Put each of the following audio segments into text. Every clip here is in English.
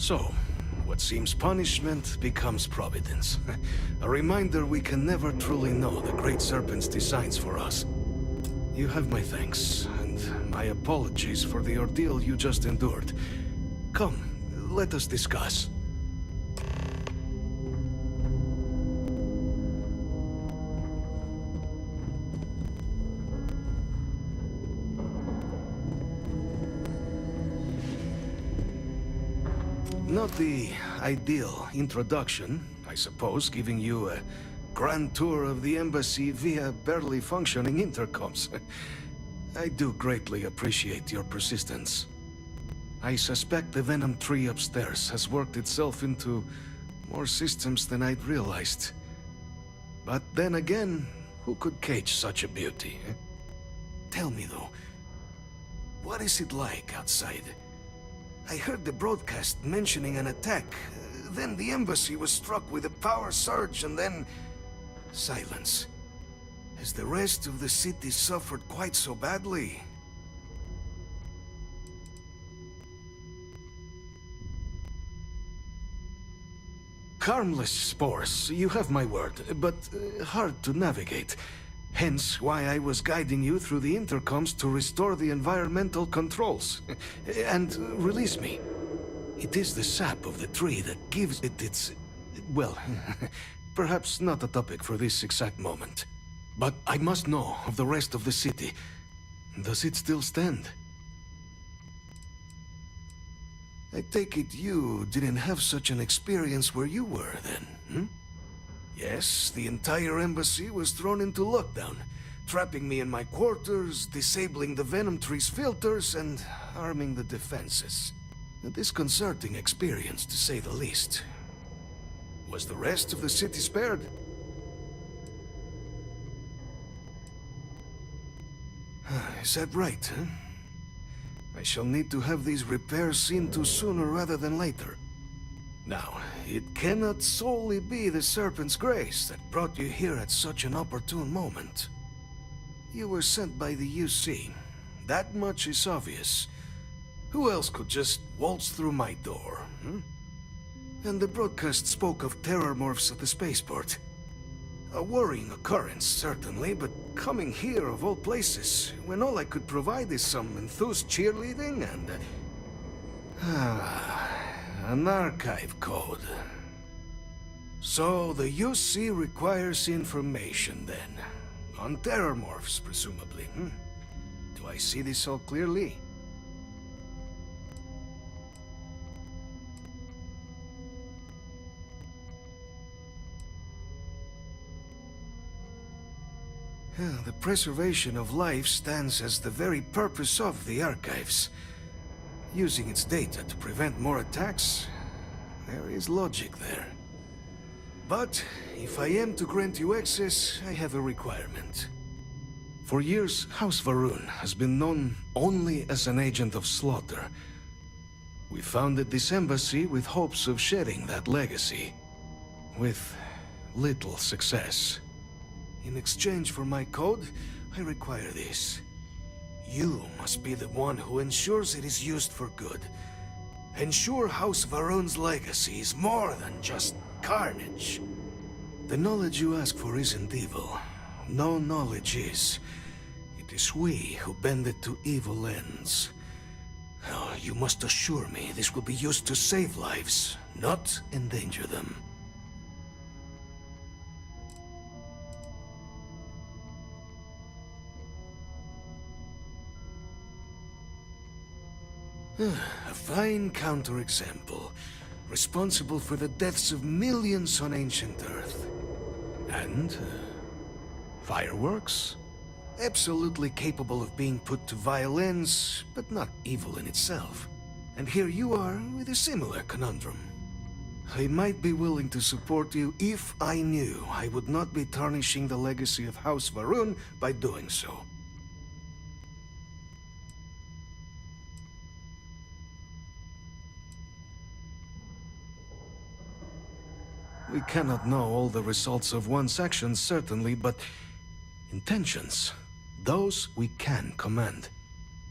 So, what seems punishment becomes providence. A reminder we can never truly know the Great Serpent's designs for us. You have my thanks, and my apologies for the ordeal you just endured. Come, let us discuss. Not the ideal introduction, I suppose, giving you a grand tour of the embassy via barely functioning intercoms. I do greatly appreciate your persistence. I suspect the Venom tree upstairs has worked itself into more systems than I'd realized. But then again, who could cage such a beauty? Tell me though, what is it like outside? I heard the broadcast mentioning an attack. Then the embassy was struck with a power surge and then... silence. Has the rest of the city suffered quite so badly? Harmless spores, you have my word, but hard to navigate. Hence why I was guiding you through the intercoms to restore the environmental controls. And release me. It is the sap of the tree that gives it its... well, perhaps not a topic for this exact moment. But I must know of the rest of the city. Does it still stand? I take it you didn't have such an experience where you were then, hmm? Yes, the entire embassy was thrown into lockdown, trapping me in my quarters, disabling the Venom tree's filters, and arming the defenses. A disconcerting experience, to say the least. Was the rest of the city spared? Is that right, huh? I shall need to have these repairs seen to sooner rather than later. Now, it cannot solely be the Serpent's grace that brought you here at such an opportune moment. You were sent by the UC. That much is obvious. Who else could just waltz through my door, hmm? And the broadcast spoke of terror morphs at the spaceport. A worrying occurrence, certainly, but coming here of all places, when all I could provide is some enthused cheerleading and... an archive code. So the UC requires information, then. On terror morphs, presumably, hmm? Do I see this all clearly? The preservation of life stands as the very purpose of the archives. Using its data to prevent more attacks, there is logic there. But if I am to grant you access, I have a requirement. For years, House Varun has been known only as an agent of slaughter. We founded this embassy with hopes of shedding that legacy, with little success. In exchange for my code, I require this. You must be the one who ensures it is used for good. Ensure House Varun's legacy is more than just carnage. The knowledge you ask for isn't evil. No knowledge is. It is we who bend it to evil ends. Oh, you must assure me this will be used to save lives, not endanger them. A fine counterexample, responsible for the deaths of millions on ancient Earth. And fireworks? Absolutely capable of being put to violence, but not evil in itself. And here you are with a similar conundrum. I might be willing to support you if I knew I would not be tarnishing the legacy of House Varun by doing so. We cannot know all the results of one's actions, certainly, but intentions, those we can command.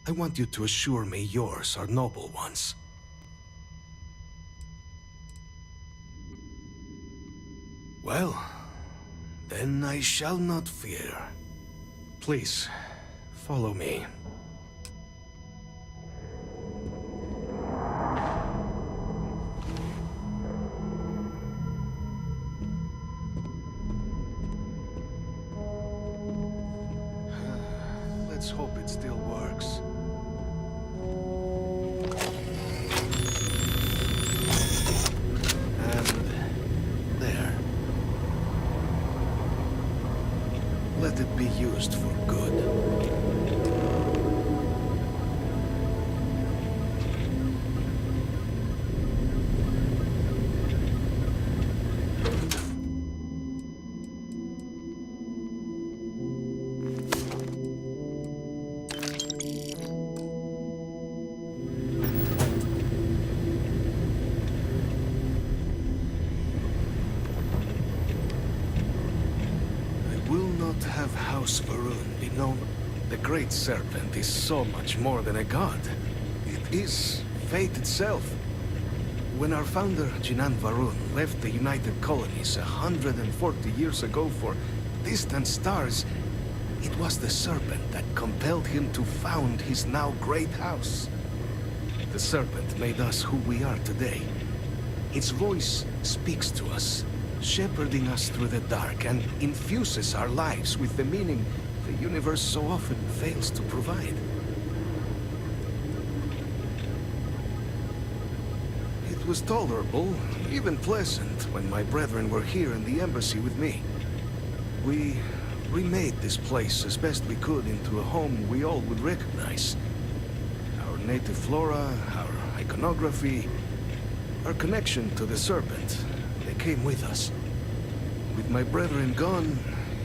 I want you to assure me yours are noble ones. Well, then I shall not fear. Please, follow me. Let's hope it still works. And there. Let it be used for good. Have House Varun be known? The Great Serpent is so much more than a god. It is fate itself. When our founder, Jinan Varun, left the United Colonies 140 years ago for distant stars, it was the Serpent that compelled him to found his now great house. The Serpent made us who we are today. Its voice speaks to us, shepherding us through the dark, and infuses our lives with the meaning the universe so often fails to provide. It was tolerable, even pleasant, when my brethren were here in the embassy with me. We remade this place as best we could into a home we all would recognize. Our native flora, our iconography, our connection to the Serpent. They came with us. With my brethren gone,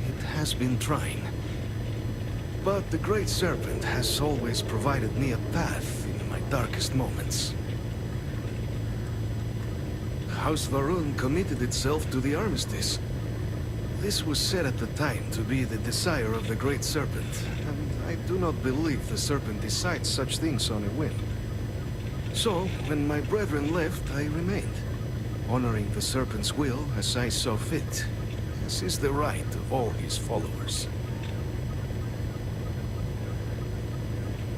it has been trying. But the Great Serpent has always provided me a path in my darkest moments. House Varun committed itself to the armistice. This was said at the time to be the desire of the Great Serpent, and I do not believe the Serpent decides such things on a whim. So, when my brethren left, I remained, honoring the Serpent's will as I saw fit, as is the right of all his followers.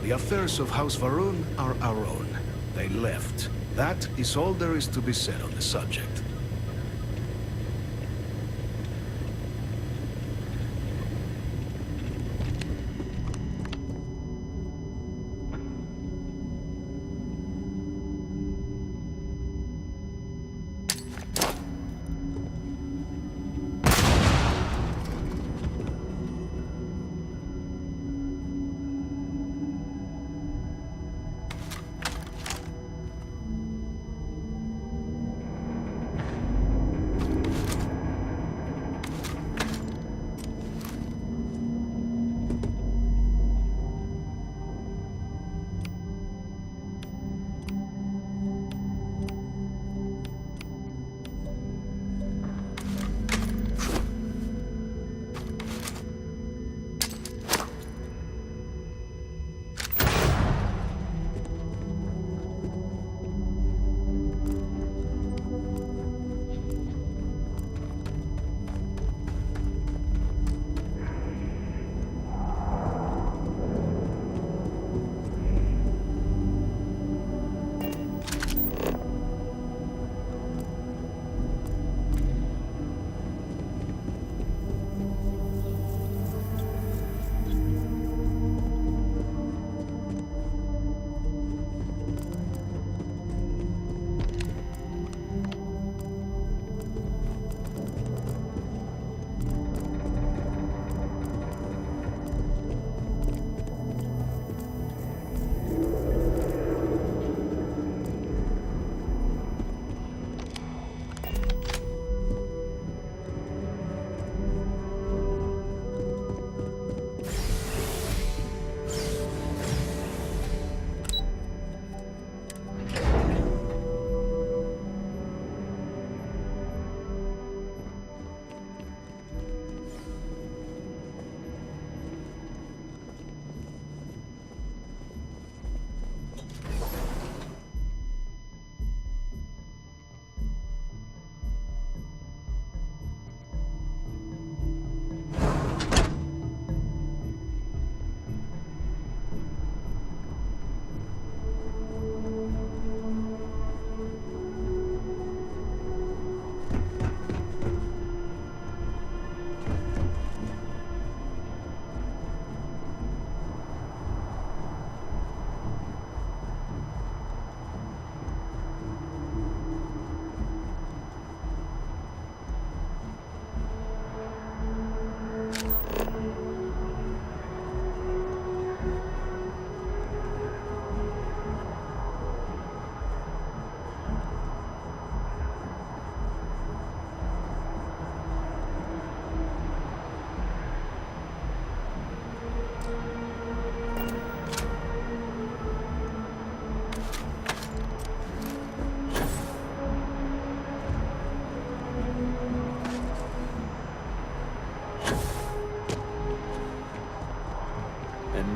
The affairs of House Varun are our own. They left. That is all there is to be said on the subject.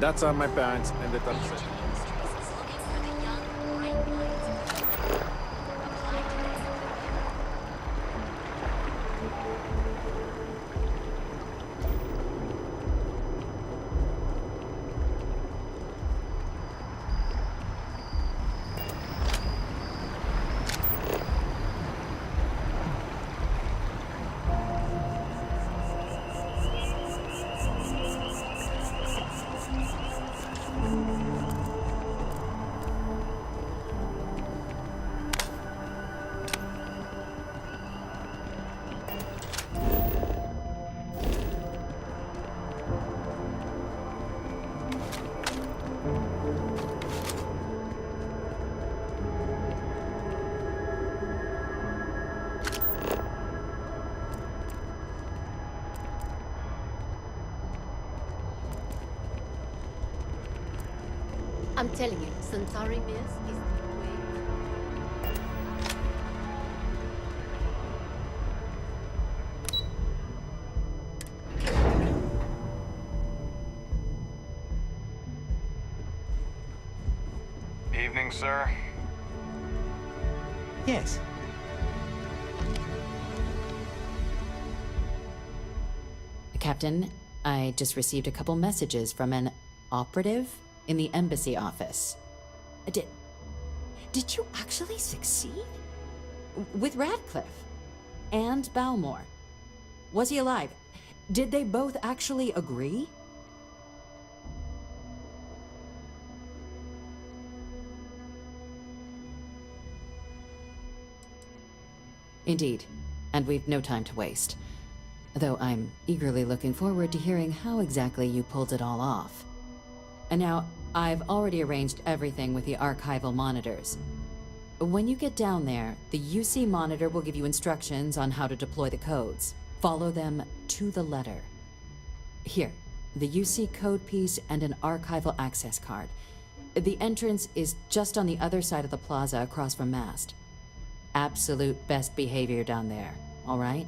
That's how my parents ended up saying. I'm telling you, Centauri Mills is the way. Evening, sir. Yes. Captain, I just received a couple messages from an operative in the embassy office. Did you actually succeed? With Radcliffe and Balmore. Was he alive? Did they both actually agree? Indeed, and we've no time to waste. Though I'm eagerly looking forward to hearing how exactly you pulled it all off. And now, I've already arranged everything with the archival monitors. When you get down there, the UC monitor will give you instructions on how to deploy the codes. Follow them to the letter. Here, the UC code piece and an archival access card. The entrance is just on the other side of the plaza across from Mast. Absolute best behavior down there, all right?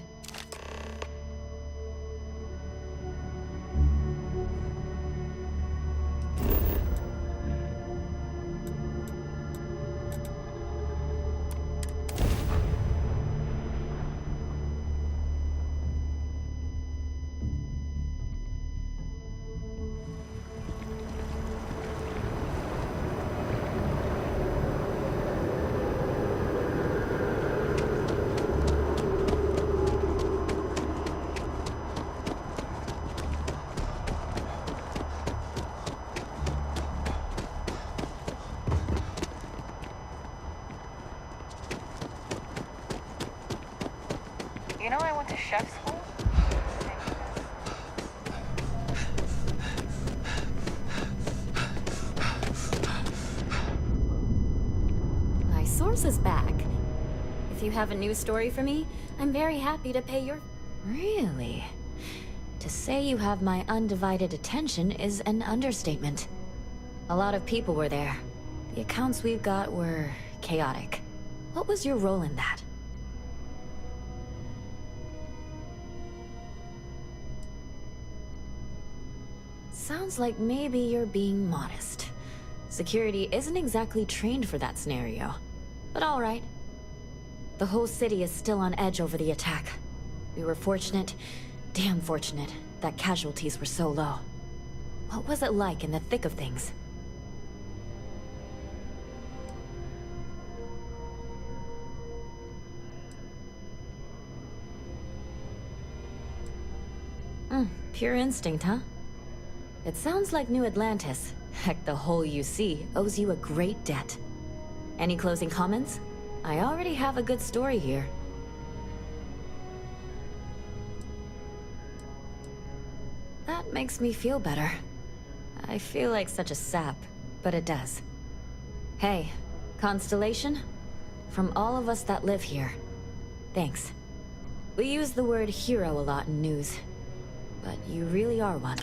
You know I went to chef school? My source is back. If you have a news story for me, I'm very happy to pay your... Really? To say you have my undivided attention is an understatement. A lot of people were there. The accounts we've got were chaotic. What was your role in that? Sounds like maybe you're being modest. Security isn't exactly trained for that scenario. But all right. The whole city is still on edge over the attack. We were fortunate, damn fortunate, that casualties were so low. What was it like in the thick of things? Pure instinct, huh? It sounds like New Atlantis, heck, the whole UC, owes you a great debt. Any closing comments? I already have a good story here. That makes me feel better. I feel like such a sap, but it does. Hey, Constellation? From all of us that live here, thanks. We use the word hero a lot in news, but you really are one.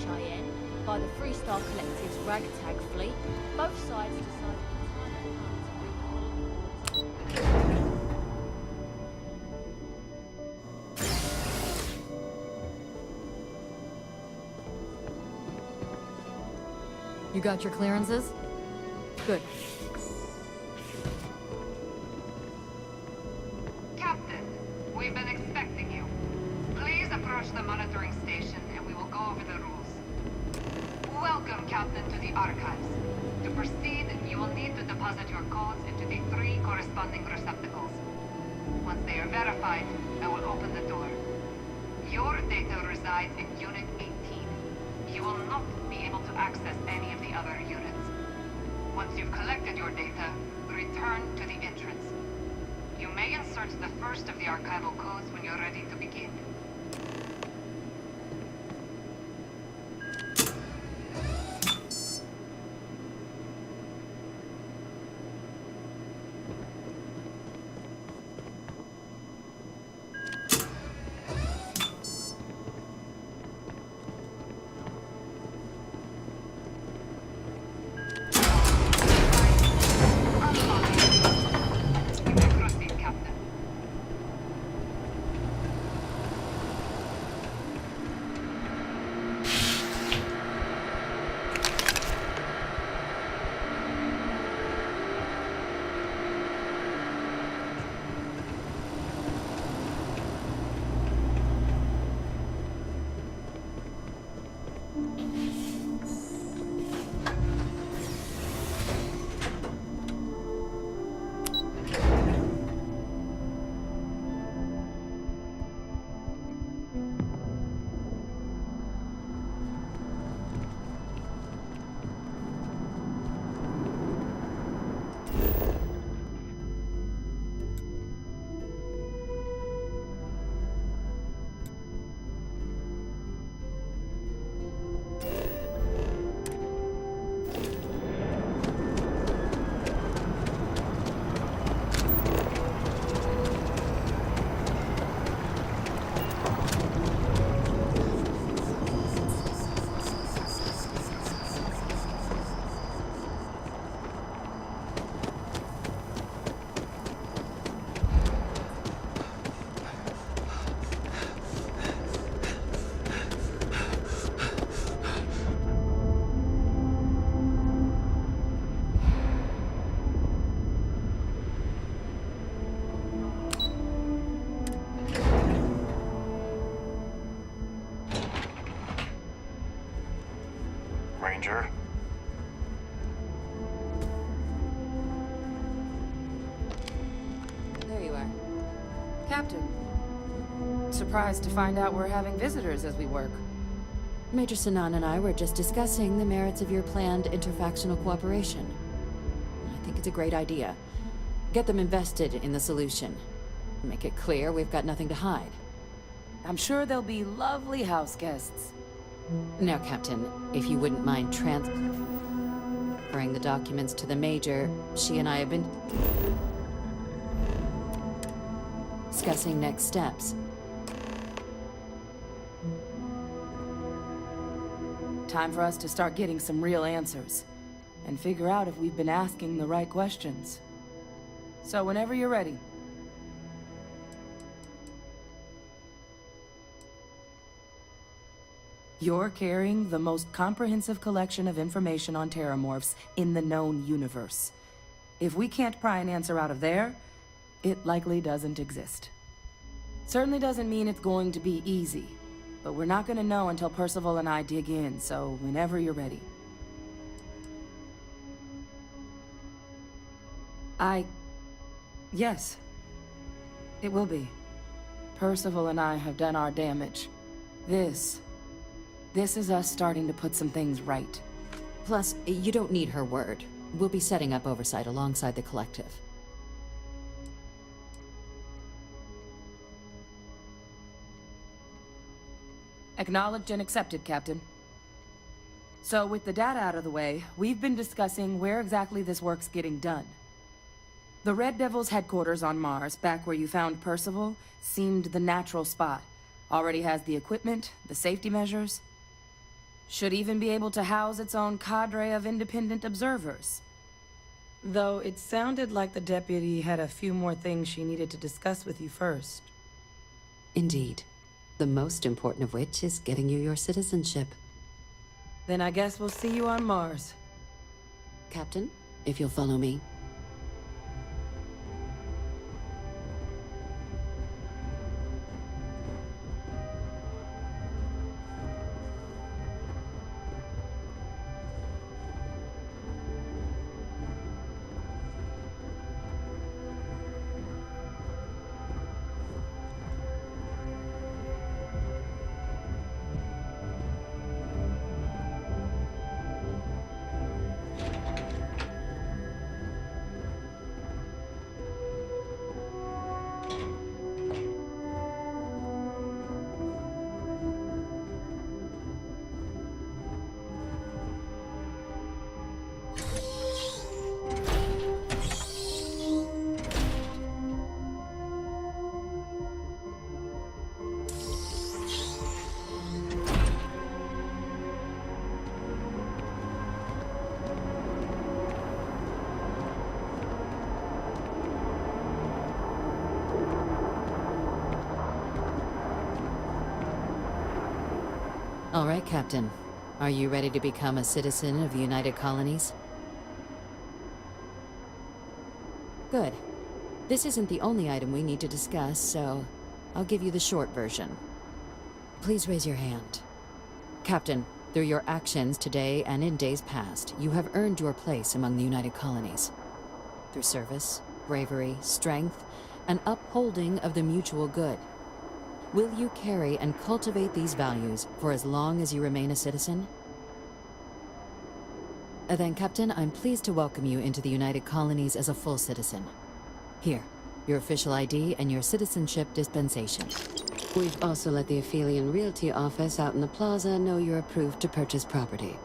Cheyenne by the Freestar Collective's ragtag fleet. Both sides decided the time had come to You got your clearances? Good. Captain, we've been expecting you. Please approach the monitoring station and we will go over the rules. Welcome, Captain, to the Archives. To proceed, you will need to deposit your codes into the 3 corresponding receptacles. Once they are verified, I will open the door. Your data resides in Unit 18. You will not be able to access any of the other units. Once you've collected your data, return to the entrance. You may insert the first of the archival codes when you're ready to begin. You may proceed, Captain. Ranger. There you are. Captain. Surprised to find out we're having visitors as we work. Major Sinan and I were just discussing the merits of your planned interfactional cooperation. I think it's a great idea. Get them invested in the solution. Make it clear we've got nothing to hide. I'm sure they'll be lovely house guests. Now, Captain, if you wouldn't mind transferring the documents to the Major, she and I have been discussing next steps. Time for us to start getting some real answers. And figure out if we've been asking the right questions. So whenever you're ready. You're carrying the most comprehensive collection of information on terramorphs in the known universe. If we can't pry an answer out of there, it likely doesn't exist. Certainly doesn't mean it's going to be easy, but we're not gonna know until Percival and I dig in, so whenever you're ready. Yes. It will be. Percival and I have done our damage. This is us starting to put some things right. Plus, you don't need her word. We'll be setting up oversight alongside the collective. Acknowledged and accepted, Captain. So with the data out of the way, we've been discussing where exactly this work's getting done. The Red Devil's headquarters on Mars, back where you found Percival, seemed the natural spot. Already has the equipment, the safety measures. Should even be able to house its own cadre of independent observers. Though it sounded like the deputy had a few more things she needed to discuss with you first. Indeed. The most important of which is getting you your citizenship. Then I guess we'll see you on Mars. Captain, if you'll follow me. All right, Captain. Are you ready to become a citizen of the United Colonies? Good. This isn't the only item we need to discuss, so I'll give you the short version. Please raise your hand. Captain, through your actions today and in days past, you have earned your place among the United Colonies. Through service, bravery, strength, and upholding of the mutual good. Will you carry and cultivate these values for as long as you remain a citizen? Then, Captain, I'm pleased to welcome you into the United Colonies as a full citizen. Here, your official ID and your citizenship dispensation. We've also let the Aphelion Realty office out in the plaza know you're approved to purchase property.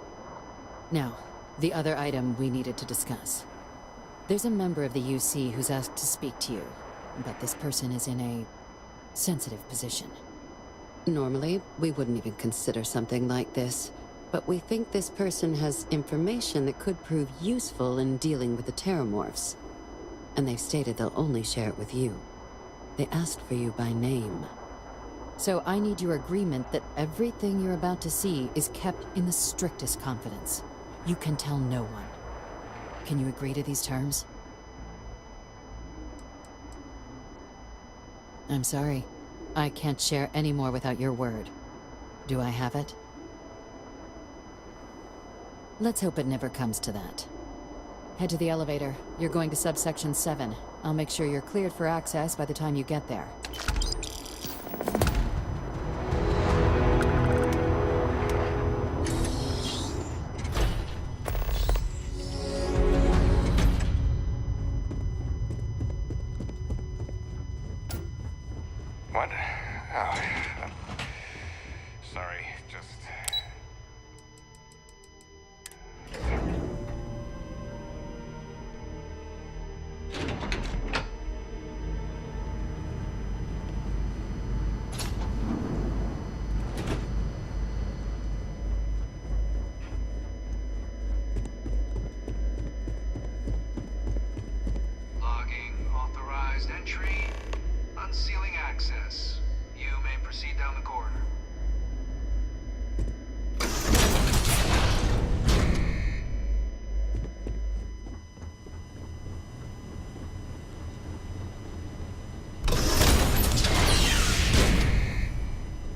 Now, the other item we needed to discuss. There's a member of the UC who's asked to speak to you, but this person is in a sensitive position. Normally, we wouldn't even consider something like this, but we think this person has information that could prove useful in dealing with the Terramorphs. And they've stated they'll only share it with you. They asked for you by name. So I need your agreement that everything you're about to see is kept in the strictest confidence. You can tell no one. Can you agree to these terms? I'm sorry. I can't share any more without your word. Do I have it? Let's hope it never comes to that. Head to the elevator. You're going to subsection 7. I'll make sure you're cleared for access by the time you get there. What? Oh, sorry, just... Logging authorized entry. Unsealing access. You may proceed down the corridor.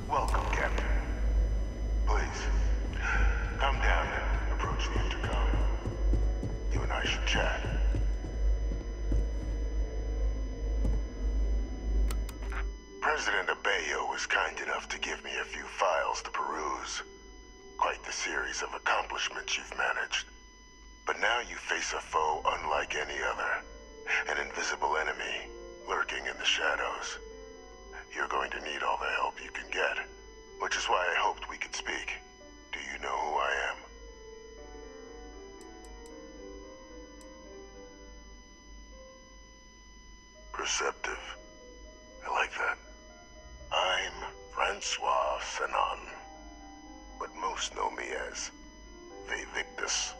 Welcome, Captain. Please, come down and approach the intercom. You and I should chat. President Abeyo was kind enough to give me a few files to peruse. Quite the series of accomplishments you've managed. But now you face a foe unlike any other. An invisible enemy, lurking in the shadows. You're going to need all the help you can get. Which is why I hoped we could speak. Do you know who I am? Perceptive. I like that. I'm Francois Fanon. But most know me as Victus.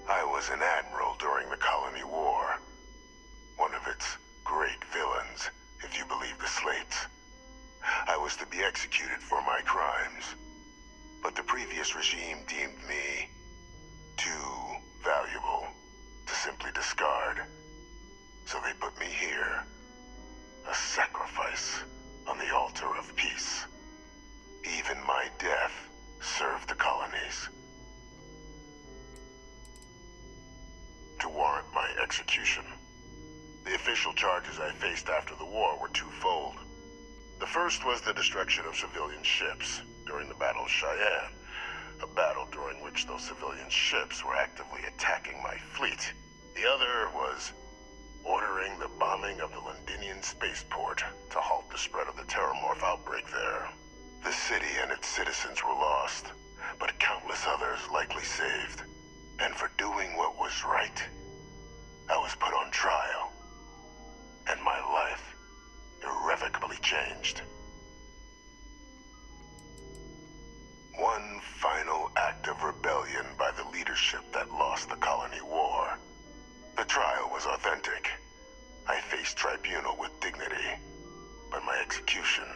I was an admiral during the Colony War. One of its great villains, if you believe the slates. I was to be executed for my crimes. But the previous regime deemed me too valuable to simply discard. So they put me here. A sacrifice on the altar of peace. Even my death served the colonies. To warrant my execution. The official charges I faced after the war were twofold. The first was the destruction of civilian ships during the Battle of Cheyenne, a battle during which those civilian ships were actively attacking my fleet. The other was ordering the bombing of the Londinian spaceport to halt the spread of the Terramorph outbreak there. The city and its citizens were lost, but countless others likely saved. And for doing what was right, I was put on trial. And my life irrevocably changed. One final act of rebellion by the leadership that lost the Colony War. The trial was authentic. I faced tribunal with dignity, but my execution,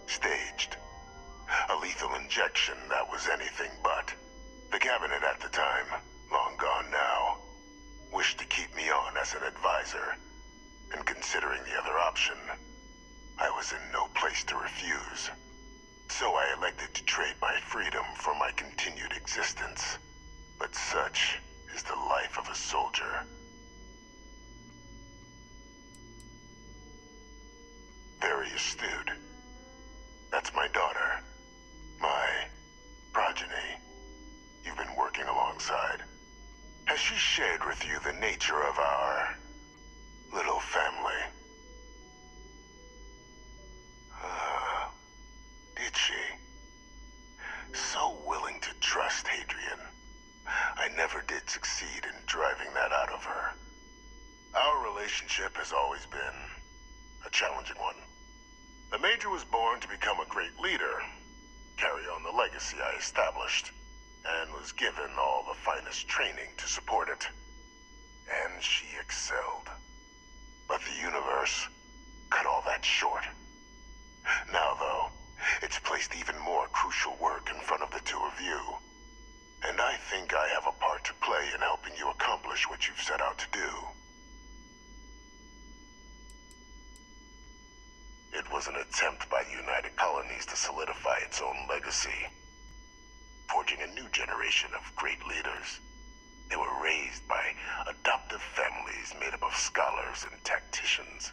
staged. A lethal injection that was anything but. The cabinet at the time, long gone now, wished to keep me on as an advisor. And considering the other option, I was in no place to refuse. So I elected to trade my freedom for my continued existence. But such is the life of a soldier. Very astute. That's my daughter. My progeny. You've been working alongside. Has she shared with you the nature of our little family? Did she? So willing to trust Hadrian. I never did succeed in driving that out of her. Our relationship has always been a challenging one. The Major was born to become a great leader, carry on the legacy I established, and was given all the finest training to support it. And she excelled. But the universe cut all that short. Now, though, it's placed even more crucial work in front of the two of you. And I think I have a part to play in helping you accomplish what you've set out to do. It was an attempt by the United Colonies to solidify its own legacy, forging a new generation of great leaders. They were raised by adoptive families made up of scholars and tacticians,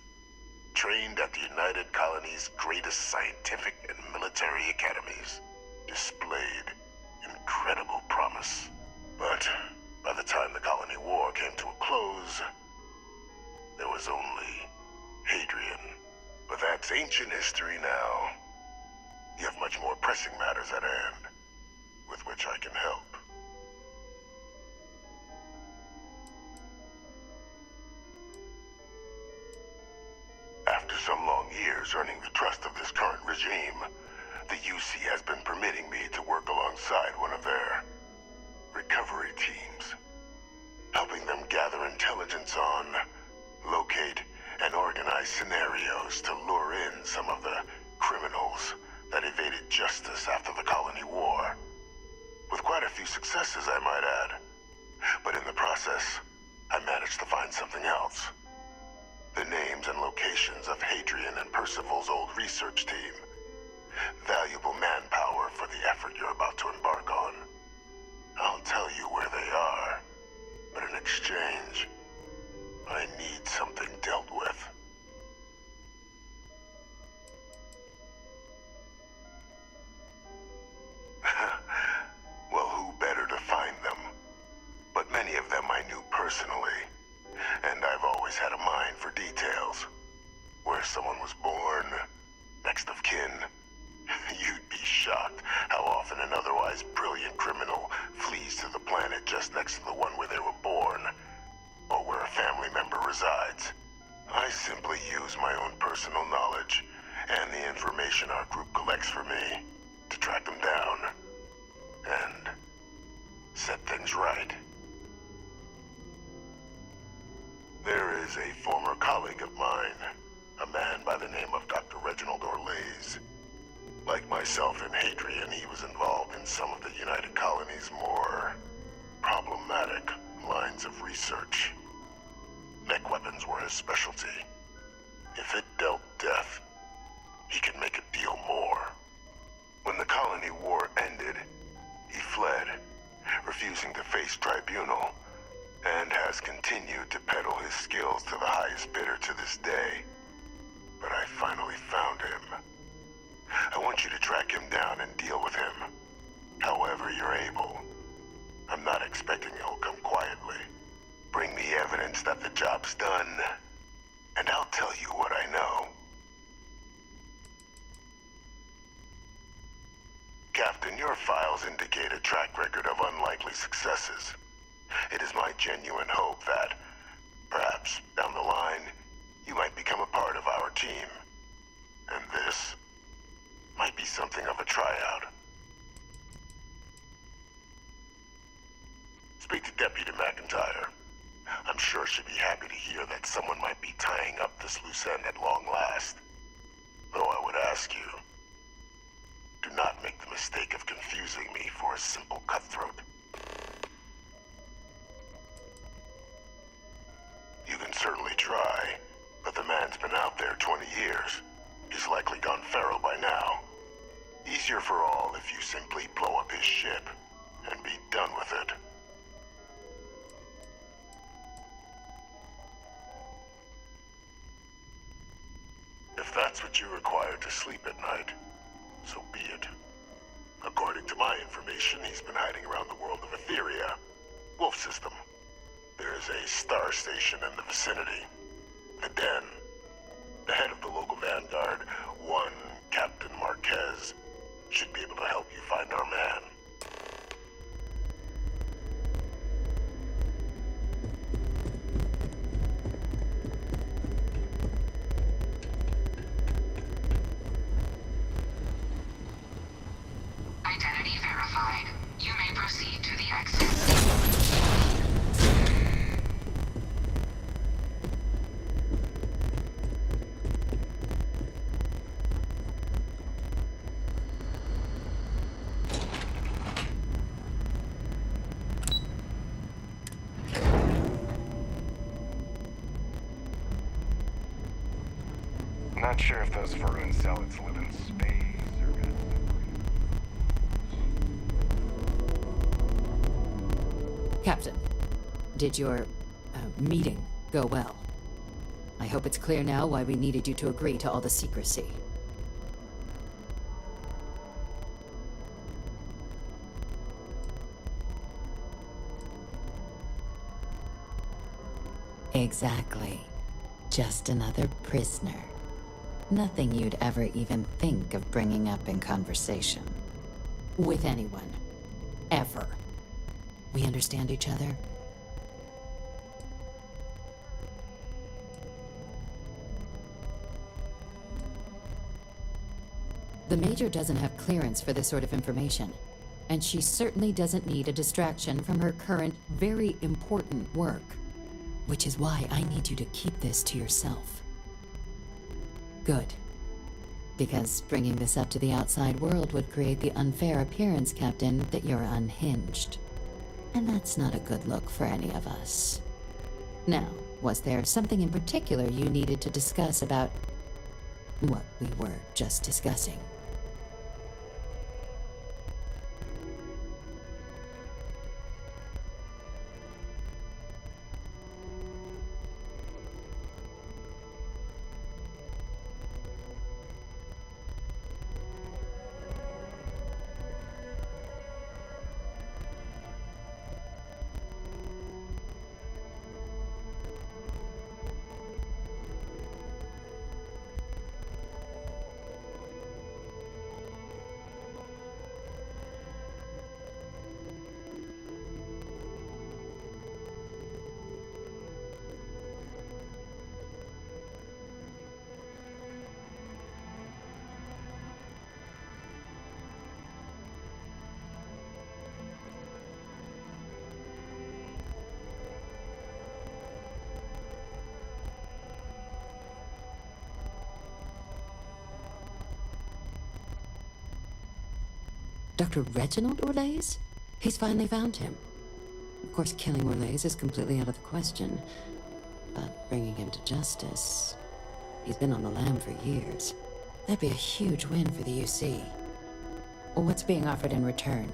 trained at the United Colonies' greatest scientific and military academies, displayed incredible promise. But by the time the Colony War came to a close, there was only Hadrian. But that's ancient history now. You have much more pressing matters at hand, with which I can help. After some long years earning the trust of this current regime, the UC has been permitting me to work alongside one of their recovery teams, helping them gather intelligence on, locate, and organize scenarios to lure in some of the criminals that evaded justice after the Colony War. With quite a few successes, I might add. But in the process, I managed to find something else. The names and locations of Hadrian and Percival's old research team. Valuable manpower for the effort you're about to embark on. I'll tell you where they are, but in exchange, I need something dealt with. Well, who better to find them? But many of them I knew personally, and I've always had a mind for details. Where someone was born, next of kin. You'd be shocked how often an otherwise brilliant criminal flees to the planet just next to the one where they were born, or where a family member resides. I simply use my own personal knowledge and the information our group collects for me to track them down. That's right. There is a former colleague of mine, a man by the name of Dr. Reginald Orlaise. Like myself and Hadrian, he was involved in some of the United Colony's more problematic lines of research. Mech weapons were his specialty. If it dealt death, he could make a deal more. When the colony war ended, he fled, refusing to face tribunal, and has continued to peddle his skills to the highest bidder to this day. But I finally found him. I want you to track him down and deal with him, however you're able. I'm not expecting he'll come quietly. Bring me evidence that the job's done, and I'll tell you what I know. Captain, your files indicate a track record of unlikely successes. It is my genuine hope that, perhaps down the line, you might become a part of our team. And this might be something of a tryout. Speak to Deputy McIntyre. I'm sure she'd be happy to hear that someone might be tying up this loose end at long last. Though I would ask you, do not make the mistake of confusing me for a simple cutthroat. You can certainly try, but the man's been out there 20 years. He's likely gone feral by now. Easier for all if you simply blow up his ship and be done with it. If that's what you require to sleep at night, so be it. According to my information, he's been hiding around the world of Etheria, Wolf System. There is a star station in the vicinity, the Den. The head of the local vanguard, one Captain Marquez, should be able to help you find our man. Identity verified. You may proceed to the exit. Not sure if those Varun zealots live in space or got separate. Captain, did your meeting go well? I hope it's clear now why we needed you to agree to all the secrecy. Exactly. Just another prisoner. Nothing you'd ever even think of bringing up in conversation. With anyone. Ever. We understand each other? The Major doesn't have clearance for this sort of information, and she certainly doesn't need a distraction from her current, very important work. Which is why I need you to keep this to yourself. Good. Because bringing this up to the outside world would create the unfair appearance, Captain, that you're unhinged. And that's not a good look for any of us. Now, was there something in particular you needed to discuss about what we were just discussing? Dr. Reginald Orlaise? He's finally found him. Of course, killing Orlaise is completely out of the question. But bringing him to justice... He's been on the lam for years. That'd be a huge win for the UC. What's being offered in return?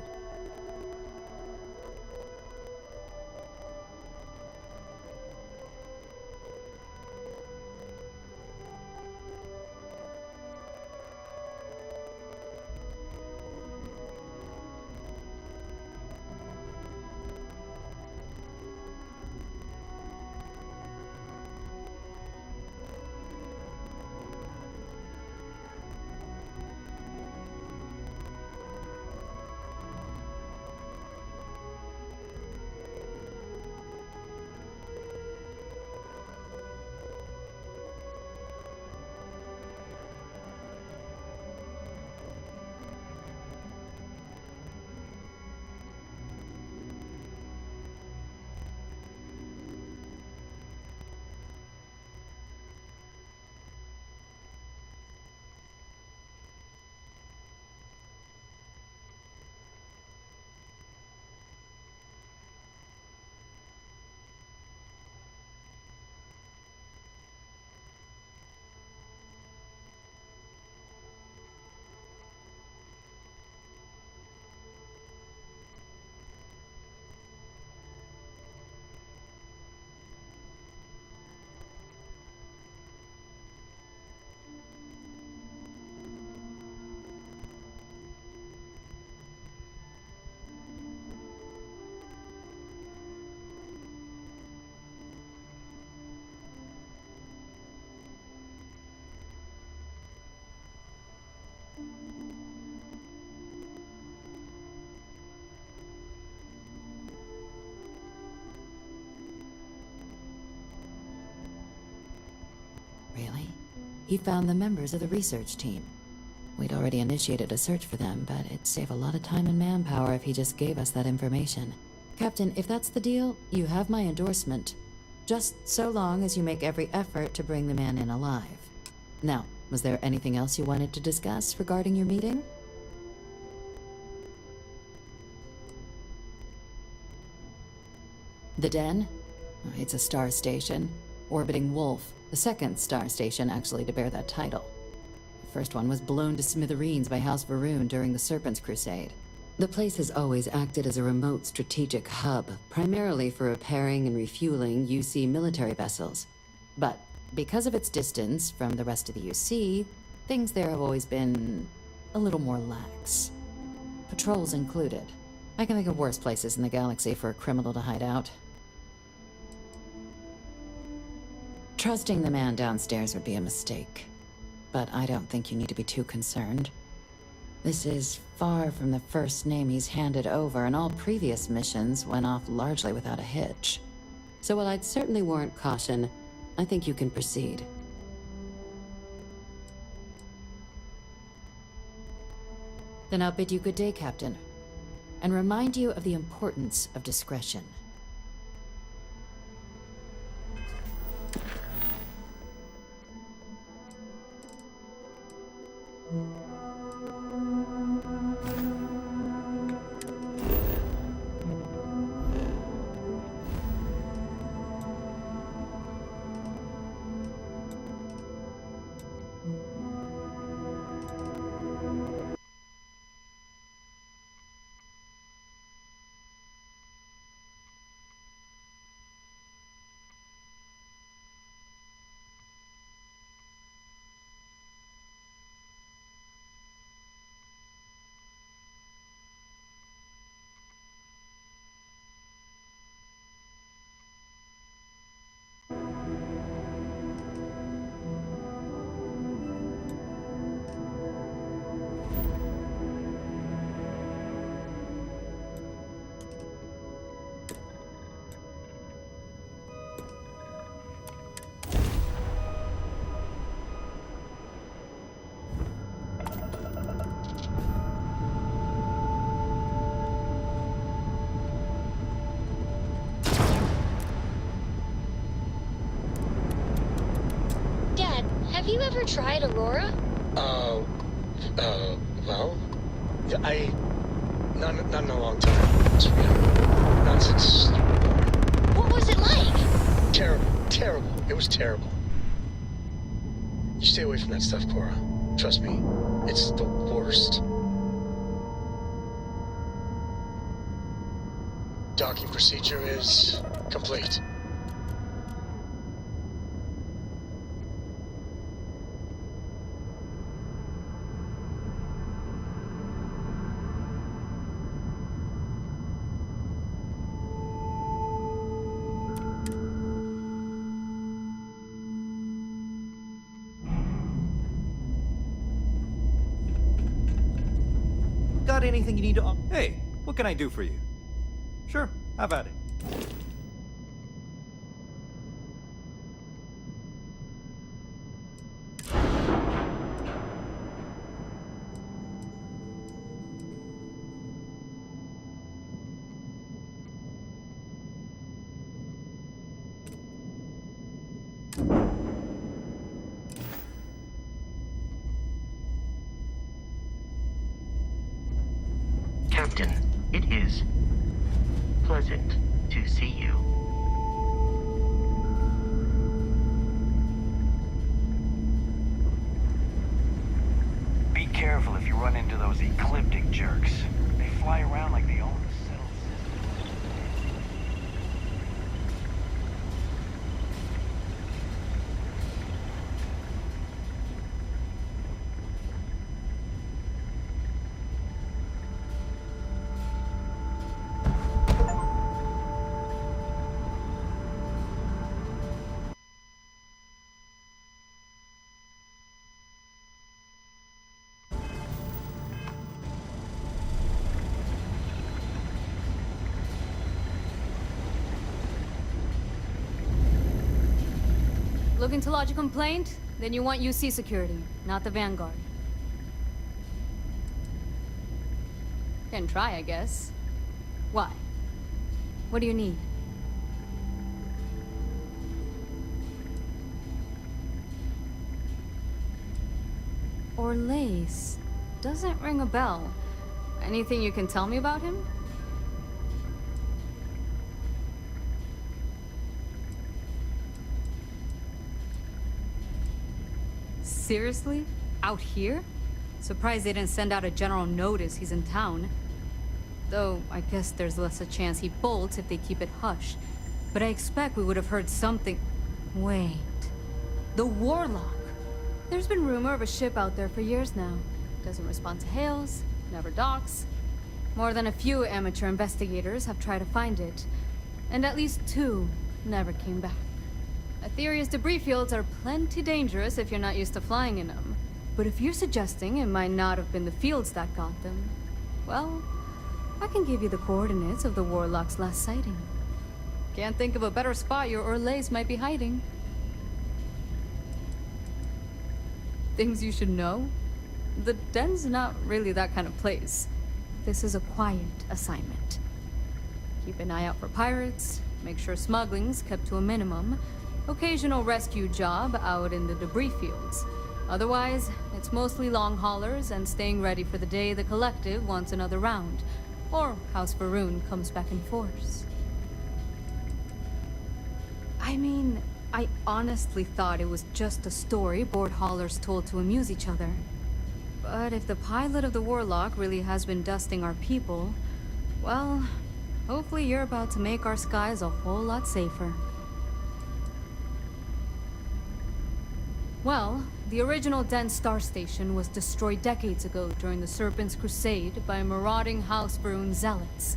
Really? He found the members of the research team. We'd already initiated a search for them, but it'd save a lot of time and manpower if he just gave us that information. Captain, if that's the deal, you have my endorsement. Just so long as you make every effort to bring the man in alive. Now, was there anything else you wanted to discuss regarding your meeting? The Den? It's a star station. Orbiting Wolf, the second star station actually to bear that title. The first one was blown to smithereens by House Varun during the Serpent's Crusade. The place has always acted as a remote strategic hub, primarily for repairing and refueling UC military vessels. But because of its distance from the rest of the UC, things there have always been a little more lax. Patrols included. I can think of worse places in the galaxy for a criminal to hide out. Trusting the man downstairs would be a mistake, but I don't think you need to be too concerned. This is far from the first name he's handed over, and all previous missions went off largely without a hitch. So while I'd certainly warrant caution, I think you can proceed. Then I'll bid you good day, Captain, and remind you of the importance of discretion. Have you ever tried Aurora? Well, Not in a long time. Not since... What was it like? Terrible. It was terrible. You stay away from that stuff, Cora. Trust me, it's the worst. Docking procedure is complete. Got anything you need to... Hey, what can I do for you? Sure, have at it. Captain, it is pleasant to see you. Be careful if you run into those ecliptic jerks. They fly around like they own the settled system. Looking to lodge a complaint? Then you want UC security, not the Vanguard. Can try, I guess. Why? What do you need? Orlace. Doesn't ring a bell. Anything you can tell me about him? Seriously? Out here? Surprised they didn't send out a general notice he's in town. Though, I guess there's less a chance he bolts if they keep it hush. But I expect we would have heard something... Wait... The Warlock! There's been rumor of a ship out there for years now. Doesn't respond to hails, never docks. More than a few amateur investigators have tried to find it. And at least 2 never came back. Aetherius debris fields are plenty dangerous if you're not used to flying in them. But if you're suggesting it might not have been the fields that got them, well, I can give you the coordinates of the Warlock's last sighting. Can't think of a better spot your Orlace might be hiding. Things you should know? The den's not really that kind of place. This is a quiet assignment. Keep an eye out for pirates, make sure smuggling's kept to a minimum, occasional rescue job out in the debris fields. Otherwise, it's mostly long haulers and staying ready for the day the Collective wants another round, or House Varun comes back in force. I mean, I honestly thought it was just a story board haulers told to amuse each other. But if the pilot of the Warlock really has been dusting our people, well, hopefully you're about to make our skies a whole lot safer. Well, the original Den Star Station was destroyed decades ago during the Serpent's Crusade by marauding House Varun zealots.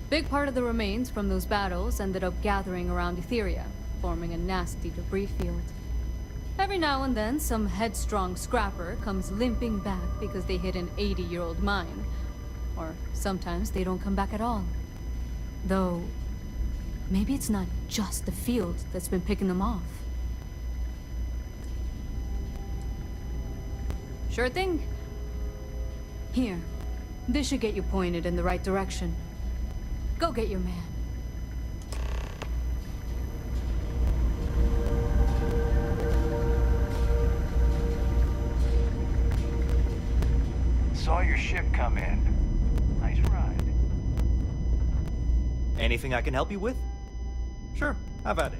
Big part of the remains from those battles ended up gathering around Etheria, forming a nasty debris field. Every now and then, some headstrong scrapper comes limping back because they hit an 80-year-old mine. Or sometimes they don't come back at all. Though, maybe it's not just the field that's been picking them off. Sure thing. Here. This should get you pointed in the right direction. Go get your man. Saw your ship come in. Nice run. anything I can help you with? Sure, have at it.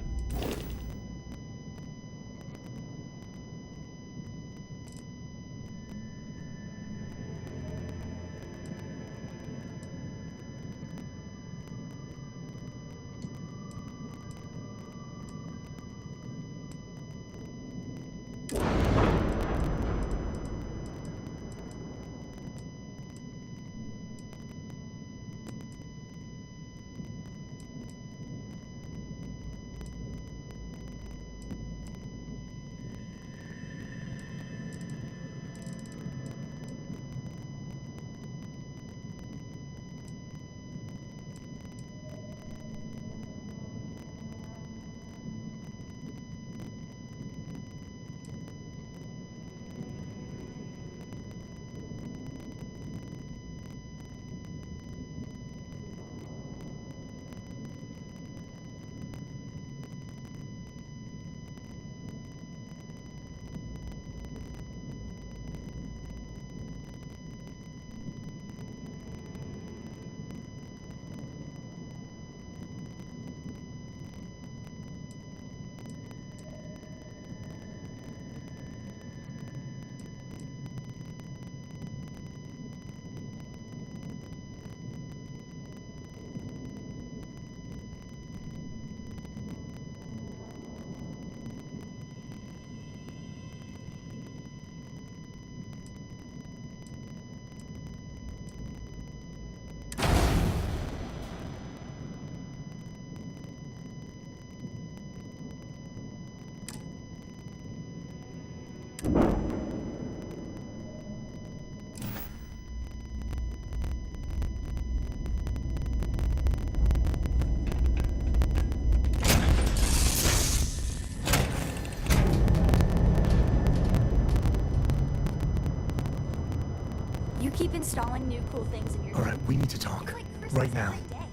Keep installing new cool things in your... All right, we need to talk. It's like Christmas Right now. every day.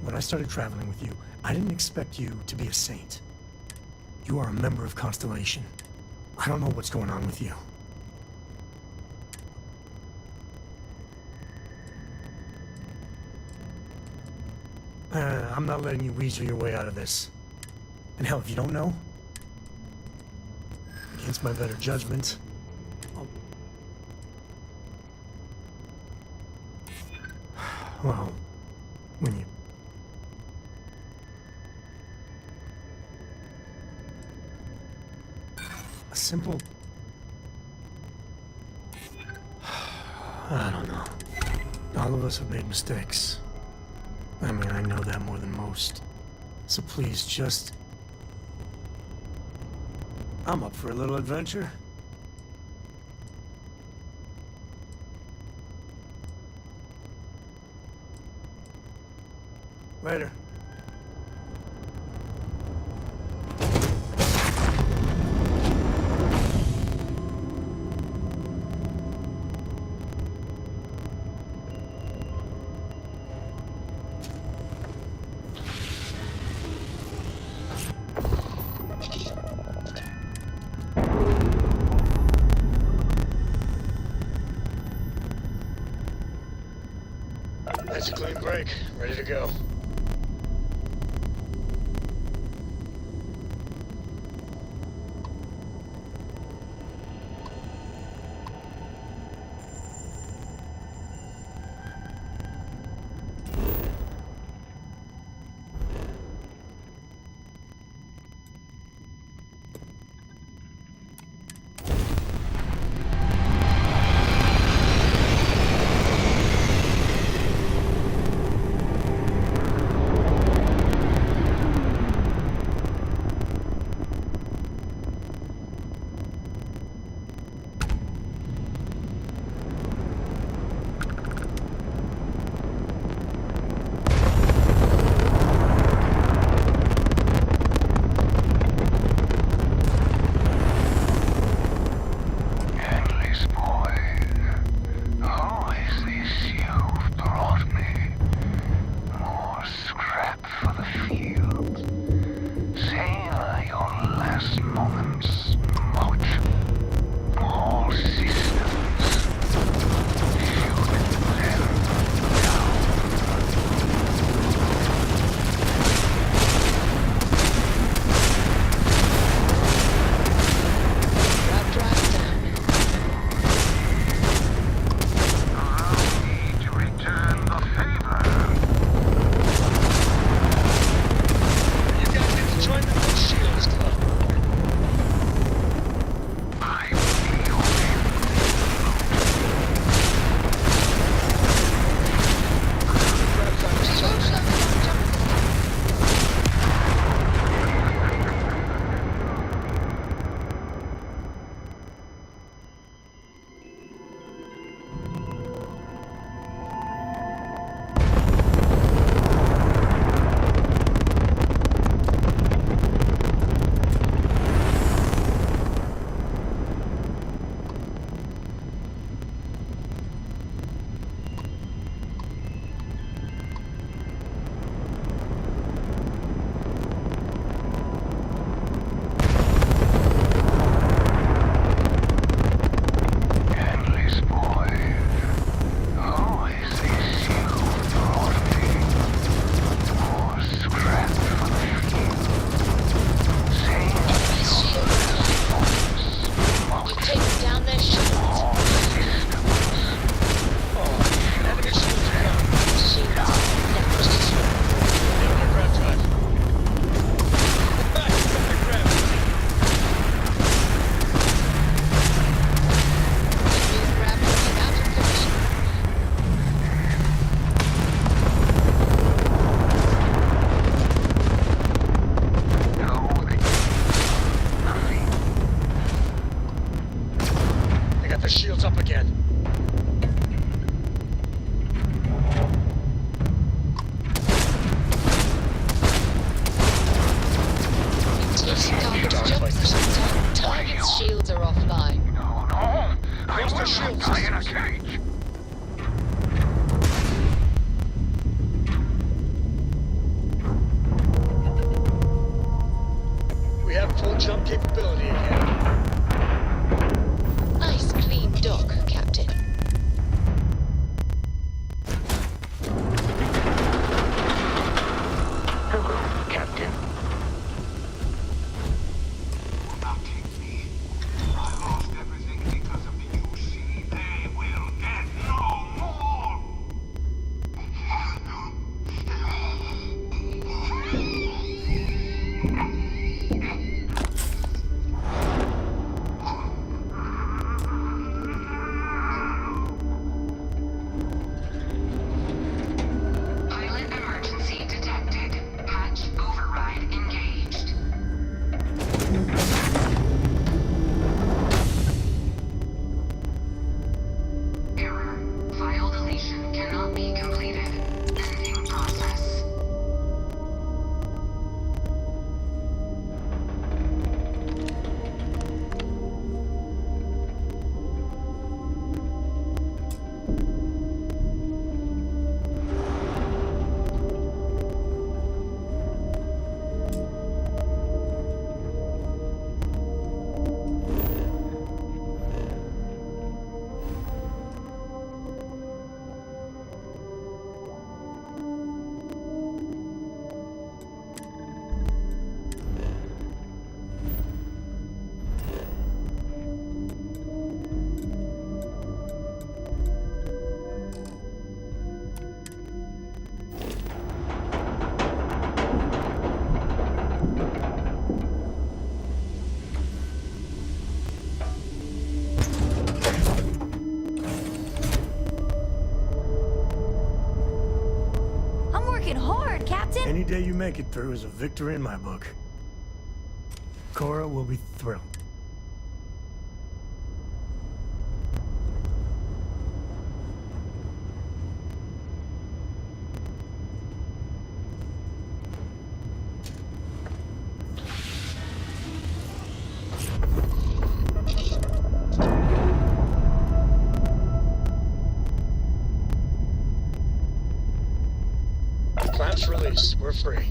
When I started traveling with you, I didn't expect you to be a saint. You are a member of Constellation. I don't know what's going on with you. I'm not letting you weasel your way out of this. And hell, if you don't know, against my better judgment, well, when you... A simple... I don't know. All of us have made mistakes. I mean, I know that more than most. So please, just... I'm up for a little adventure. Later. That's a clean break. Ready to go. working hard, Captain! Any day you make it through is a victory in my book. Cora will be thrilled. Class released. We're free.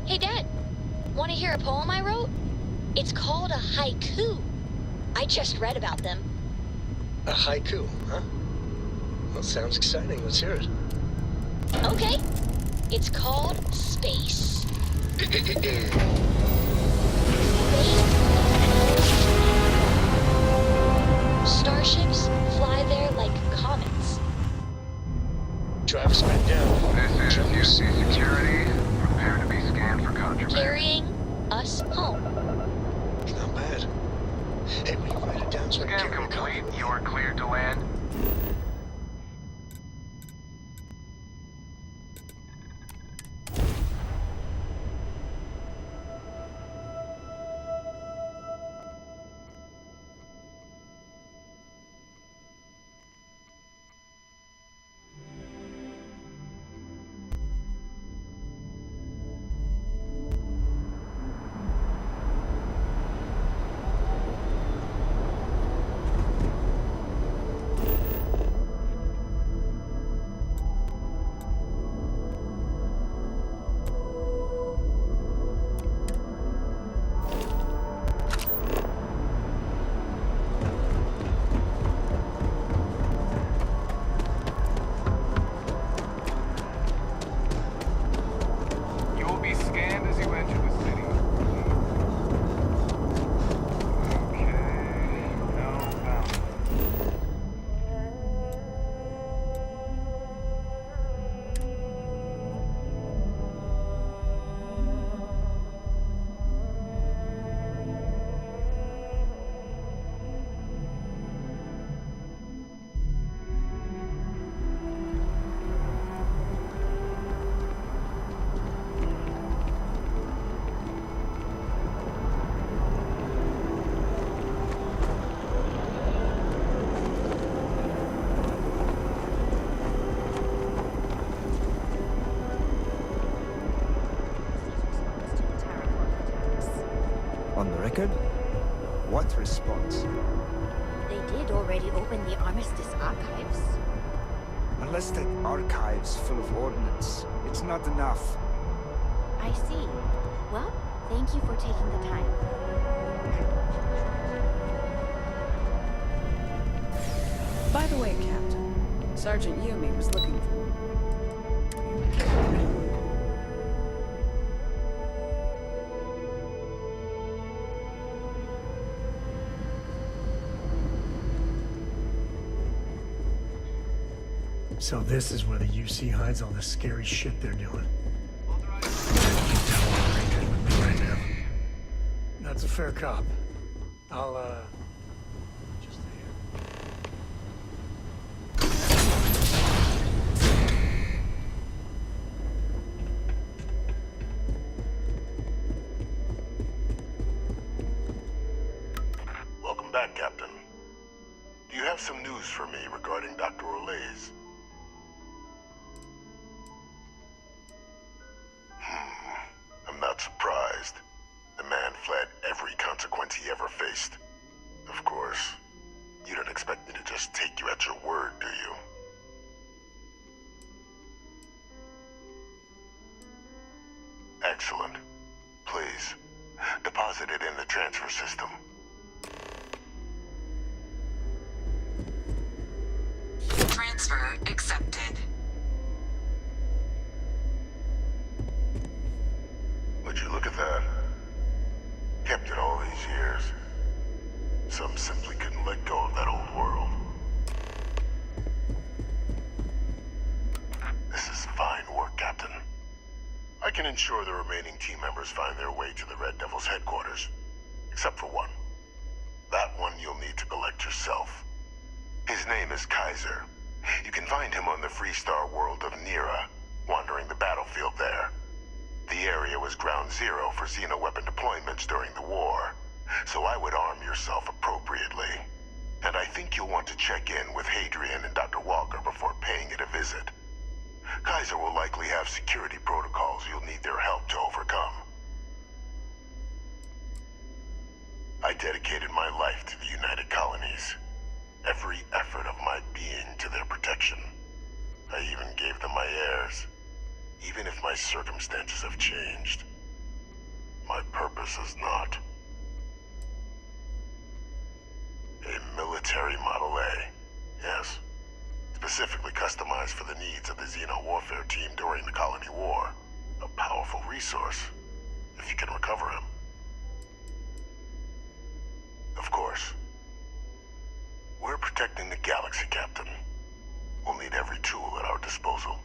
Hey, Dad. Want to hear a poem I wrote? It's called a haiku. I just read about them. A haiku, huh? Well, sounds exciting. Let's hear it. Okay. It's called Space. Starships fly there like comets. Travis back down. This is UC Security. Prepare to be scanned for contraband. Carrying us home. Not bad. Hey, will you write it down so I can Scan carry a copy? complete. You are cleared to land. You will be scanned as you enter the city. Okay. No bounds. On the record? What response? They did already open the Armistice archives. Unless that archive's full of ordnance, it's not enough. I see. Well, thank you for taking the time. By the way, Captain, Sergeant Yumi was looking for... So this is where the UC hides all the scary shit they're doing. You can tell what they're good with me right now. That's a fair cop. I'll, just here. back, Captain. Do you have some news for me regarding Dr. Olays? I'm not surprised. The man fled every consequence he ever faced. Of course, you don't expect me to just take you at your word, do you? Excellent. Please, deposit it in the transfer system. Transfer accepted. Would you look at that? Kept it all these years. Some simply couldn't let go of that old world. This is fine work, Captain. I can ensure the remaining team members find their way to the Red Devil's headquarters. Except for one. That one you'll need to collect yourself. His name is Kaiser. You can find him on the Freestar world of Nira, wandering the battlefield there. The area was ground zero for xeno-weapon deployments during the war, so I would arm yourself appropriately. And I think you'll want to check in with Hadrian and Dr. Walker before paying it a visit. Kaiser will likely have security protocols you'll need their help to overcome. I dedicated my life to the United Colonies. Every effort of my being to their protection. I even gave them my heirs. Even if my circumstances have changed, my purpose has not. A military Model A, yes. Specifically customized for the needs of the Xeno warfare team during the Colony War. A powerful resource, if you can recover him. Of course. We're protecting the galaxy, Captain. We'll need every tool at our disposal.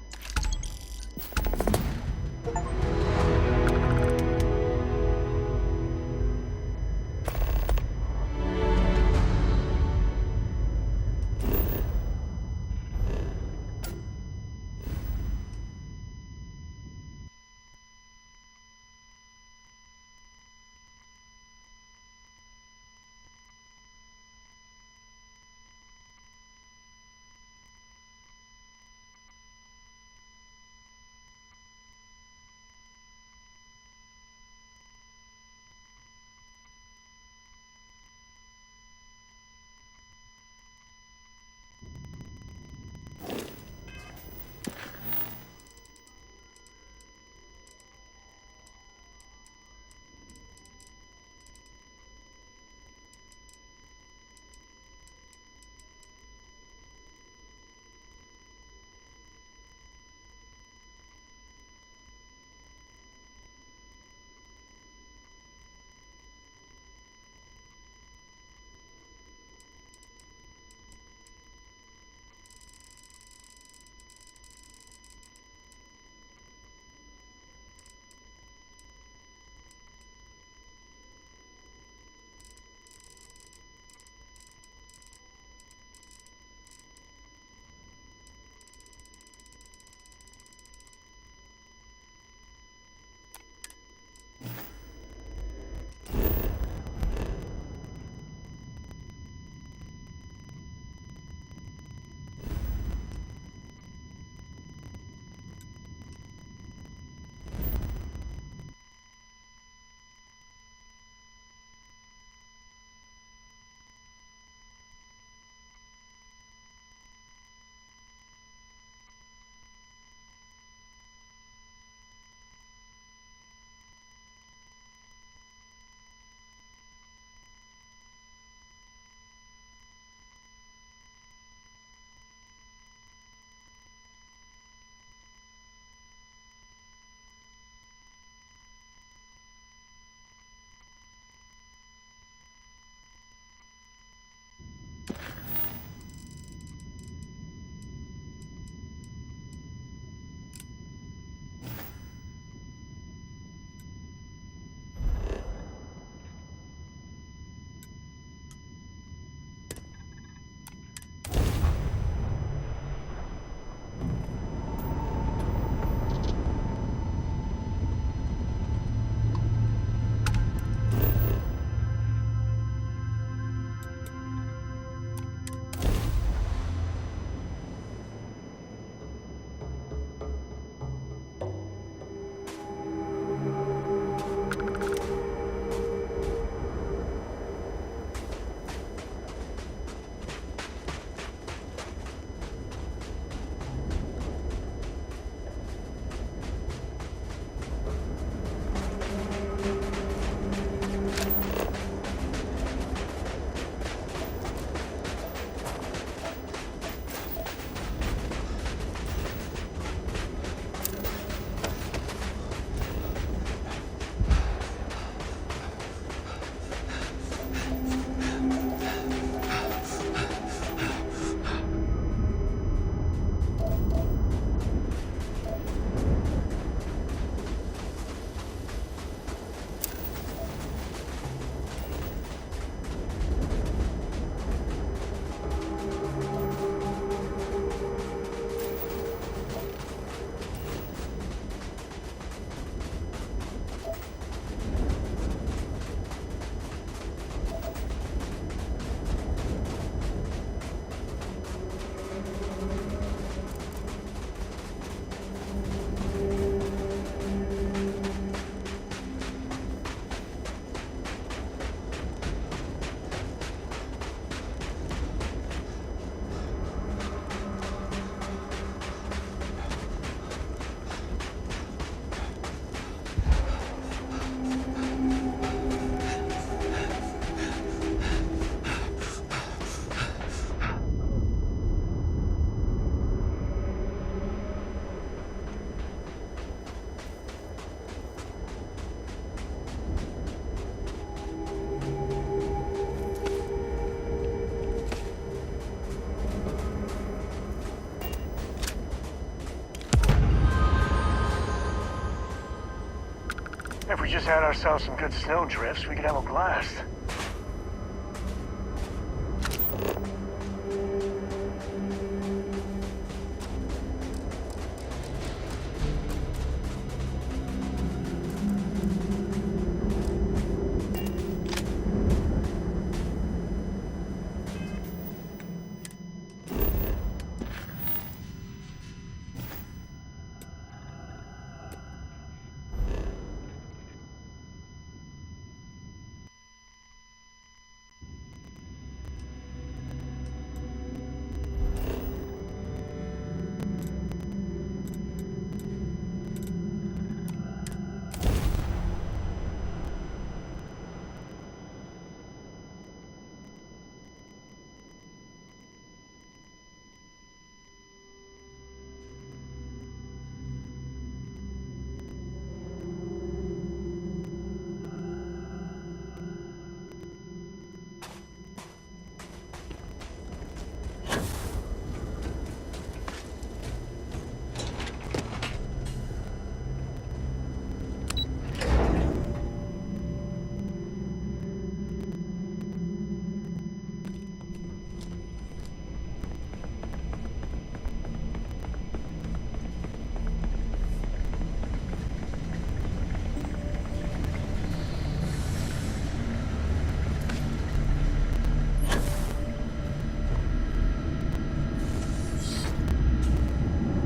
If we just had ourselves some good snow drifts, we could have a blast.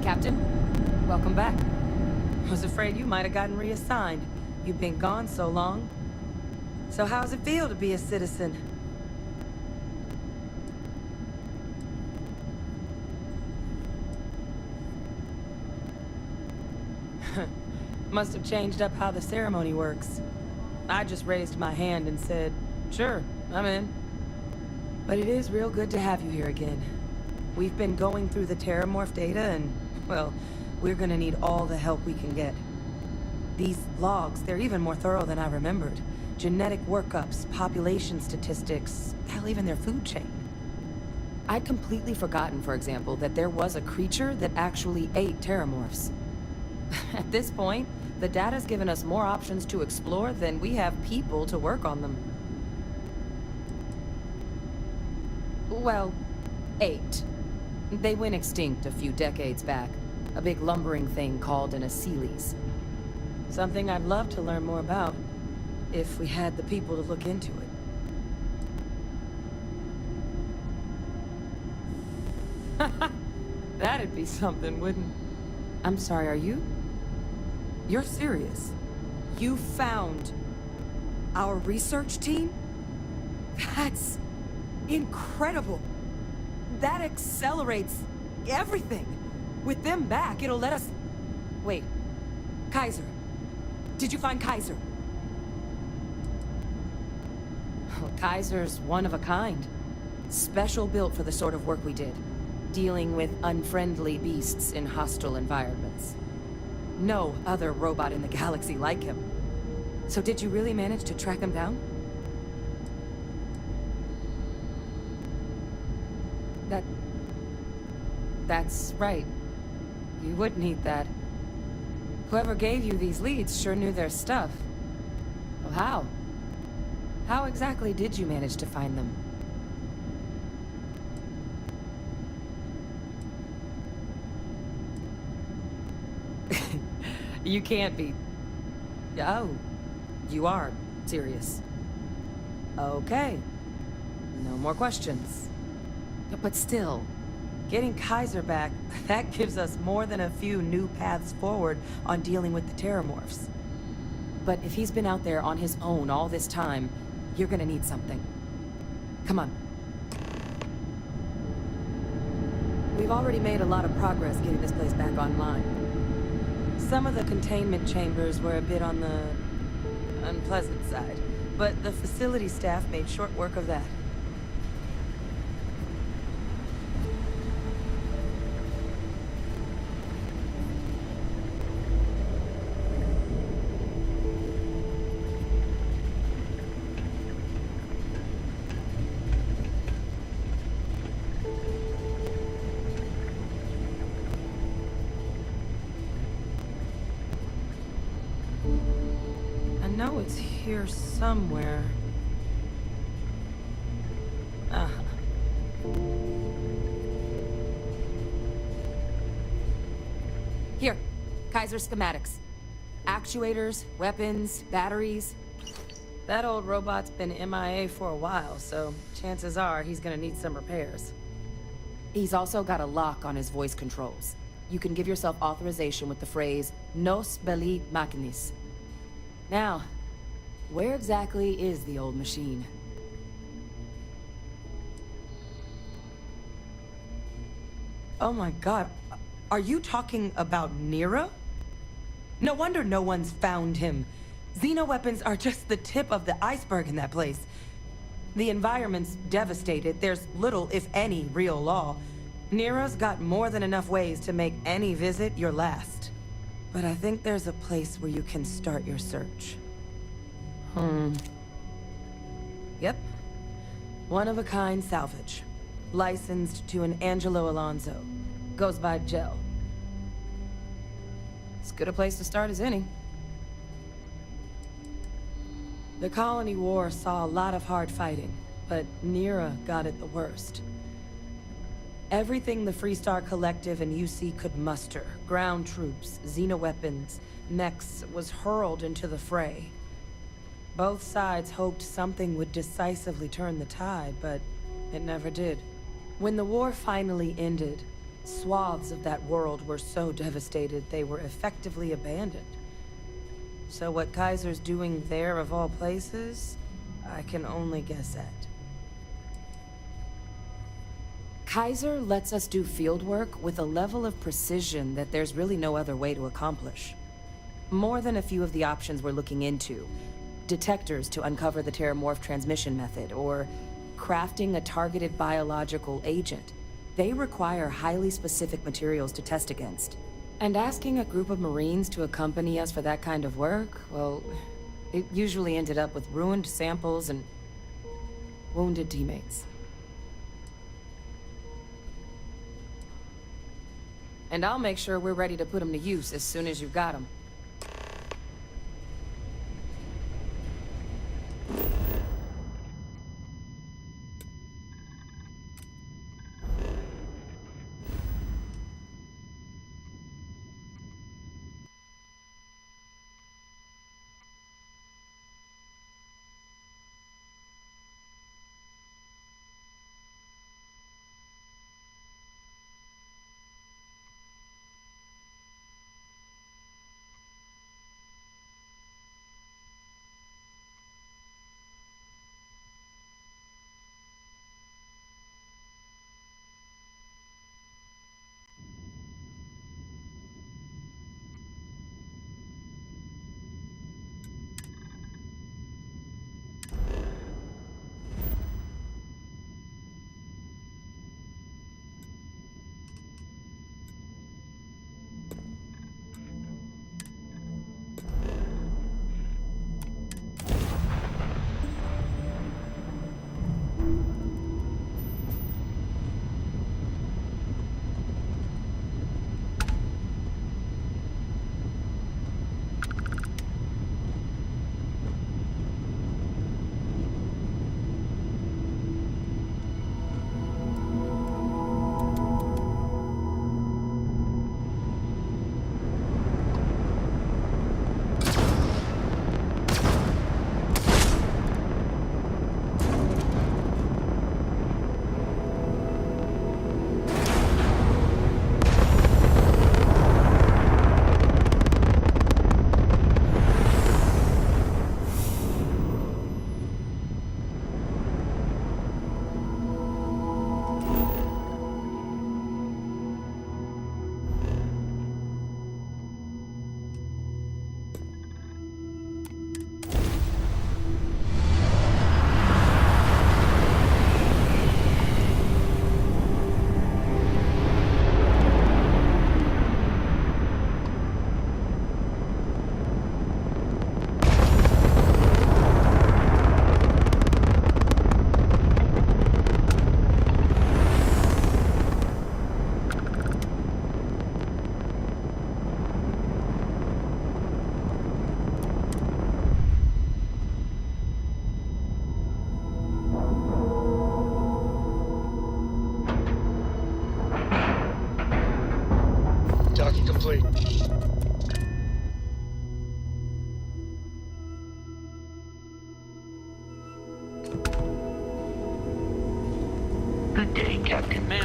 Captain, welcome back. Was afraid you might have gotten reassigned. You've been gone so long. So how's it feel to be a citizen? Must have changed up how the ceremony works. I just raised my hand and said, sure, I'm in. But it is real good to have you here again. We've been going through the Terramorph data and, well, we're gonna need all the help we can get. These logs, they're even more thorough than I remembered. Genetic workups, population statistics, hell, even their food chain. I'd completely forgotten, for example, that there was a creature that actually ate Terramorphs. At this point, the data's given us more options to explore than we have people to work on them. Well, 8. They went extinct a few decades back. A big lumbering thing called an Aceles. Something I'd love to learn more about, if we had the people to look into it. That'd be something, wouldn't... I'm sorry, are you? You're serious? You found our research team? That's incredible. That accelerates everything. With them back, it'll let us... Wait. Kaiser. Did you find Kaiser? Well, Kaiser's one of a kind. Special built for the sort of work we did. Dealing with unfriendly beasts in hostile environments. No other robot in the galaxy like him. So did you really manage to track him down? That's right. You would need that. Whoever gave you these leads sure knew their stuff. Well, how? How exactly did you manage to find them? You can't be... Oh, you are serious. Okay. No more questions. But still, getting Kaiser back, that gives us more than a few new paths forward on dealing with the Terramorphs. But if he's been out there on his own all this time, you're gonna need something. Come on. We've already made a lot of progress getting this place back online. Some of the containment chambers were a bit on the unpleasant side, but the facility staff made short work of that. know it's here somewhere. Uh-huh. Here, Kaiser schematics. Actuators, weapons, batteries. That old robot's been MIA for a while, so chances are he's gonna need some repairs. He's also got a lock on his voice controls. You can give yourself authorization with the phrase, Nos belli machinis. Now, where exactly is the old machine? Oh my god, are you talking about Nero? No wonder no one's found him. Xenoweapons are just the tip of the iceberg in that place. The environment's devastated. There's little, if any, real law. Nero's got more than enough ways to make any visit your last. But I think there's a place where you can start your search. Yep. One-of-a-kind salvage. Licensed to an Angelo Alonso. Goes by Gel. As good a place to start as any. The Colony War saw a lot of hard fighting, but Nera got it the worst. Everything the Freestar Collective and UC could muster, ground troops, xenoweapons, mechs, was hurled into the fray. Both sides hoped something would decisively turn the tide, but it never did. When the war finally ended, swaths of that world were so devastated they were effectively abandoned. So what Kaiser's doing there of all places, I can only guess at. Kaiser lets us do field work with a level of precision that there's really no other way to accomplish. More than a few of the options we're looking into. Detectors to uncover the Terramorph transmission method, or crafting a targeted biological agent. They require highly specific materials to test against. And asking a group of Marines to accompany us for that kind of work, well, it usually ended up with ruined samples and wounded teammates. And I'll make sure we're ready to put them to use as soon as you've got them.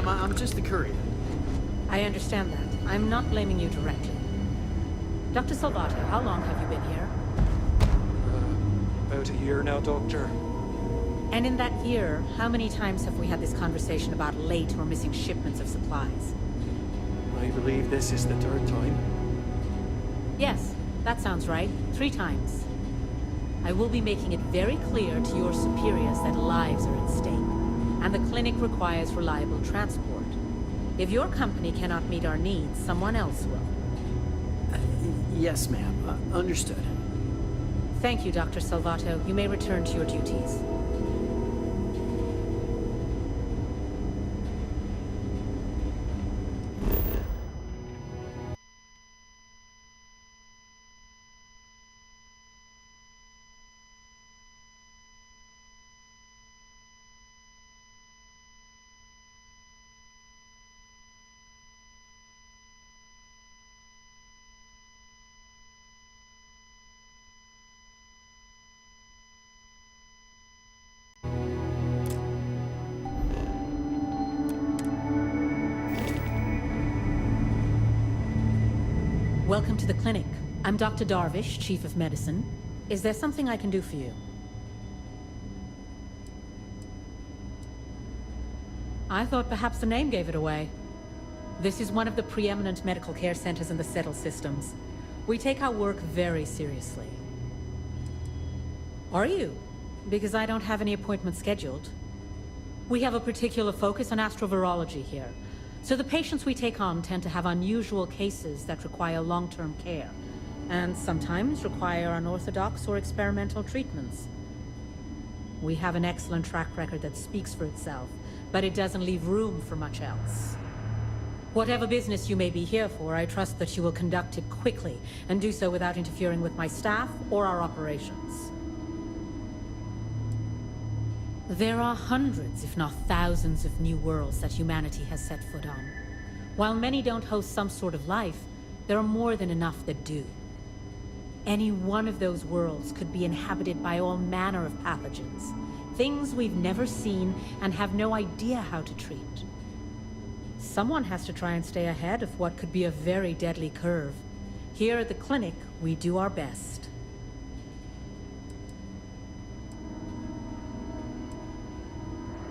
ma'am. I'm just the courier. I understand that. I'm not blaming you directly. Dr. Salvato, how long have you been here? About a year now, Doctor. And in that year, how many times have we had this conversation about late or missing shipments of supplies? I believe this is the third time. Yes, that sounds right. 3 times. I will be making it very clear to your superiors that lives are at stake, and the clinic requires reliable transport. If your company cannot meet our needs, someone else will. Yes, ma'am. Understood. Thank you, Dr. Salvato. You may return to your duties. Welcome to the clinic. I'm Dr. Darvish, Chief of Medicine. Is there something I can do for you? I thought perhaps the name gave it away. This is one of the preeminent medical care centers in the Settle systems. We take our work very seriously. Are you? Because I don't have any appointments scheduled. We have a particular focus on astrovirology here. So the patients we take on tend to have unusual cases that require long-term care, and sometimes require unorthodox or experimental treatments. We have an excellent track record that speaks for itself, but it doesn't leave room for much else. Whatever business you may be here for, I trust that you will conduct it quickly, and do so without interfering with my staff or our operations. There are hundreds, if not thousands, of new worlds that humanity has set foot on. While many don't host some sort of life, there are more than enough that do. Any one of those worlds could be inhabited by all manner of pathogens, things we've never seen and have no idea how to treat. Someone has to try and stay ahead of what could be a very deadly curve. Here at the clinic, we do our best.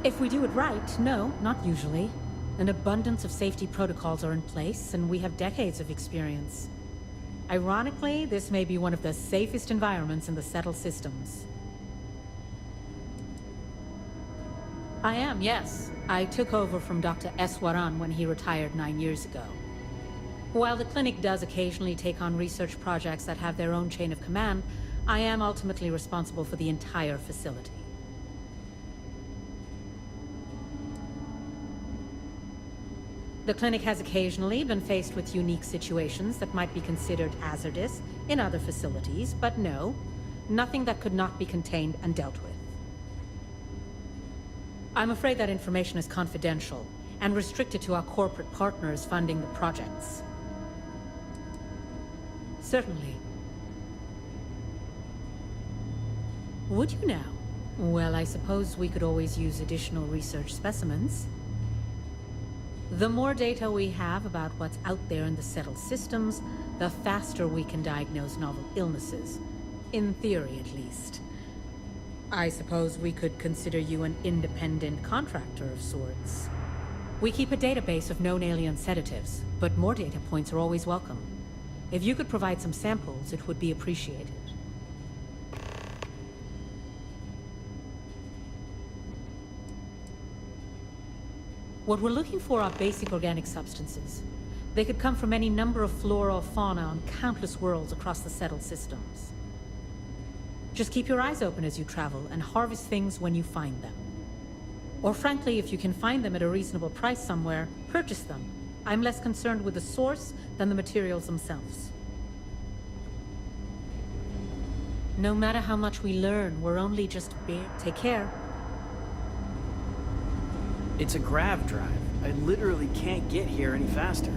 If we do it right, no, not usually. An abundance of safety protocols are in place, and we have decades of experience. Ironically, this may be one of the safest environments in the Settle systems. I am, yes. I took over from Dr. Eswaran when he retired 9 years ago. While the clinic does occasionally take on research projects that have their own chain of command, I am ultimately responsible for the entire facility. The clinic has occasionally been faced with unique situations that might be considered hazardous in other facilities, but no, nothing that could not be contained and dealt with. I'm afraid that information is confidential and restricted to our corporate partners funding the projects. Certainly. Would you now? Well, I suppose we could always use additional research specimens. The more data we have about what's out there in the settled systems, the faster we can diagnose novel illnesses. In theory, at least. I suppose we could consider you an independent contractor of sorts. We keep a database of known alien sedatives, but more data points are always welcome. If you could provide some samples, it would be appreciated. What we're looking for are basic organic substances. They could come from any number of flora or fauna on countless worlds across the settled systems. Just keep your eyes open as you travel and harvest things when you find them. Or frankly, if you can find them at a reasonable price somewhere, purchase them. I'm less concerned with the source than the materials themselves. No matter how much we learn, we're only just Take care. It's a grav drive. I literally can't get here any faster.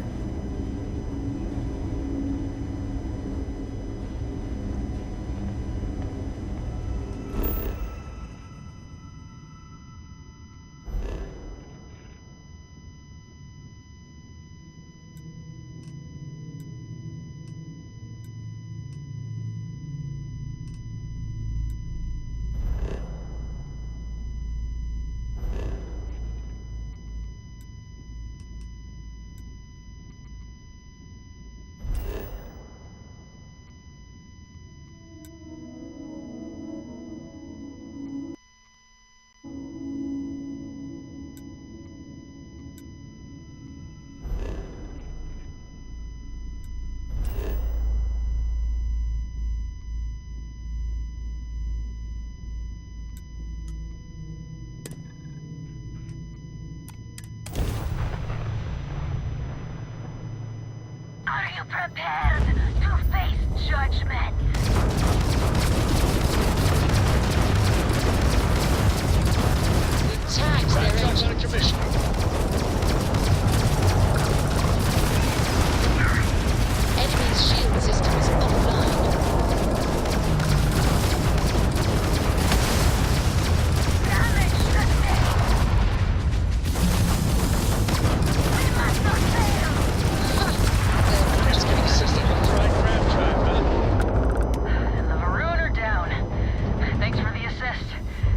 prepared to face judgment. Tags their engines. Enemy's shield system is offline. Damage sustained. We must not fail. The critical system was right grab drive, huh? And the Varun are down. Thanks for the assist.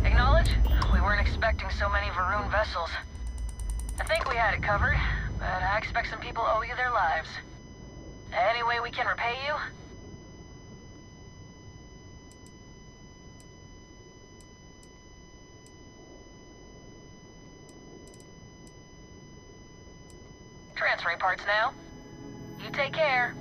Acknowledge? We weren't expecting so many Varun vessels. I think we had it covered, but I expect some people owe you their lives. Any way we can repay you? Transferring parts now. You take care.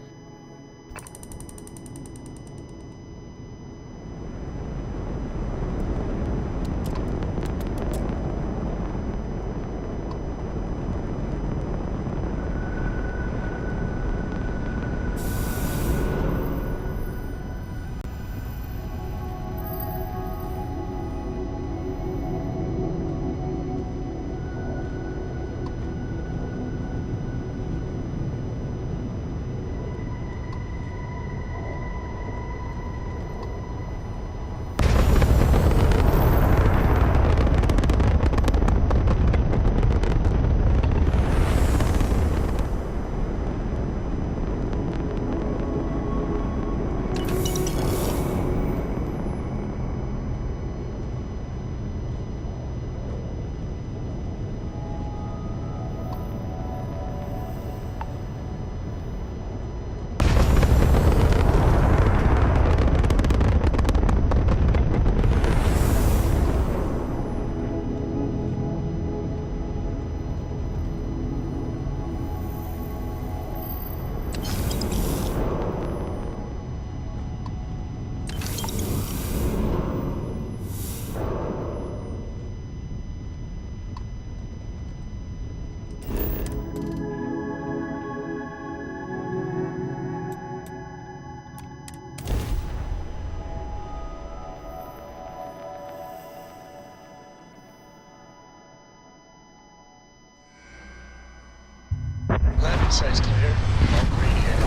Landing site's clear. All green here.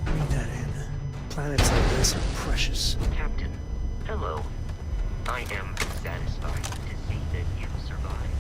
Read that in. Planets like this are precious. Captain, hello. I am satisfied to see that you survived.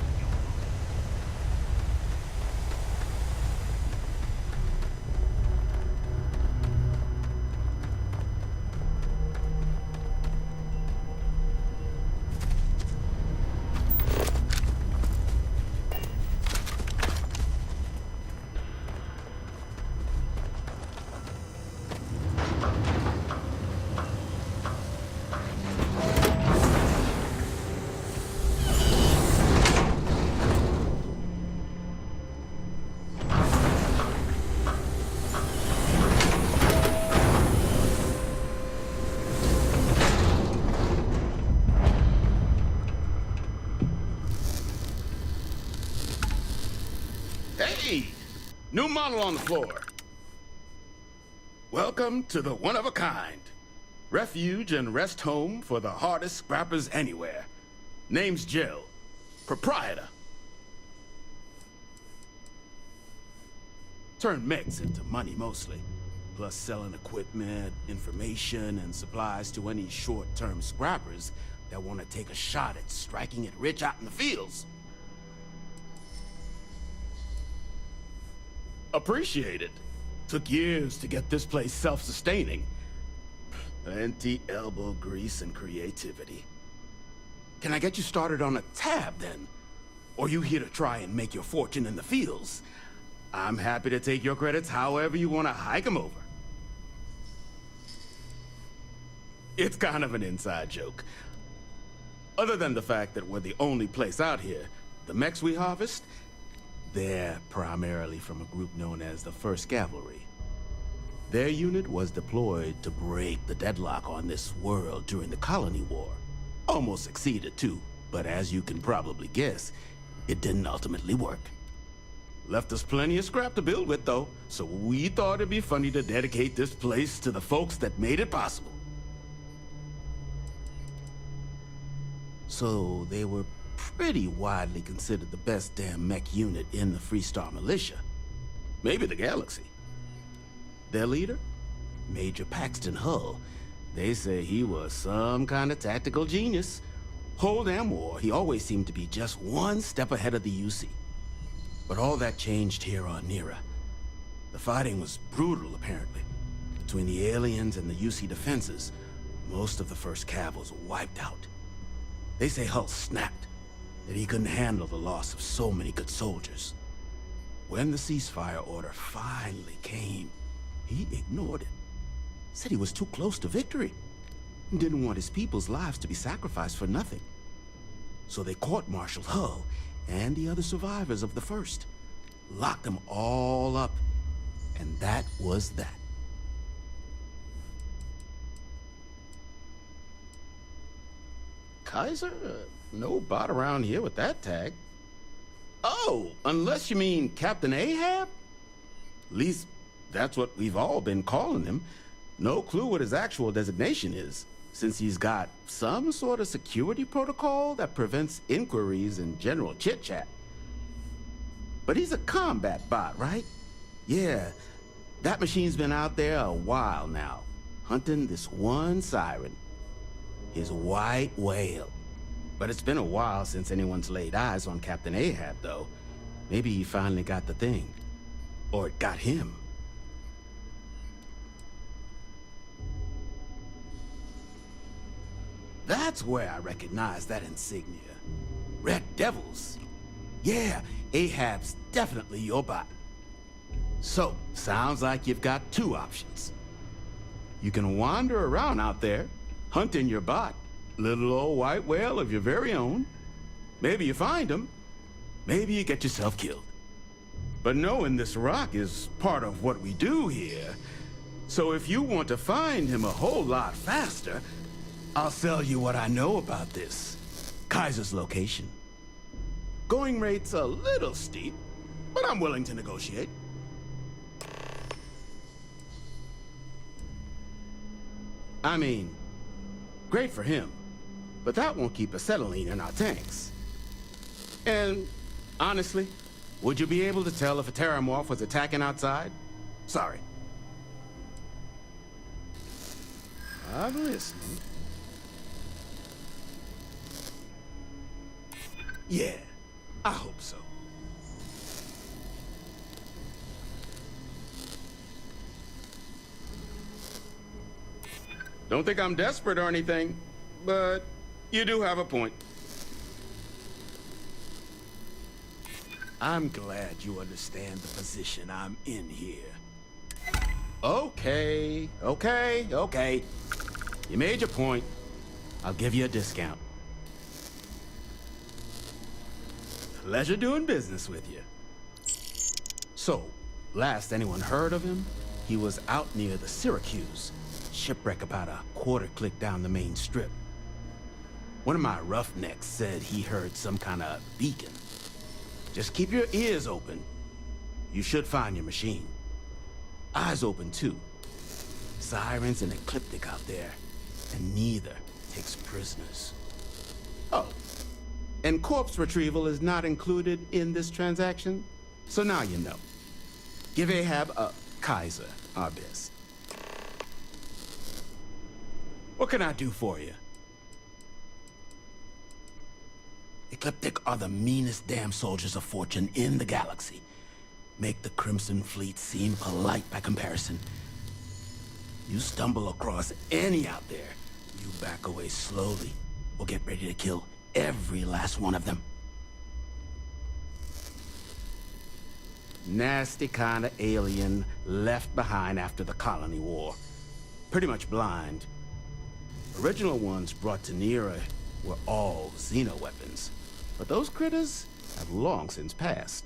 Hey! New model on the floor. Welcome to the one-of-a-kind. Refuge and rest home for the hardest scrappers anywhere. Name's Jill. Proprietor. Turn mechs into money mostly. Plus selling equipment, information, and supplies to any short-term scrappers that want to take a shot at striking it rich out in the fields. Appreciate it. Took years to get this place self-sustaining. Plenty elbow grease and creativity. Can I get you started on a tab, then? Or you here to try and make your fortune in the fields? I'm happy to take your credits however you want to hike them over. It's kind of an inside joke. Other than the fact that we're the only place out here, the mechs we harvest, they're primarily from a group known as the 1st Cavalry. Their unit was deployed to break the deadlock on this world during the Colony War. Almost succeeded too, but as you can probably guess, it didn't ultimately work. Left us plenty of scrap to build with though, so we thought it'd be funny to dedicate this place to the folks that made it possible. So they were pretty widely considered the best damn mech unit in the Freestar Militia. Maybe the galaxy. Their leader? Major Paxton Hull. They say he was some kind of tactical genius. Whole damn war, he always seemed to be just one step ahead of the UC. But all that changed here on Nira. The fighting was brutal, apparently. Between the aliens and the UC defenses, most of the first cav was wiped out. They say Hull snapped, that he couldn't handle the loss of so many good soldiers. When the ceasefire order finally came, he ignored it. Said he was too close to victory. And didn't want his people's lives to be sacrificed for nothing. So they court-martialed Hull and the other survivors of the first. Locked them all up. And that was that. Kaiser? No bot around here with that tag. Oh, unless you mean Captain Ahab? At least, that's what we've all been calling him. No clue what his actual designation is, since he's got some sort of security protocol that prevents inquiries and general chit-chat. But he's a combat bot, right? Yeah, that machine's been out there a while now, hunting this one siren. His white whale. But it's been a while since anyone's laid eyes on Captain Ahab, though. Maybe he finally got the thing. Or it got him. That's where I recognize that insignia. Red Devils. Yeah, Ahab's definitely your bot. So, sounds like you've got two options. You can wander around out there, hunting your bot, little old white whale of your very own. Maybe you find him, maybe you get yourself killed. But knowing this rock is part of what we do here. So if you want to find him a whole lot faster, I'll sell you what I know about this. Kaiser's location. Going rate's a little steep, but I'm willing to negotiate. I mean, great for him, but that won't keep acetylene in our tanks. And honestly, would you be able to tell if a Terramorph was attacking outside? Sorry. I'm listening. Yeah, I hope so. Don't think I'm desperate or anything, but you do have a point. I'm glad you understand the position I'm in here. Okay. You made your point. I'll give you a discount. Pleasure doing business with you. So, last anyone heard of him, he was out near the Syracuse. Shipwreck about a quarter click down the main strip. One of my roughnecks said he heard some kind of beacon. Just keep your ears open. You should find your machine. Eyes open too. Sirens and Ecliptic out there, and neither takes prisoners. Oh, and corpse retrieval is not included in this transaction, so now you know. Give Ahab a Kaiser our best. What can I do for you? Ecliptic are the meanest damn soldiers of fortune in the galaxy. Make the Crimson Fleet seem polite by comparison. You stumble across any out there, you back away slowly, or get ready to kill every last one of them. Nasty kind of alien left behind after the Colony War. Pretty much blind. Original ones brought to Nira were all xeno weapons, but those critters have long since passed.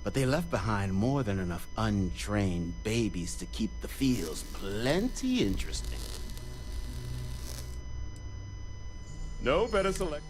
But they left behind more than enough untrained babies to keep the fields plenty interesting. No better select.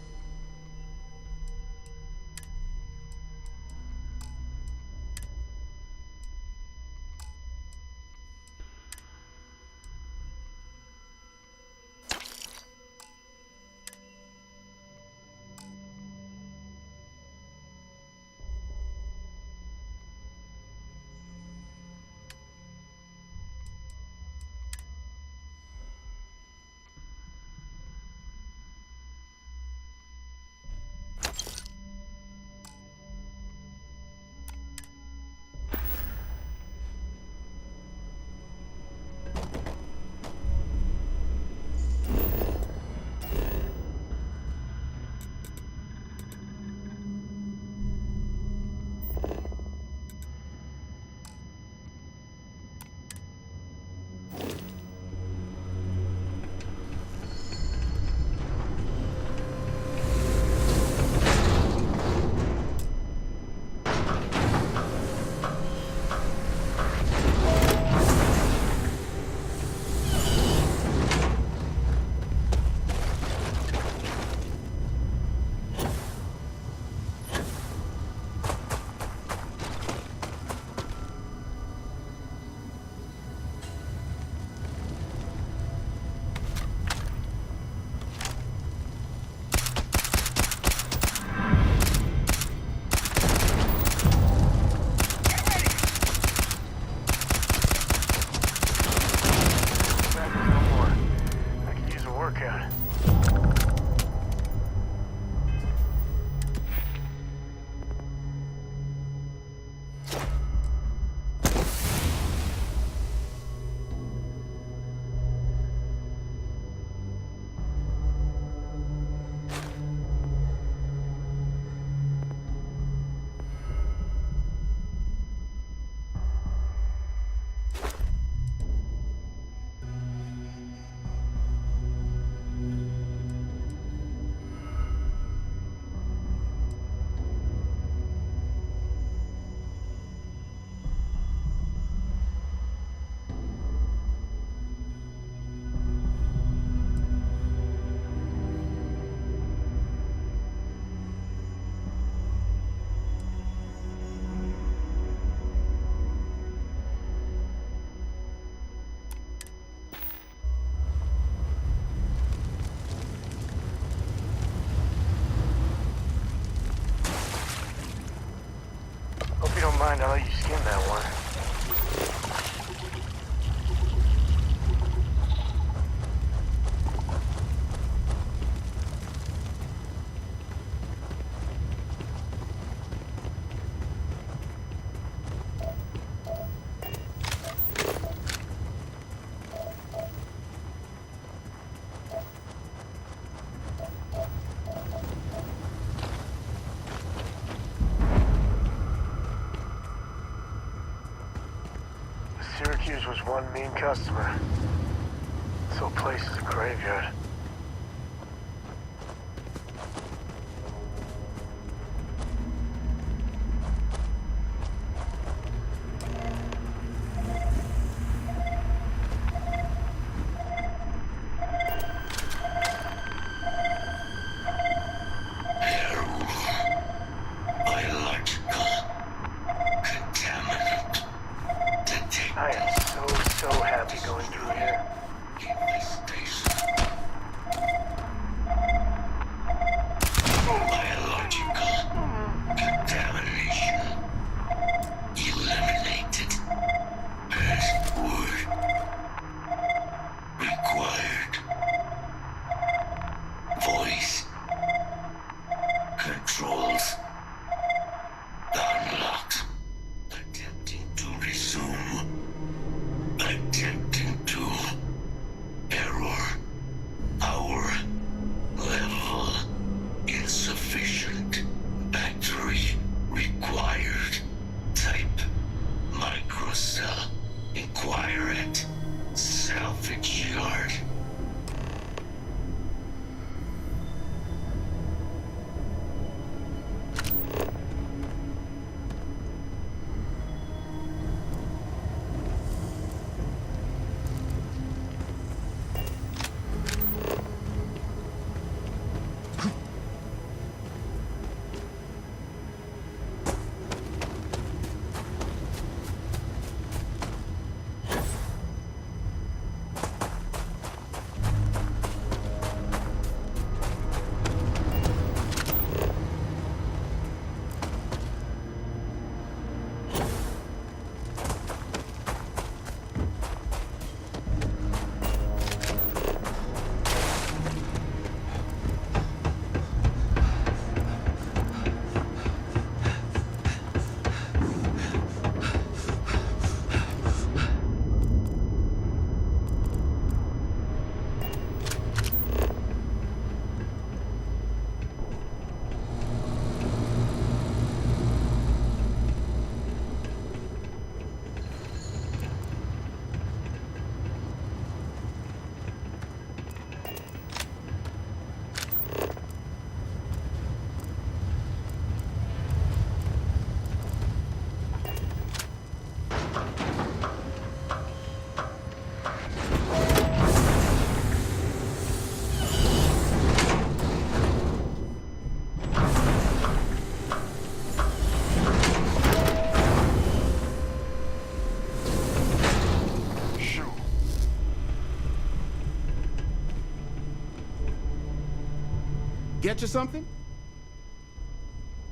mind, I'll let you skin that one. Syracuse was one mean customer. This whole place is a graveyard. I am so happy going through here. Get you something?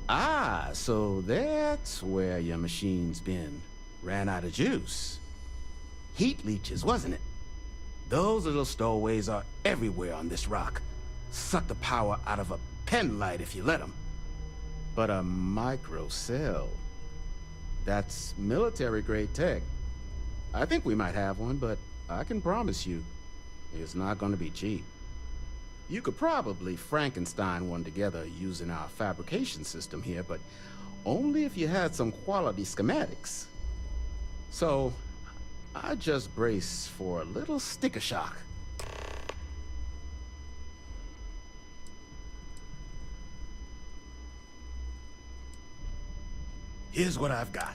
Ah, so that's where your machine's been. Ran out of juice. Heat leeches, wasn't it? Those little stowaways are everywhere on this rock. Suck the power out of a pen light if you let them. But a micro cell, that's military-grade tech. I think we might have one, but I can promise you, it's not gonna be cheap. You could probably Frankenstein one together using our fabrication system here, but only if you had some quality schematics. So, I just brace for a little sticker shock. Here's what I've got.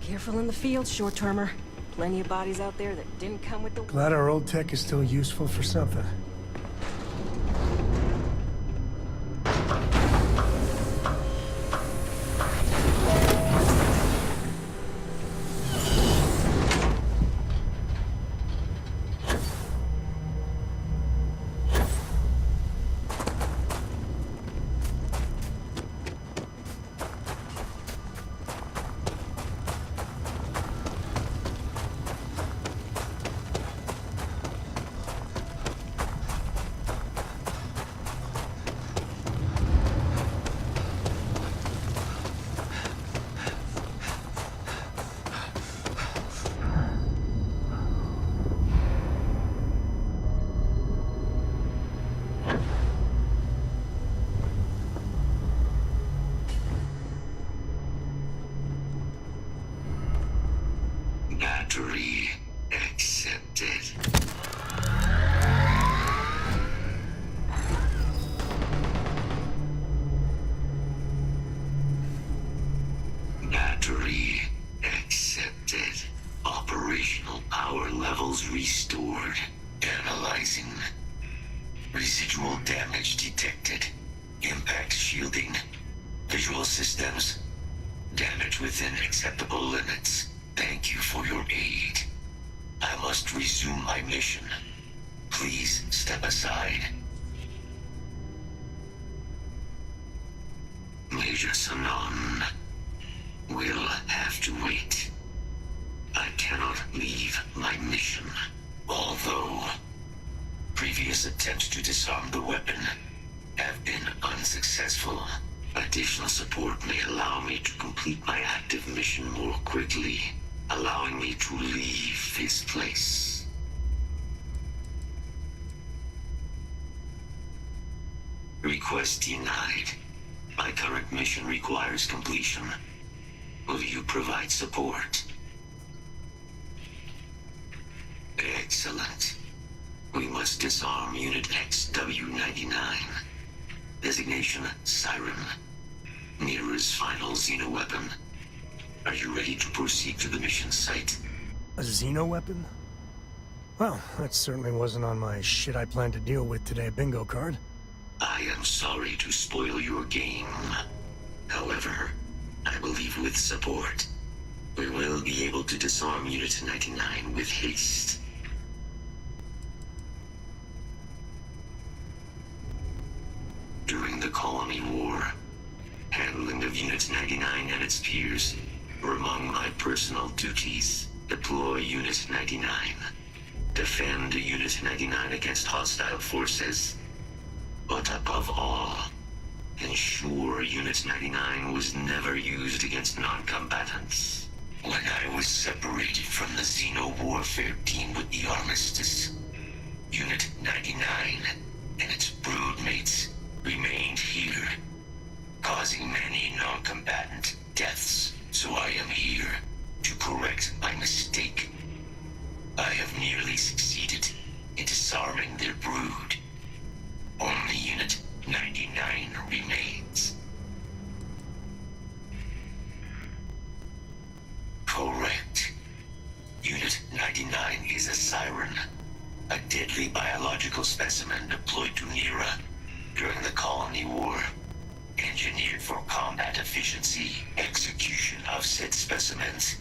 Careful in the field, short-termer. Plenty of bodies out there that didn't come with the... Glad our old tech is still useful for something. Battery accepted. Battery accepted. Operational power levels restored. Analyzing. Residual damage detected. Impact shielding. Visual systems. Damage within acceptable limits. Thank you for your aid. I must resume my mission. Please step aside. Major Sanon will have to wait. I cannot leave my mission. Although previous attempts to disarm the weapon have been unsuccessful, additional support may allow me to complete my active mission more quickly, allowing me to leave this place. Request denied. My current mission requires completion. Will you provide support? Excellent. We must disarm Unit XW-99. Designation Siren. Nearest final xenoweapon. Are you ready to proceed to the mission site? A xeno-weapon? Well, that certainly wasn't on my shit I plan to deal with today bingo card. I am sorry to spoil your game. However, I believe with support, we will be able to disarm Unit 99 with haste. During the Colony War, handling of Unit 99 and its peers were among my personal duties. Deploy Unit 99. Defend Unit 99 against hostile forces. But above all, ensure Unit 99 was never used against non-combatants. When I was separated from the Xeno Warfare team with the Armistice, Unit 99 and its broodmates remained here, causing many non-combatant deaths. So I am here to correct my mistake. I have nearly succeeded in disarming their brood. Only Unit 99 remains. Correct. Unit 99 is a siren, a deadly biological specimen deployed to Nera during the Colony War. Engineered for combat efficiency, execution of said specimens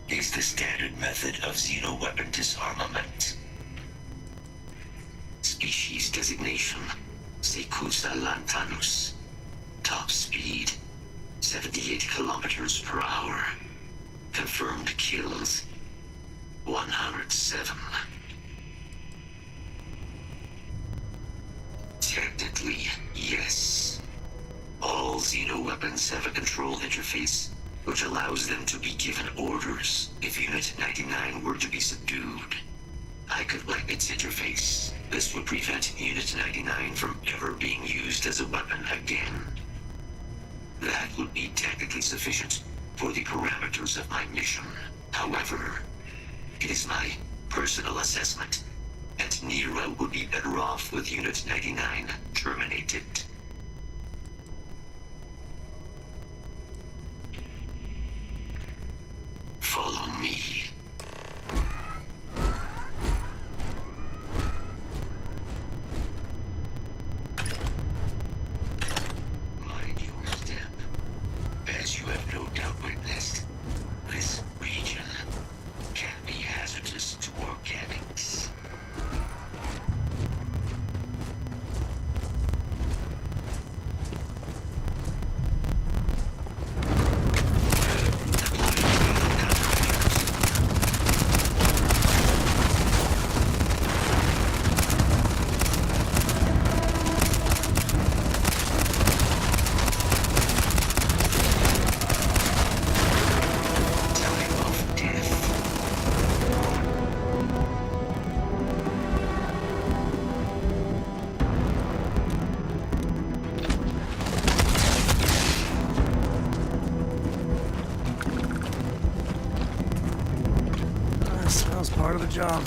is the standard method of xenoweapon disarmament. Species designation, Secusa lantanus. Top speed, 78 kilometers per hour. Confirmed kills, 107. Technically, yes. All xenoweapons have a control interface, which allows them to be given orders if Unit 99 were to be subdued. I could wipe its interface. This would prevent Unit 99 from ever being used as a weapon again. That would be technically sufficient for the parameters of my mission. However, it is my personal assessment that Nero would be better off with Unit 99 terminated. Follow me. Mind your step. As you have no doubt witnessed, this region can be hazardous to organics. Sounds part of the job.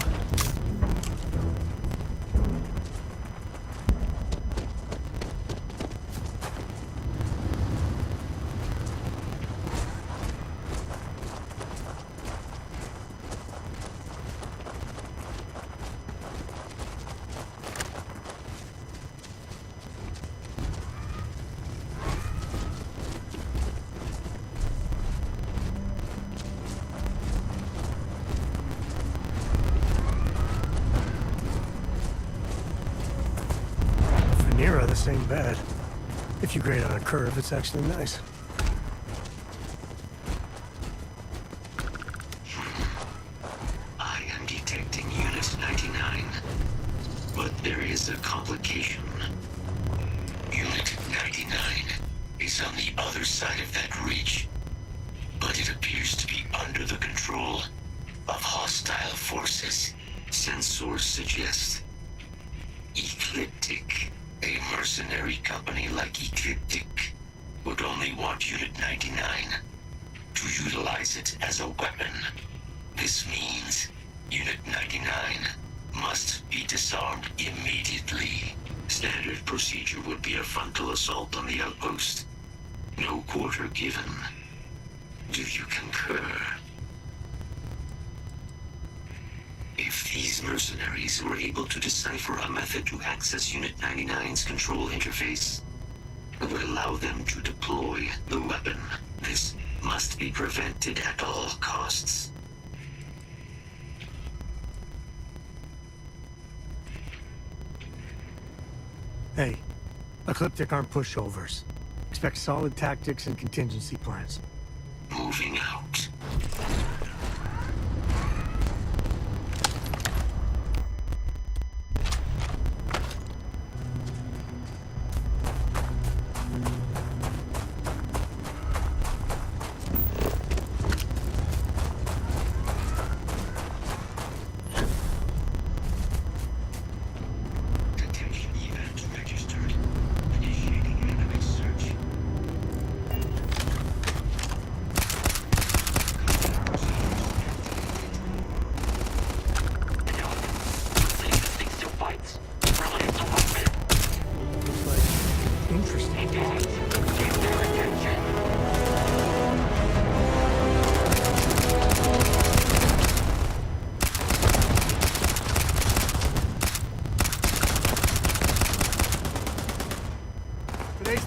Nera, this ain't bad. If you grade on a curve, it's actually nice. I am detecting Unit 99, but there is a complication. Unit 99 is on the other side of that ridge, but it appears to be under the control of hostile forces. Sensors suggest Ecliptic. A mercenary company like Ecliptic would only want Unit 99 to utilize it as a weapon. This means Unit 99 must be disarmed immediately. Standard procedure would be a frontal assault on the outpost. No quarter given. Do you concur? If these mercenaries were able to decipher a method to access Unit 99's control interface, it would allow them to deploy the weapon. This must be prevented at all costs. Hey, Ecliptic aren't pushovers. Expect solid tactics and contingency plans. Moving out.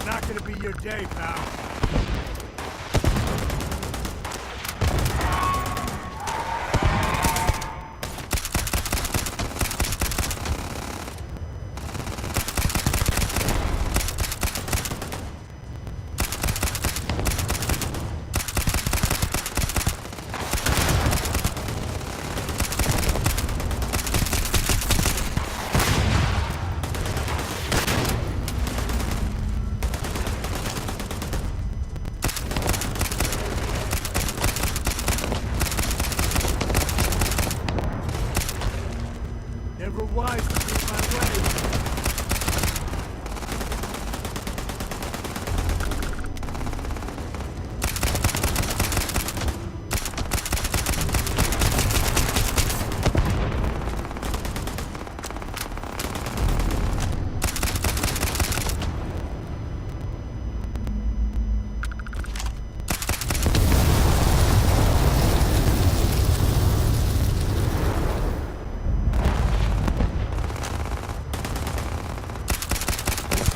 not gonna be your day, pal. Never wise to beat my way.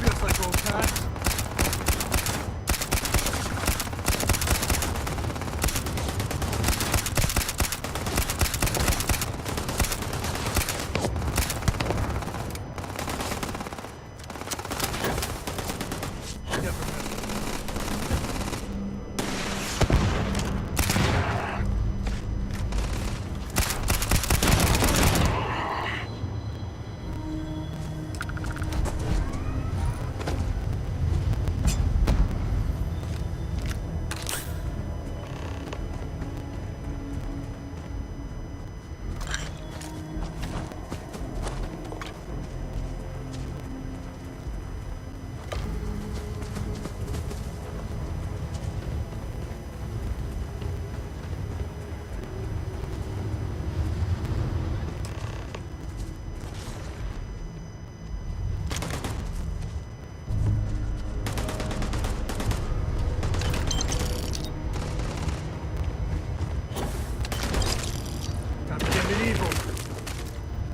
Feels like old times.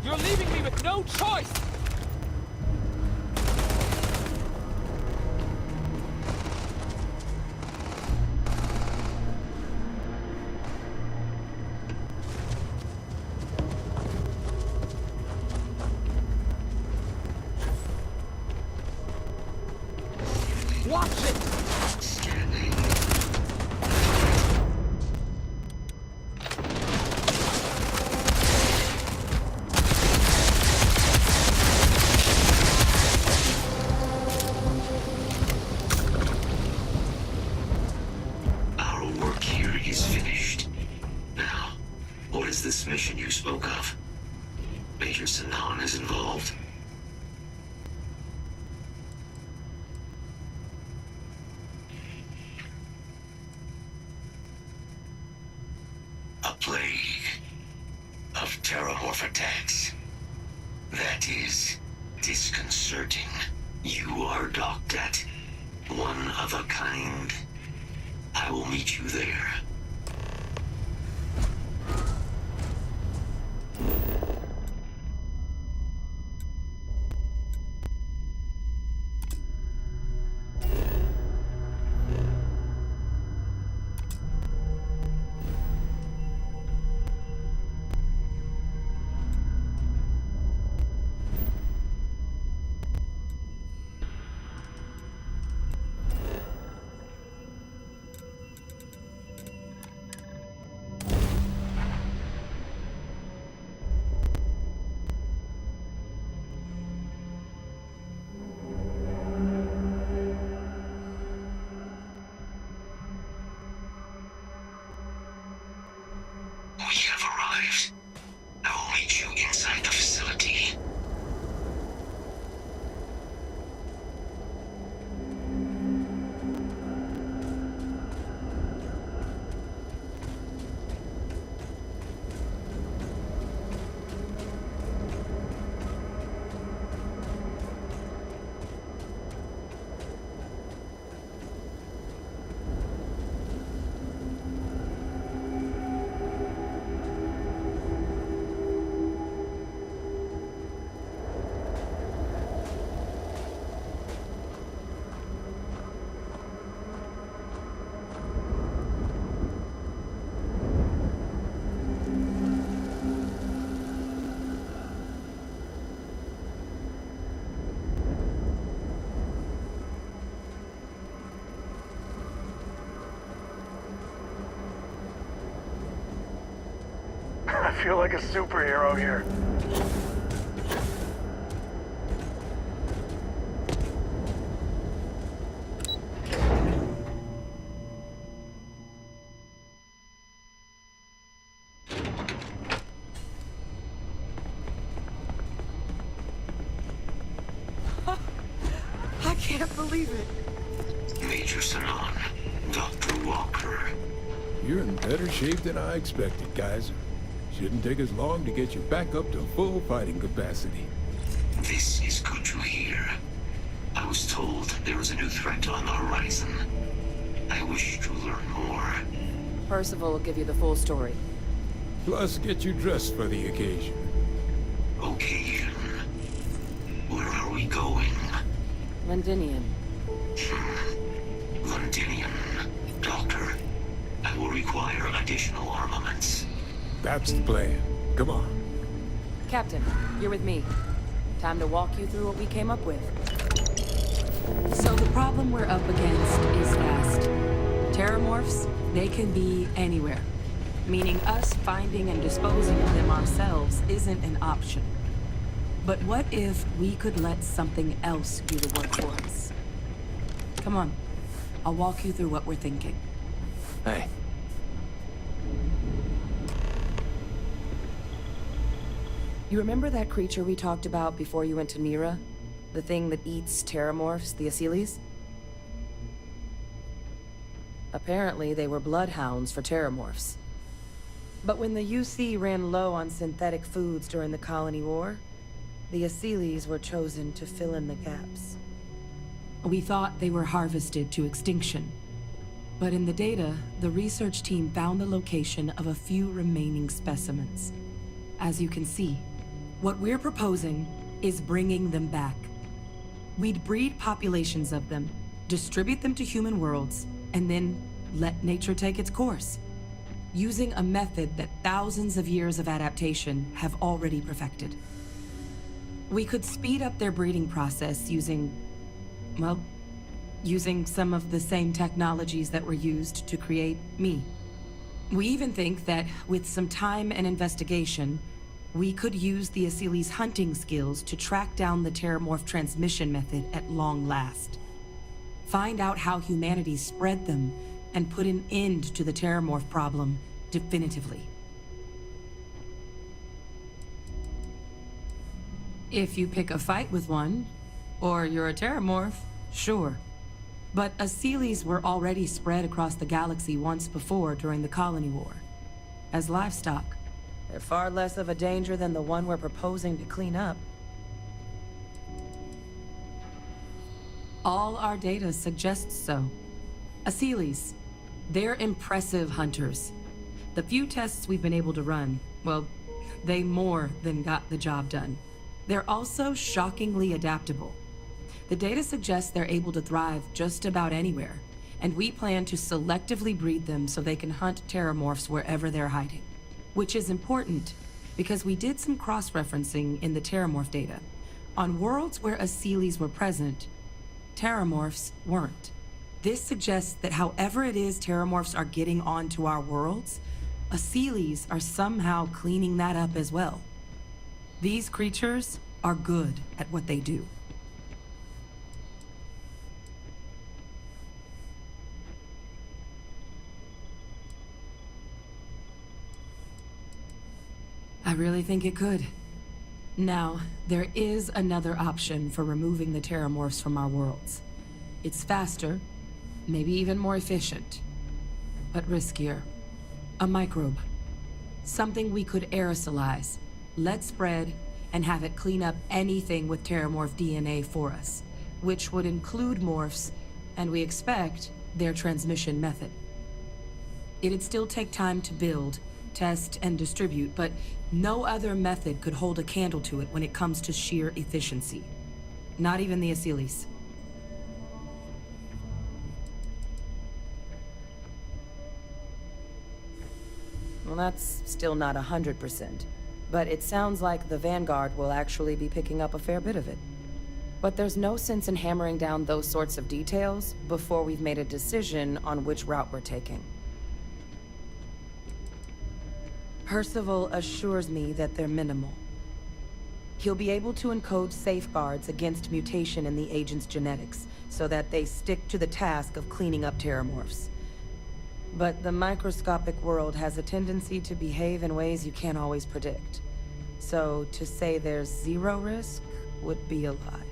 You're leaving me with no choice! Watch it! Our work here is finished. Now, what is this mission you spoke of? Major Sanan is involved. A plague of terramorph attacks. That is disconcerting. You are docked at one of a kind. I will meet you there. feel like a superhero here. I can't believe it. Major Sanan, Dr. Walker. You're in better shape than I expected, Kaiser. Shouldn't take us long to get you back up to full fighting capacity. This is good to hear. I was told there was a new threat on the horizon. I wish to learn more. Percival will give you the full story. Plus, get you dressed for the occasion. Occasion? Where are we going? Londinian. Londinian. Doctor, I will require additional armaments. That's the plan. Come on. Captain, you're with me. Time to walk you through what we came up with. So the problem we're up against is vast. Terramorphs, they can be anywhere. Meaning us finding and disposing of them ourselves isn't an option. But what if we could let something else do the work for us? Come on. I'll walk you through what we're thinking. Hey. You remember that creature we talked about before you went to Mira? The thing that eats terramorphs, the Asyles? Apparently, they were bloodhounds for terramorphs. But when the UC ran low on synthetic foods during the Colony War, the Asyles were chosen to fill in the gaps. We thought they were harvested to extinction. But in the data, the research team found the location of a few remaining specimens. As you can see, what we're proposing is bringing them back. We'd breed populations of them, distribute them to human worlds, and then let nature take its course, using a method that thousands of years of adaptation have already perfected. We could speed up their breeding process using some of the same technologies that were used to create me. We even think that with some time and investigation, we could use the Asyles' hunting skills to track down the Terramorph transmission method at long last. Find out how humanity spread them and put an end to the Terramorph problem definitively. If you pick a fight with one, or you're a Terramorph, sure. But Asyles were already spread across the galaxy once before during the Colony War. As livestock, they're far less of a danger than the one we're proposing to clean up. All our data suggests so. Asyles, they're impressive hunters. The few tests we've been able to run, well, they more than got the job done. They're also shockingly adaptable. The data suggests they're able to thrive just about anywhere, and we plan to selectively breed them so they can hunt terramorphs wherever they're hiding. Which is important, because we did some cross-referencing in the terramorph data. On worlds where Asyles were present, terramorphs weren't. This suggests that however it is terramorphs are getting onto our worlds, Asyles are somehow cleaning that up as well. These creatures are good at what they do. I really think it could. Now, there is another option for removing the terramorphs from our worlds. It's faster, maybe even more efficient, but riskier. A microbe. Something we could aerosolize, let spread, and have it clean up anything with terramorph DNA for us, which would include morphs, and we expect their transmission method. It'd still take time to build, test, and distribute, but no other method could hold a candle to it when it comes to sheer efficiency. Not even the Asyles. Well, that's still not 100%, but it sounds like the Vanguard will actually be picking up a fair bit of it. But there's no sense in hammering down those sorts of details before we've made a decision on which route we're taking. Percival assures me that they're minimal. He'll be able to encode safeguards against mutation in the agent's genetics, so that they stick to the task of cleaning up terramorphs. But the microscopic world has a tendency to behave in ways you can't always predict. So to say there's zero risk would be a lie.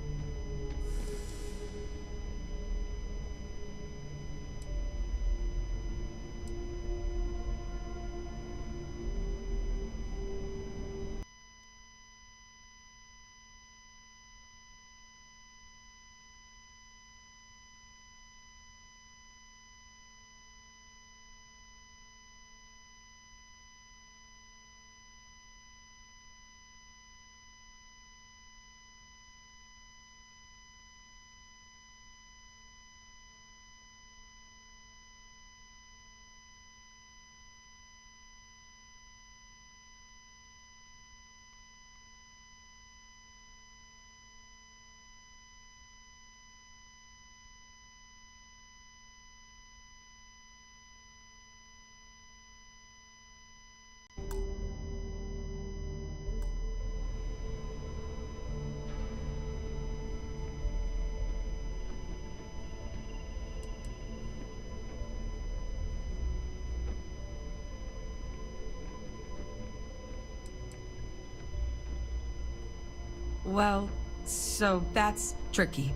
Well, so that's tricky.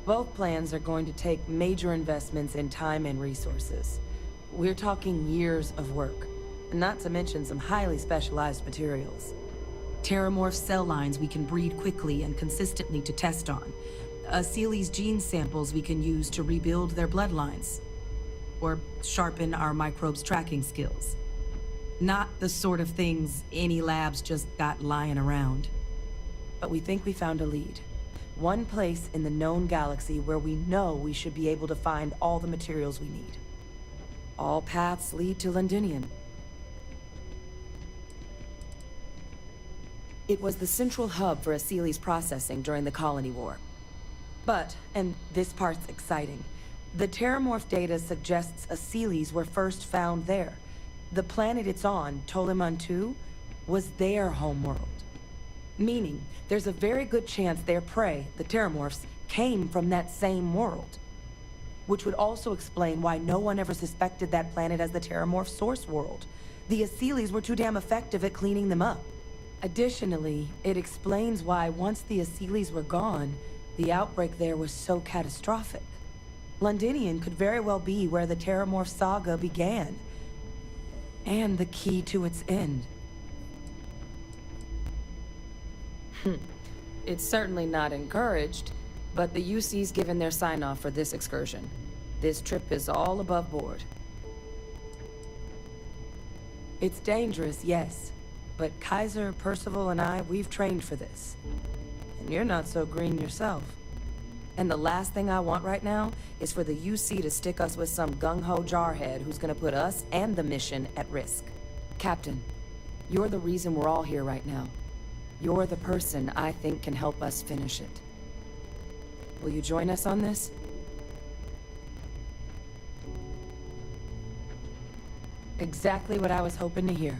Both plans are going to take major investments in time and resources. We're talking years of work, not to mention some highly specialized materials. Terramorph cell lines we can breed quickly and consistently to test on. Seeley's gene samples we can use to rebuild their bloodlines. Or sharpen our microbes tracking skills. Not the sort of things any labs just got lying around. But we think we found a lead. One place in the known galaxy where we know we should be able to find all the materials we need. All paths lead to Londinium. It was the central hub for Seeley's processing during the Colony War. But, and this part's exciting, the Terramorph data suggests Seeley's were first found there. The planet it's on, Toliman 2, was their homeworld. Meaning, there's a very good chance their prey, the Terramorphs, came from that same world. Which would also explain why no one ever suspected that planet as the Terramorph source world. The Seeley's were too damn effective at cleaning them up. Additionally, it explains why once the Seeley's were gone, the outbreak there was so catastrophic. Londinium could very well be where the Terramorph saga began. And the key to its end. It's certainly not encouraged, but the UC's given their sign-off for this excursion. This trip is all above board. It's dangerous, yes, but Kaiser, Percival, and I, we've trained for this. And you're not so green yourself. And the last thing I want right now is for the UC to stick us with some gung-ho jarhead who's gonna put us and the mission at risk. Captain, you're the reason we're all here right now. You're the person I think can help us finish it. Will you join us on this? Exactly what I was hoping to hear.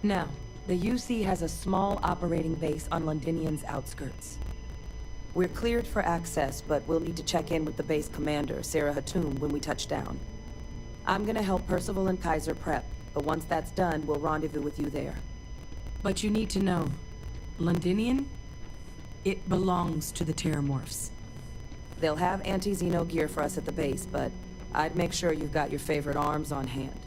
Now, the UC has a small operating base on Londinium's outskirts. We're cleared for access, but we'll need to check in with the base commander, Sarah Hatum, when we touch down. I'm gonna help Percival and Kaiser prep, but once that's done, we'll rendezvous with you there. But you need to know, Londinium, it belongs to the Terramorphs. They'll have anti-Xeno gear for us at the base, but I'd make sure you've got your favorite arms on hand.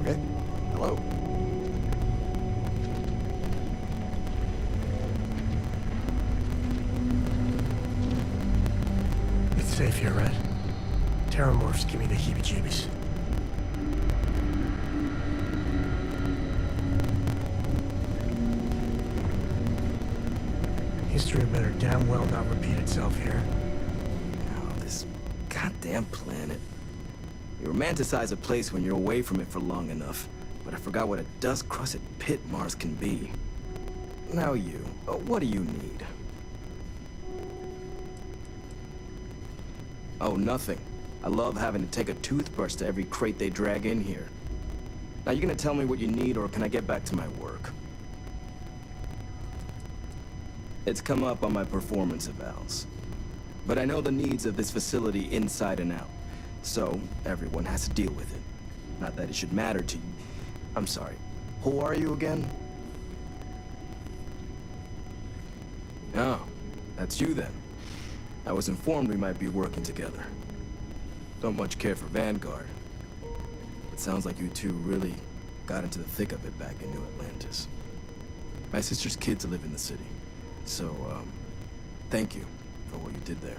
Okay. Hello. It's safe here, right? Terramorphs give me the heebie-jeebies. History better damn well not repeat itself here. Oh, this goddamn planet. You romanticize a place when you're away from it for long enough, but I forgot what a dust-crusted pit Mars can be. Now you, what do you need? Oh, nothing. I love having to take a toothbrush to every crate they drag in here. Now, you gonna tell me what you need, or can I get back to my work? It's come up on my performance evals. But I know the needs of this facility inside and out. So, everyone has to deal with it. Not that it should matter to you. I'm sorry. Who are you again? Oh, that's you then. I was informed we might be working together. Don't much care for Vanguard. It sounds like you two really got into the thick of it back in New Atlantis. My sister's kids live in the city. So, thank you for what you did there.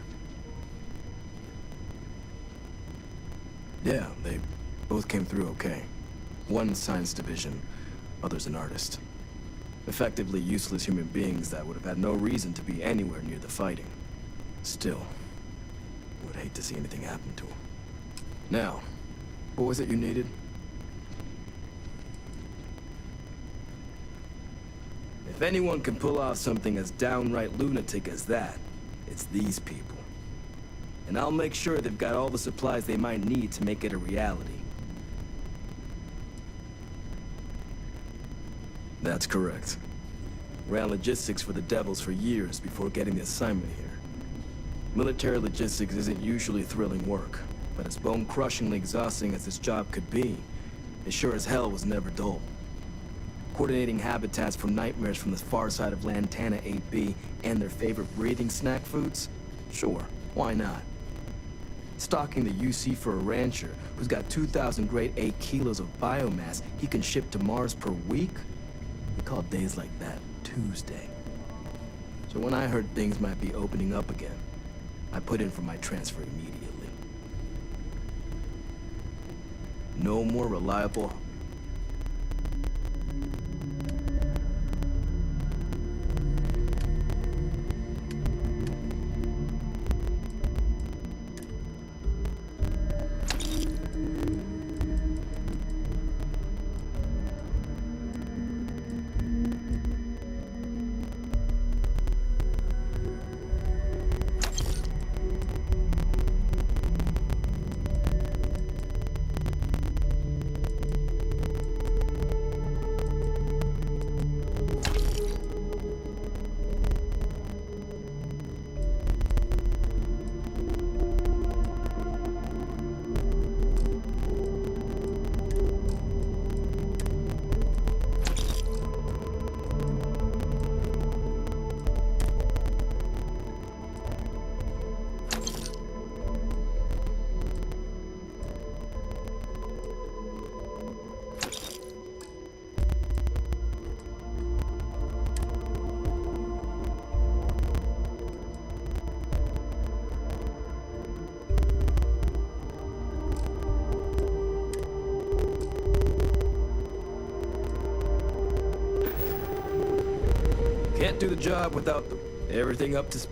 Yeah, they both came through okay. One science division, other's an artist. Effectively useless human beings that would have had no reason to be anywhere near the fighting. Still, would hate to see anything happen to them. Now, what was it you needed? If anyone can pull off something as downright lunatic as that, it's these people. And I'll make sure they've got all the supplies they might need to make it a reality. That's correct. Ran logistics for the Devils for years before getting the assignment here. Military logistics isn't usually thrilling work, but as bone-crushingly exhausting as this job could be, it sure as hell was never dull. Coordinating habitats from nightmares from the far side of Lantana 8B and their favorite breathing snack foods? Sure, why not? Stocking the UC for a rancher who's got 2,000 grade A kilos of biomass he can ship to Mars per week? We call days like that Tuesday. So when I heard things might be opening up again, I put in for my transfer immediately. No more reliable... Can't do the job without them. Everything up to...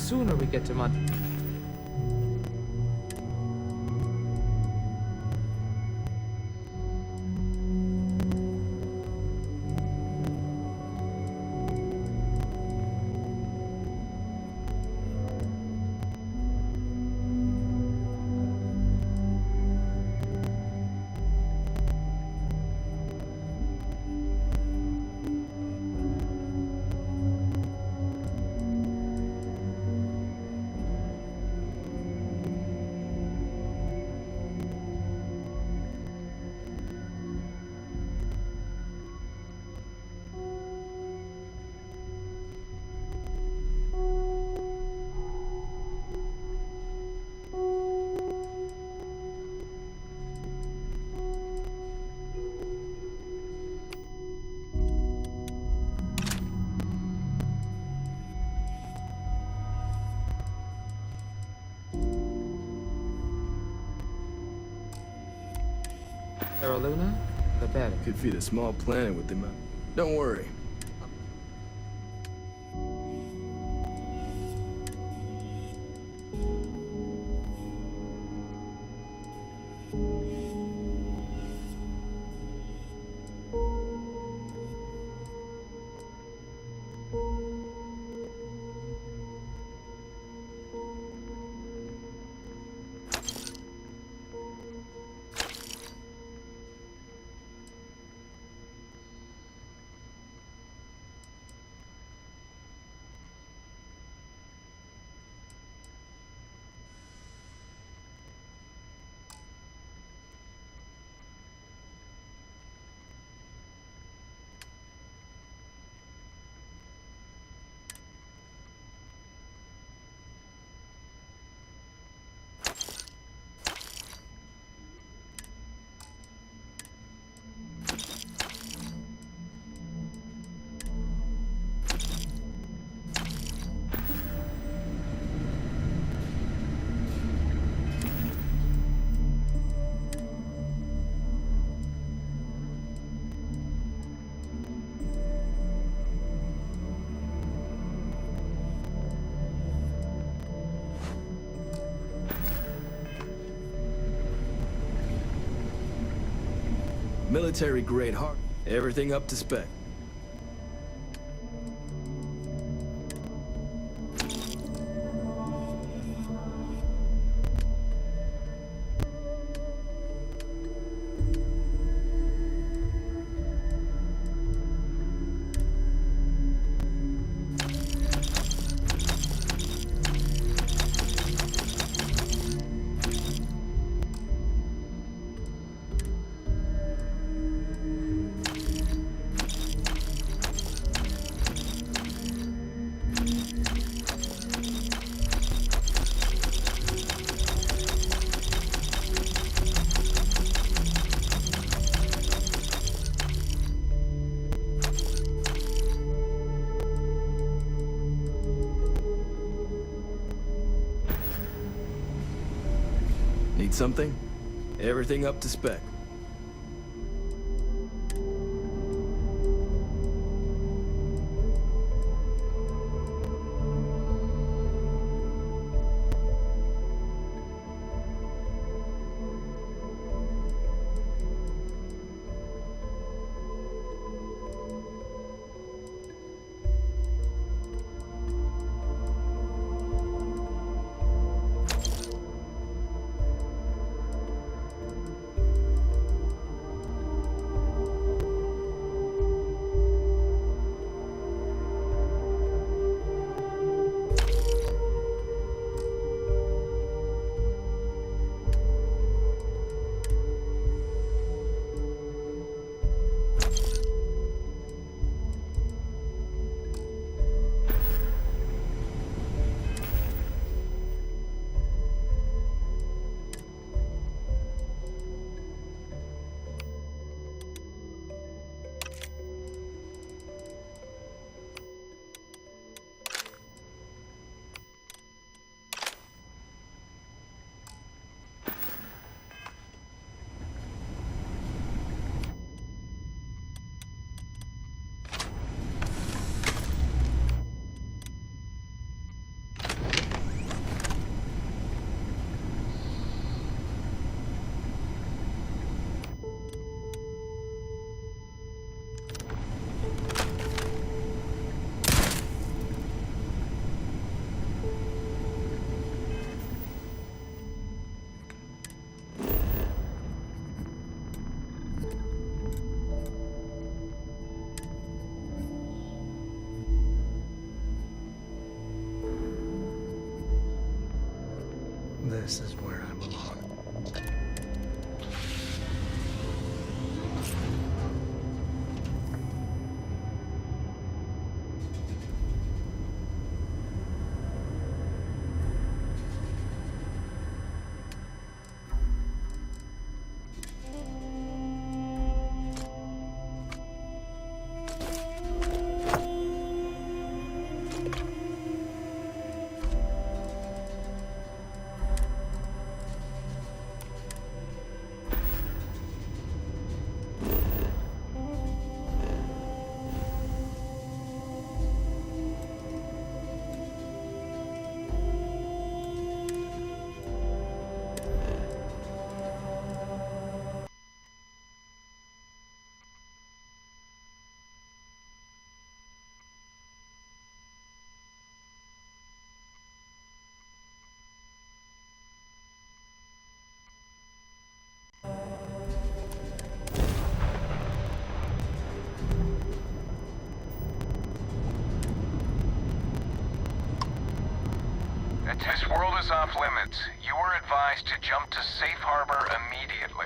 sooner we get to Mud. Terra Luna, the better. Could feed a small planet with them. Don't worry. Military-grade hard. Everything up to spec. Need something? Everything up to spec. This is where I belong. This world is off limits. You are advised to jump to safe harbor immediately.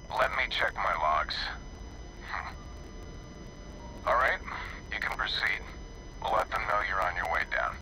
Let me check my logs. All right, you can proceed. We'll let them know you're on your way down.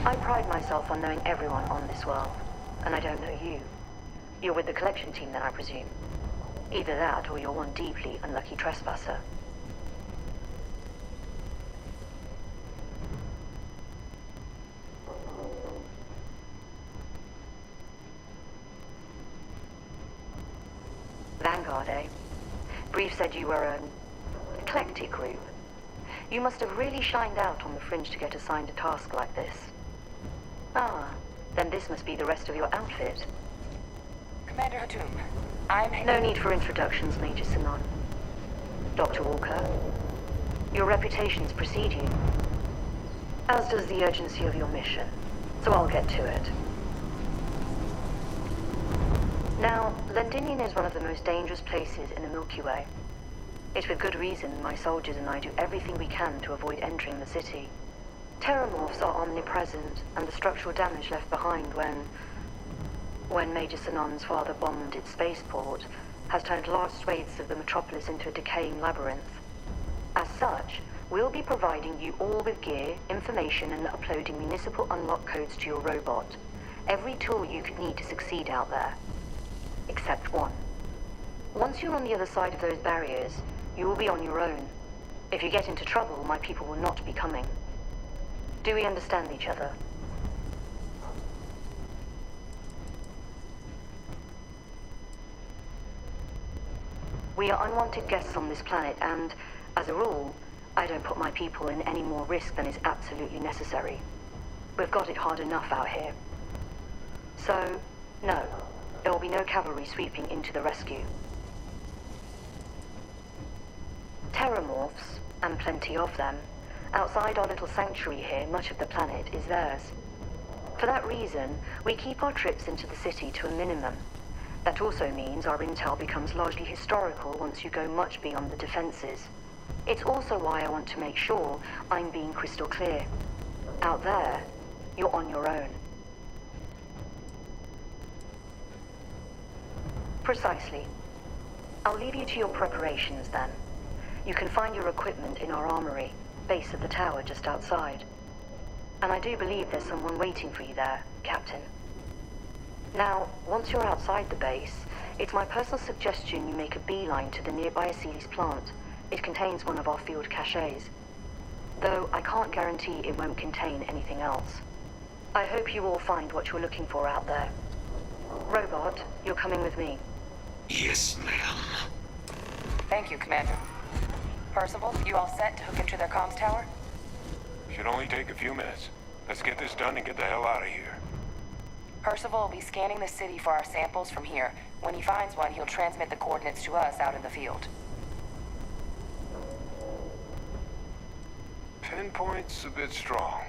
I pride myself on knowing everyone on this world, and I don't know you. You're with the collection team then, I presume. Either that, or you're one deeply unlucky trespasser. Vanguard, eh? Brief said you were an eclectic group. You must have really shined out on the fringe to get assigned a task like this. Ah, then this must be the rest of your outfit. Commander Hatum, I'm... No need for introductions, Major Sinon. Dr. Walker, your reputations precede you, as does the urgency of your mission, so I'll get to it. Now, Londinium is one of the most dangerous places in the Milky Way. It's with good reason my soldiers and I do everything we can to avoid entering the city. Terramorphs are omnipresent, and the structural damage left behind when Major Sinon's father bombed its spaceport has turned large swathes of the metropolis into a decaying labyrinth. As such, we'll be providing you all with gear, information, and uploading municipal unlock codes to your robot. Every tool you could need to succeed out there. Except one. Once you're on the other side of those barriers, you will be on your own. If you get into trouble, my people will not be coming. Do we understand each other? We are unwanted guests on this planet, and, as a rule, I don't put my people in any more risk than is absolutely necessary. We've got it hard enough out here. So, no, there will be no cavalry sweeping into the rescue. Terramorphs, and plenty of them, outside our little sanctuary here, much of the planet is theirs. For that reason, we keep our trips into the city to a minimum. That also means our intel becomes largely historical once you go much beyond the defenses. It's also why I want to make sure I'm being crystal clear. Out there, you're on your own. Precisely. I'll leave you to your preparations then. You can find your equipment in our armory, base of the tower just outside. And I do believe there's someone waiting for you there, Captain. Now, once you're outside the base, it's my personal suggestion you make a beeline to the nearby Aceles plant. It contains one of our field caches. Though I can't guarantee it won't contain anything else. I hope you all find what you're looking for out there. Robot, you're coming with me. Yes, ma'am. Thank you, Commander. Percival, you all set to hook into their comms tower? Should only take a few minutes. Let's get this done and get the hell out of here. Percival will be scanning the city for our samples from here. When he finds one, he'll transmit the coordinates to us out in the field. Pinpoint's a bit strong.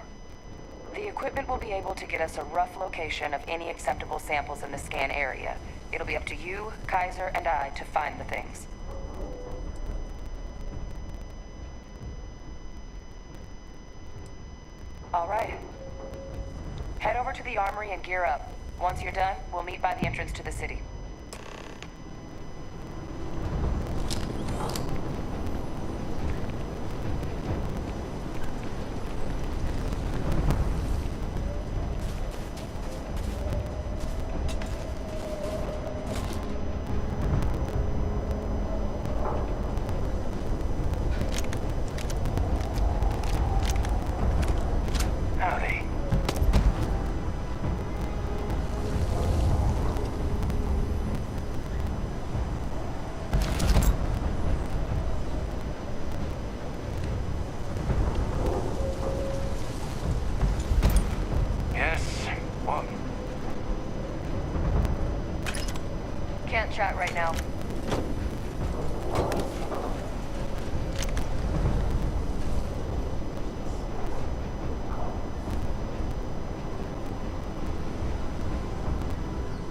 The equipment will be able to get us a rough location of any acceptable samples in the scan area. It'll be up to you, Kaiser, and I to find the things. All right. Head over to the armory and gear up. Once you're done, we'll meet by the entrance to the city. Howdy. Yes, what? Can't chat right now.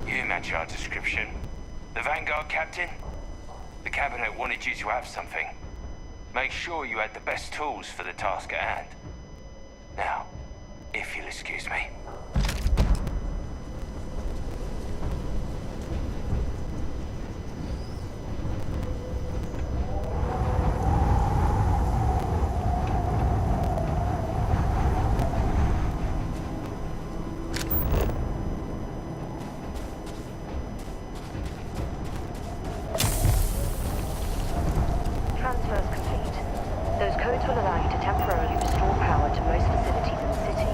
You match our description. The Vanguard captain? The cabinet wanted you to have something. Make sure you had the best tools for the task at hand. Now, if you'll excuse me. Transfers complete. Those codes will allow you to temporarily restore power to most facilities in the city.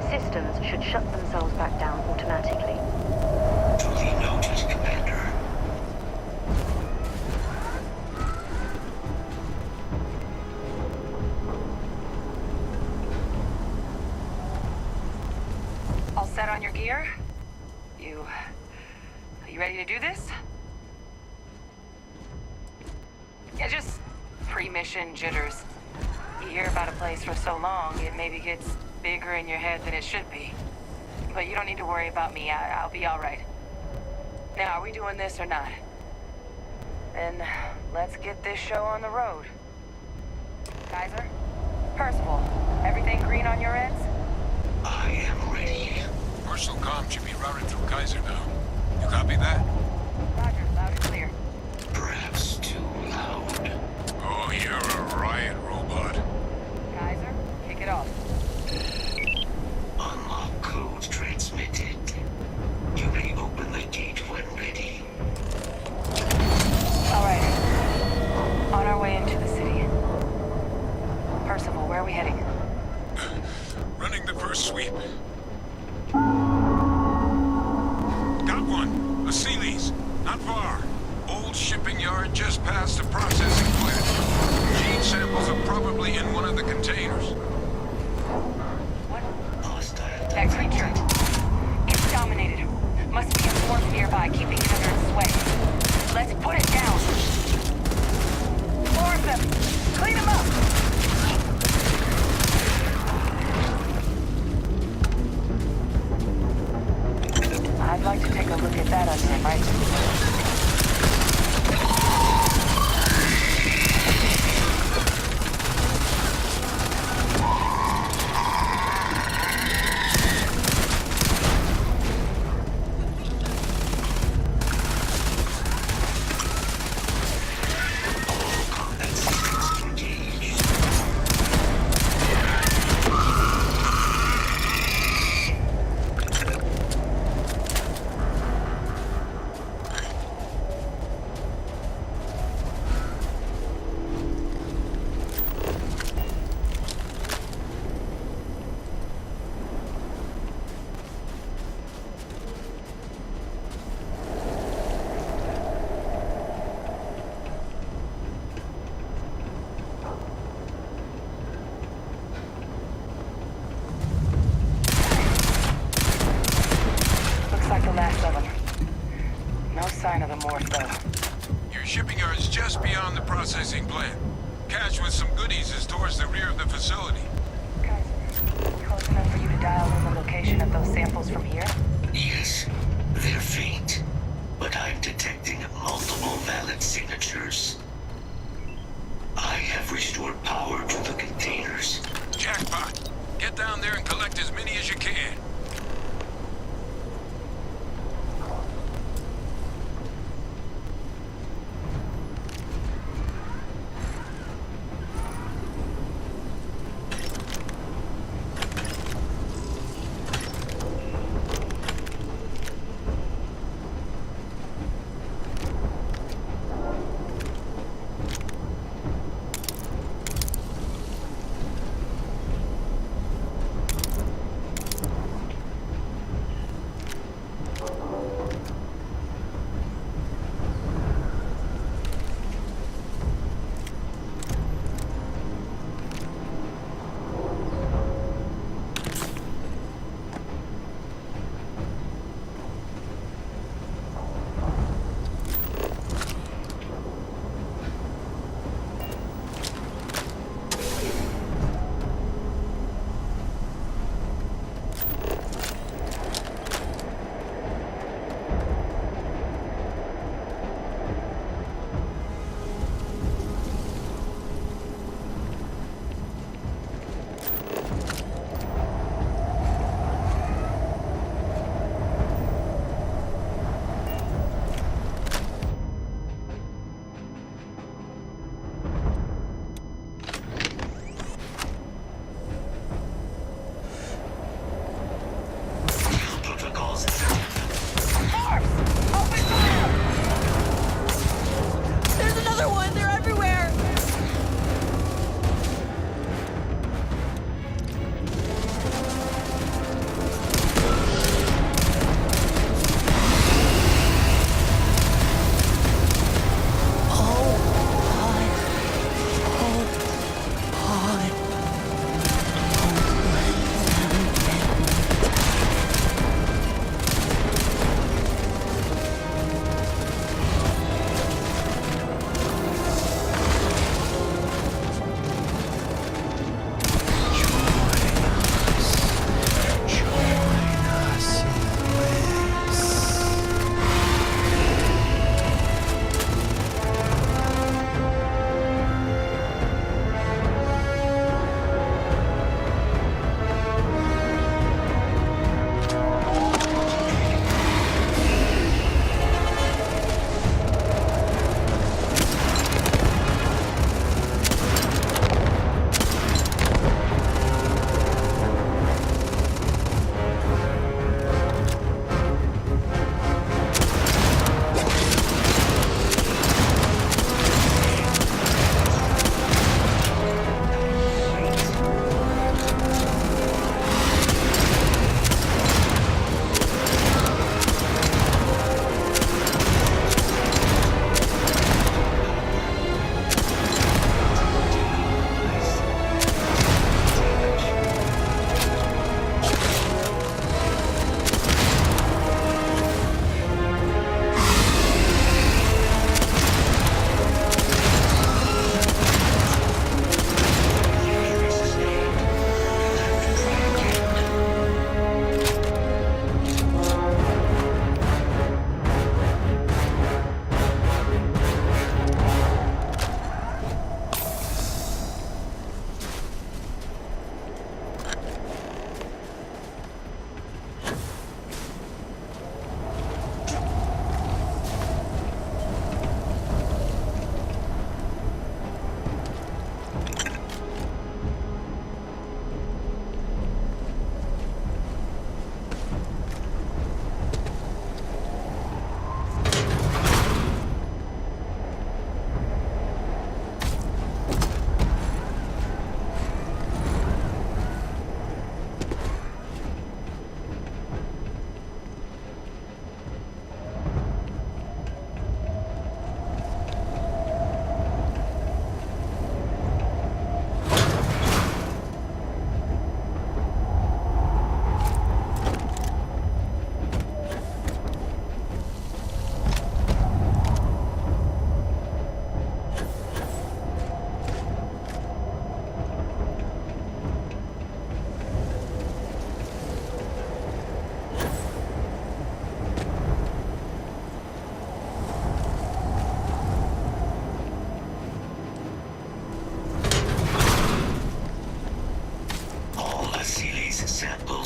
Systems should shut themselves back down automatically. Duly noted, Commander. All set on your gear? Are you ready to do this? Yeah, just pre-mission jitters. You hear about a place for so long, it maybe gets bigger in your head than it should be. But you don't need to worry about me. I'll be all right. Now, are we doing this or not? Then let's get this show on the road. Kaiser? Percival, everything green on your ends? I am ready. Personal comm should be routed through Kaiser now. You copy that? Roger, loud and clear. Perhaps too loud. Oh, you're a riot robot. Kaiser, kick it off. Unlock code transmitted. You may open the gate when ready. All right. On our way into the city. Percival, where are we heading? Running the first sweep. Got one. Aceles. Not far. Old shipping yard just past the processing plant. samples are probably in one of the containers. That creature. It's dominated. Must be a force nearby, keeping it under its sway. Let's put it down. More of them. Clean them up. I'd like to take a look at that under a microscope. Sign of the morph, though. Your shipping yard's just beyond the processing plant. Cache with some goodies is towards the rear of the facility. Guys, close enough for you to dial in the location of those samples from here? Yes, they're faint, but I'm detecting multiple valid signatures. I have restored power to the containers. Jackpot! Get down there and collect as many as you can.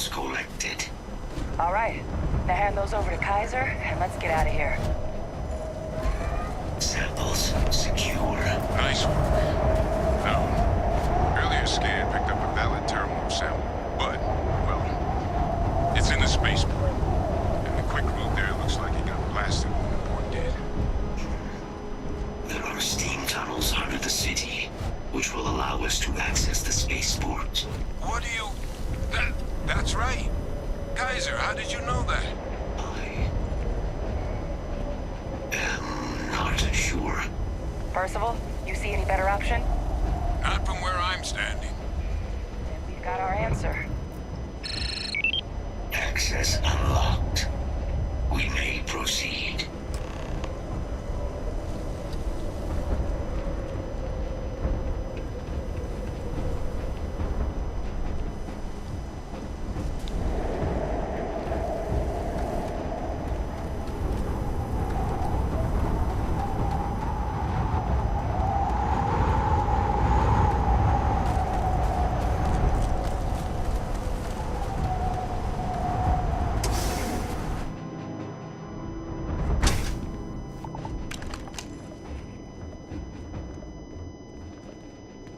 samples collected. All right. Now hand those over to Kaiser, and let's get out of here. Samples secure. Nice one. Now, earlier scan picked up a valid Terramorph sample, but, well, it's in the spaceport. And the quick route there looks like it got blasted when the port did. There are steam tunnels under the city, which will allow us to access the spaceport. What do you... That's right. Kaiser, how did you know that? I'm not sure. Percival, you see any better option? Not from where I'm standing. Then we've got our answer. Access unlocked. We may proceed.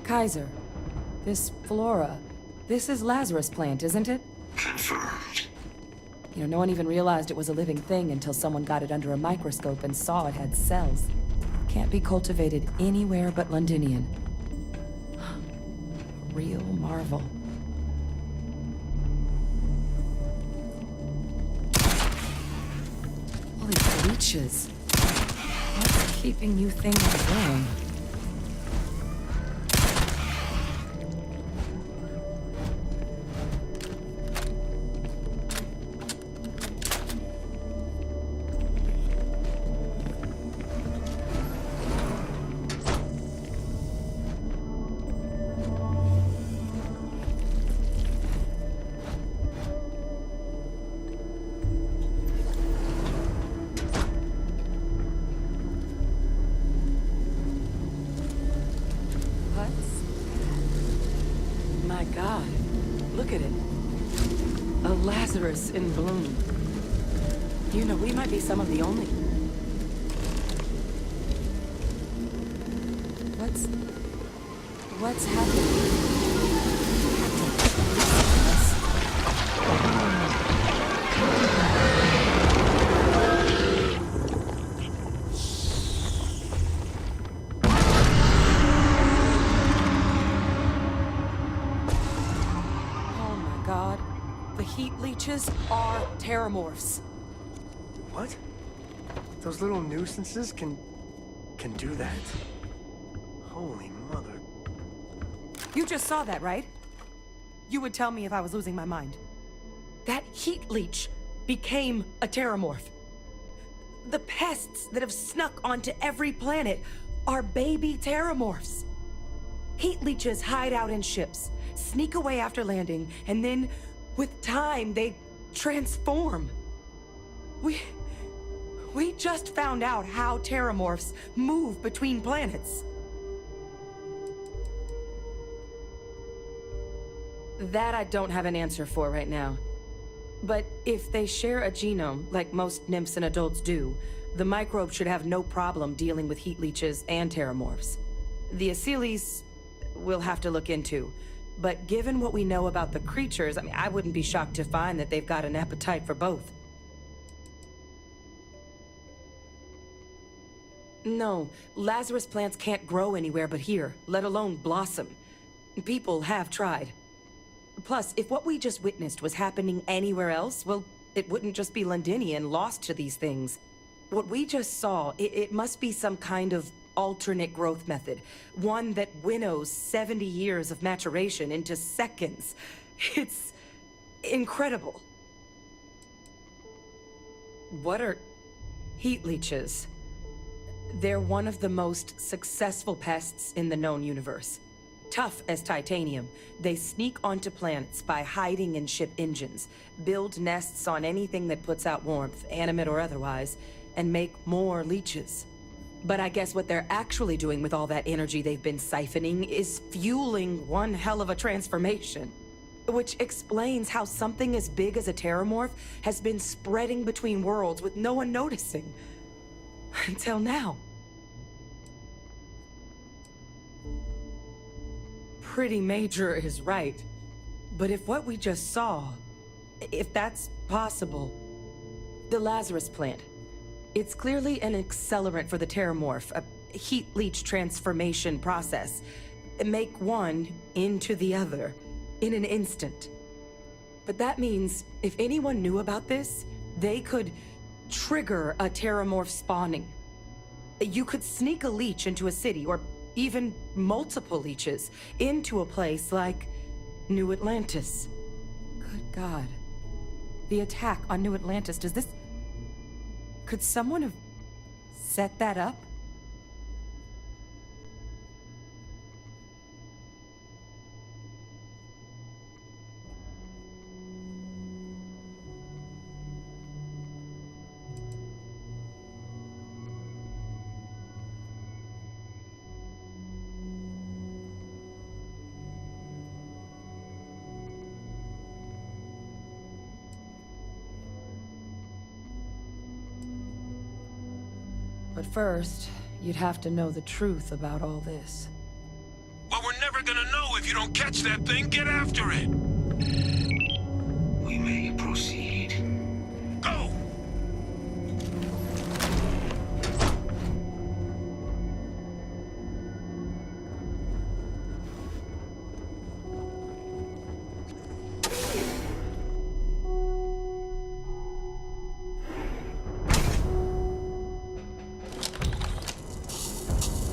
Kaiser, this flora, this is Lazarus plant, isn't it? Confirmed. You know, no one even realized it was a living thing until someone got it under a microscope and saw it had cells. Can't be cultivated anywhere but Londinian. A real marvel. All these leeches. What's keeping you things going? My God, look at it. A Lazarus in bloom. You know, we might be some of the only... What's happening? Heat leeches are terramorphs. What? Those little nuisances can do that? Holy mother. You just saw that, right? You would tell me if I was losing my mind. That heat leech became a terramorph. The pests that have snuck onto every planet are baby terramorphs. Heat leeches hide out in ships, sneak away after landing, and then with time, they transform. We just found out how terramorphs move between planets. That I don't have an answer for right now. But if they share a genome, like most nymphs and adults do, the microbe should have no problem dealing with heat leeches and terramorphs. The Aciles we'll have to look into. But given what we know about the creatures, I wouldn't be shocked to find that they've got an appetite for both. No, Lazarus plants can't grow anywhere but here, let alone blossom. People have tried. Plus, if what we just witnessed was happening anywhere else, well, it wouldn't just be Londinian lost to these things. What we just saw, it must be some kind of alternate growth method. One that winnows 70 years of maturation into seconds. It's incredible. What are heat leeches? They're one of the most successful pests in the known universe. Tough as titanium, they sneak onto planets by hiding in ship engines, build nests on anything that puts out warmth, animate or otherwise, and make more leeches. But I guess what they're actually doing with all that energy they've been siphoning is fueling one hell of a transformation. Which explains how something as big as a terramorph has been spreading between worlds with no one noticing. Until now. Pretty Major is right. But if what we just saw, if that's possible, the Lazarus plant, it's clearly an accelerant for the terramorph, a heat leach transformation process. Make one into the other in an instant. But that means if anyone knew about this, they could trigger a terramorph spawning. You could sneak a leech into a city, or even multiple leeches, into a place like New Atlantis. Good God. The attack on New Atlantis, does this... Could someone have set that up? But first, you'd have to know the truth about all this. Well, we're never gonna know if you don't catch that thing. Get after it. We may proceed. Go!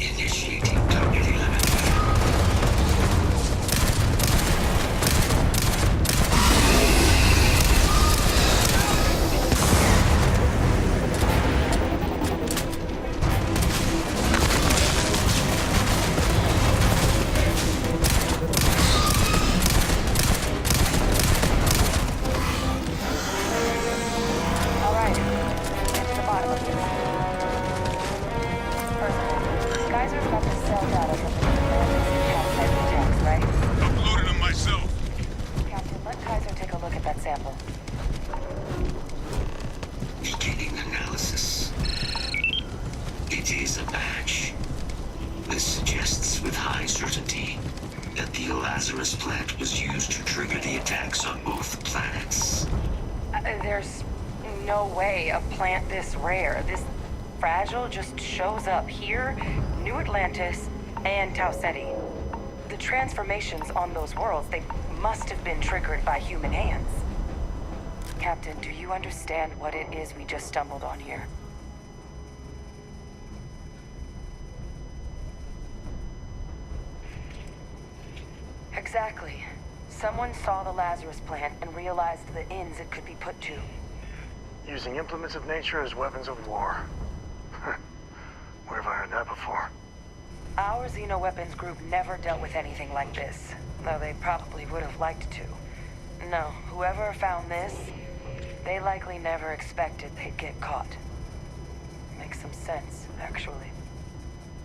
Initiating target eliminated. All right, get to the bottom of this. First of all, Geyser's got the cell data from the outside attacks, right? Uploaded them myself. Captain, let Kaiser take a look at that sample. Beginning analysis. It is a match. This suggests with high certainty that the Lazarus plant was used to trigger the attacks on both planets. There's no way a plant this rare, this fragile, just shows up here, New Atlantis, and Tau Ceti. The transformations on those worlds, they must have been triggered by human hands. Captain, do you understand what it is we just stumbled on here? Exactly. Someone saw the Lazarus plant and realized the ends it could be put to. Using implements of nature as weapons of war. Where have I heard that before? Our Xenoweapons group never dealt with anything like this, though they probably would have liked to. No, whoever found this, they likely never expected they'd get caught. Makes some sense, actually.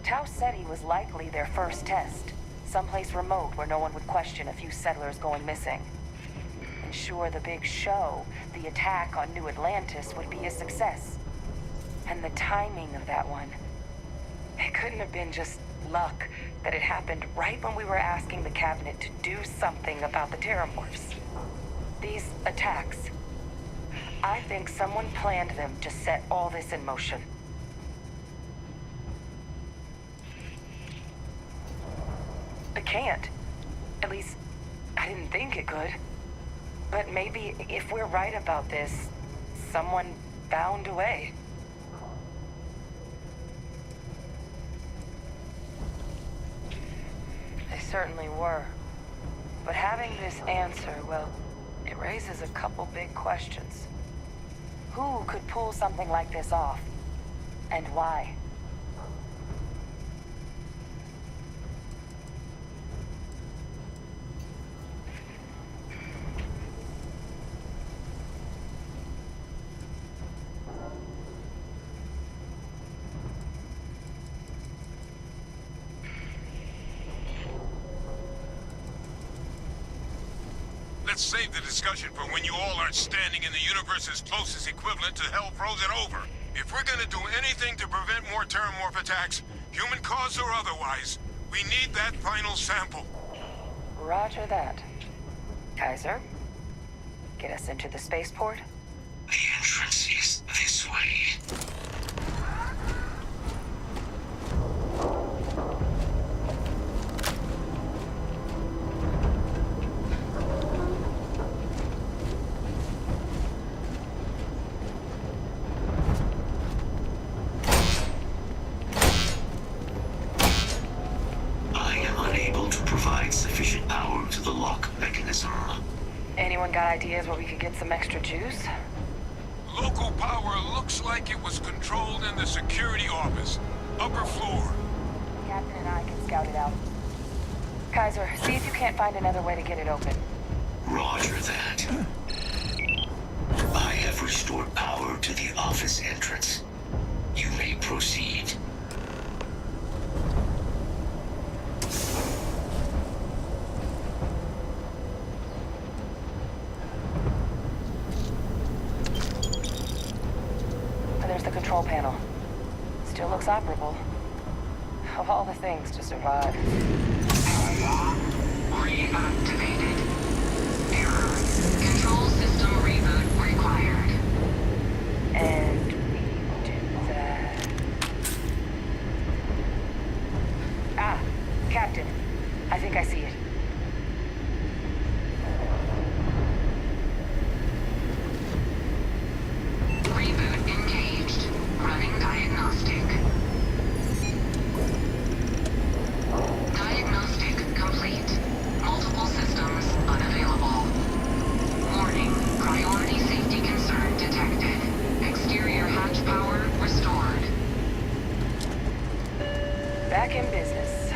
Tau Ceti was likely their first test. Someplace remote where no one would question a few settlers going missing. Ensure the big show, the attack on New Atlantis, would be a success. And the timing of that one, it couldn't have been just luck that it happened right when we were asking the cabinet to do something about the terramorphs. These attacks, I think someone planned them to set all this in motion. It can't. At least, I didn't think it could. But maybe if we're right about this, someone found a way. They certainly were. But having this answer, well, it raises a couple big questions. Who could pull something like this off? And why? Let's save the discussion for when you all are standing in the universe's closest equivalent to hell frozen over. If we're gonna do anything to prevent more Terramorph attacks, human cause or otherwise, we need that final sample. Roger that. Kaiser, get us into the spaceport? The entrance is this way. I am unable to provide sufficient power to the lock mechanism. Anyone got ideas where we could get some extra juice? Local power looks like it was controlled in the security office. Upper floor. Captain and I can scout it out. Kaiser, see if you can't find another way to get it open. Roger that. I have restored power to the office entrance. You may proceed. There's the control panel. Still looks operable. Of all the things to survive. Reactivated. Error. Control system reboot required. And we do that. Ah, Captain. I think I see it. Reboot engaged. Running diagnostic. Diagnostic complete. Multiple systems unavailable. Warning. Priority safety concern detected. Exterior hatch power restored. Back in business.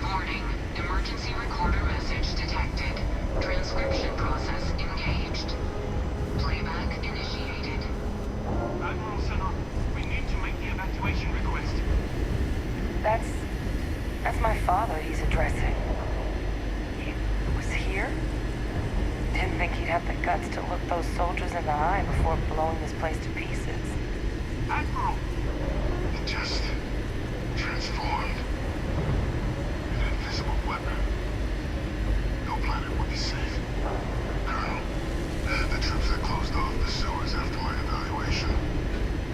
Warning. Emergency recorder message detected. Transcription process engaged. Playback initiated. Admiral Senna, we need to make the evacuation request. That's my father he's addressing. He was here? Didn't think he'd have the guts to look those soldiers in the eye before blowing this place to pieces. Admiral! It just transformed. An invisible weapon. No planet would be safe. Colonel, the troops that closed off the sewers after my evaluation,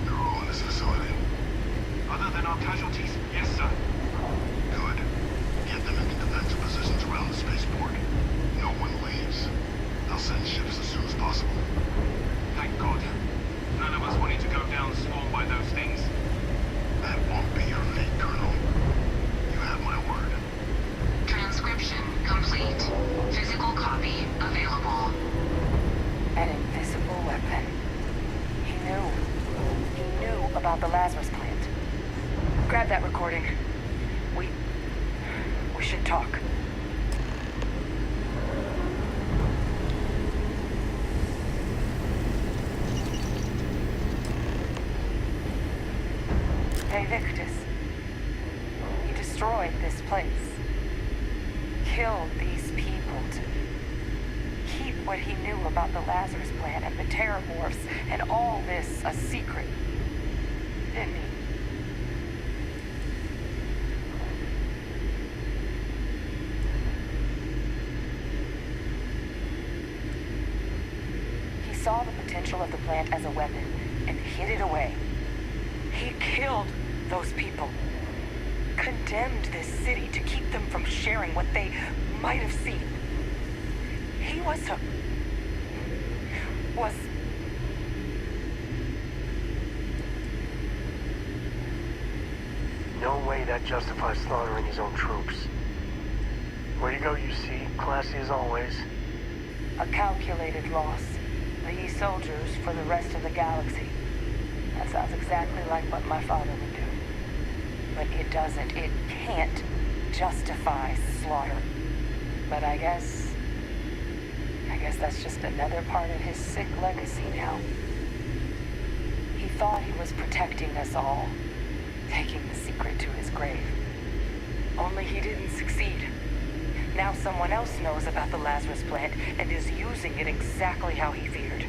they're all in this facility. Other than our casualties, yes, sir. Good. Get them into defensive positions around the spaceport. No one leaves. They'll send ships as soon as possible. Thank God. None of us wanted to go down swarmed by those things. That won't be your fate, Colonel. You have my word. Transcription complete. Physical copy available. An invisible weapon. He knew about the Lazarus plant. Grab that recording. We should talk. Hey, Victus. He destroyed this place. Killed these people to keep what he knew about the Lazarus plant and the Terramorphs and all this a secret. Didn't he? He saw the potential of the plant as a weapon and hid it away. He killed those people. Condemned this city to keep them from sharing what they might have seen. He was No way that justifies slaughtering his own troops. Way to go, UC. Classy as always. a calculated loss. These soldiers for the rest of the galaxy. That sounds exactly like what my father would do. But it doesn't. It can't justify slaughter. But I guess that's just another part of his sick legacy now. He thought he was protecting us all, taking the secret to his grave. Only he didn't succeed. Now someone else knows about the Lazarus plant and is using it exactly how he feared.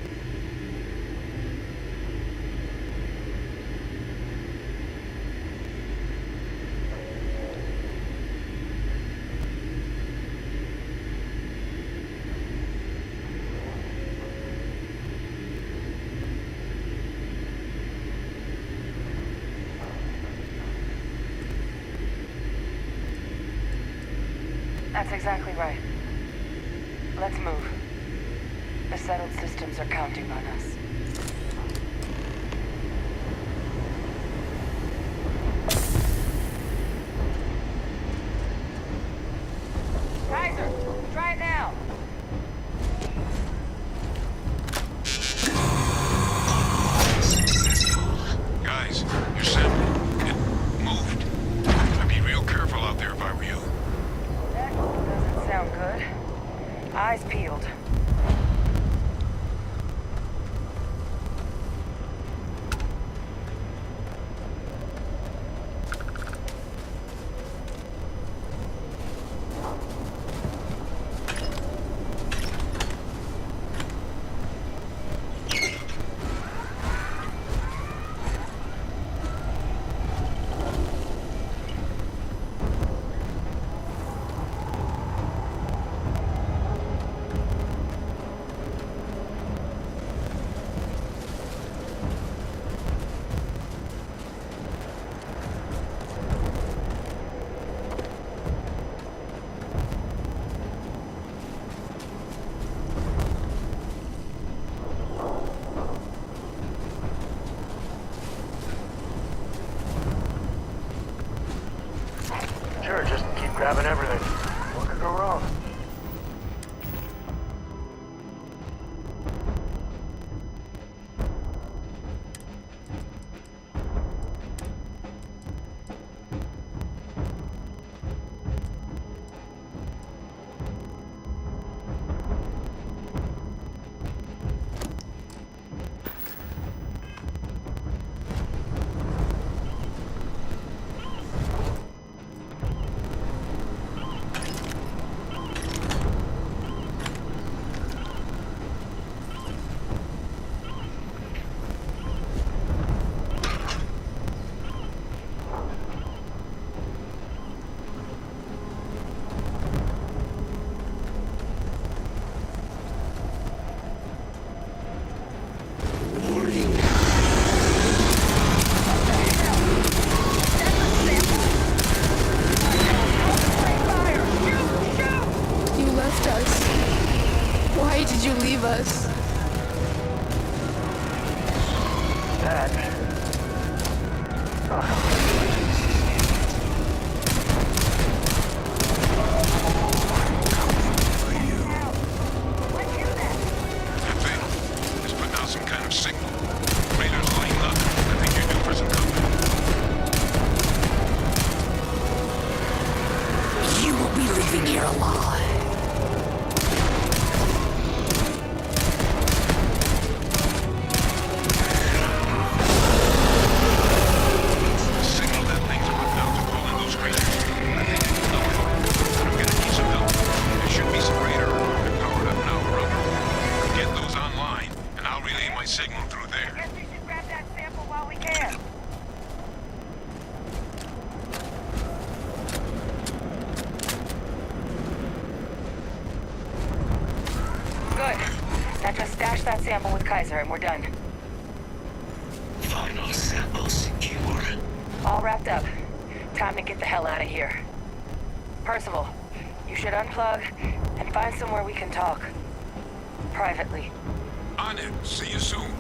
That's exactly right. Let's move. The settled systems are counting on us. Kaiser, try it now. Guys, your sample, it moved. I'd be real careful out there if I were you. That doesn't sound good. Eyes peeled. Sure, just keep grabbing everything. What could go wrong? You left us. Why did you leave us? That thing is putting out some kind of signal. Raiders lighting up. I think you're due for some company. You will be leaving here alive. The signal that things are putting out to call in those raiders. I think it's enough. But I'm gonna need some help. There should be some radar equipment powered up now around here. Get those online, and I'll relay my signal through there. Guess we should grab that sample while we can. Good. Now just stash that sample with Kaiser and we're done. Final sample secure. All wrapped up. Time to get the hell out of here. Percival, you should unplug and find somewhere we can talk. Privately. On it. See you soon.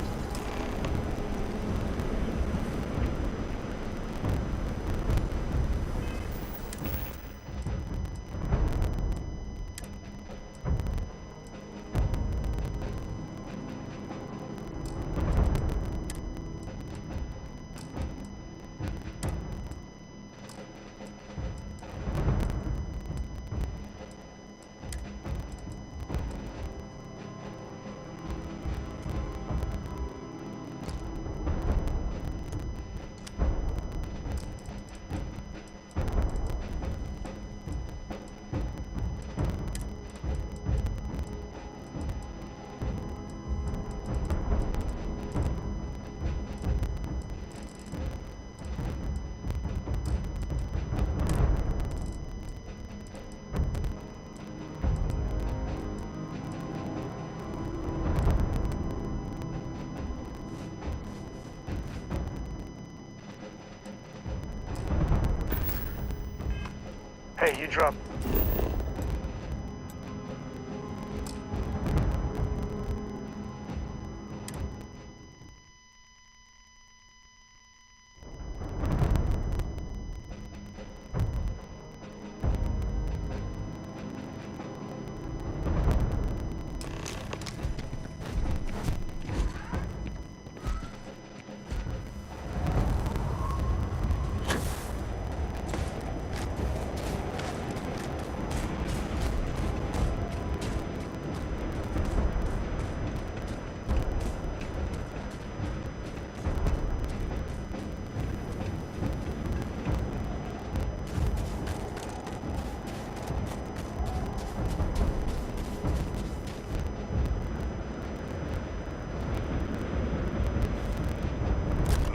Okay, you drop.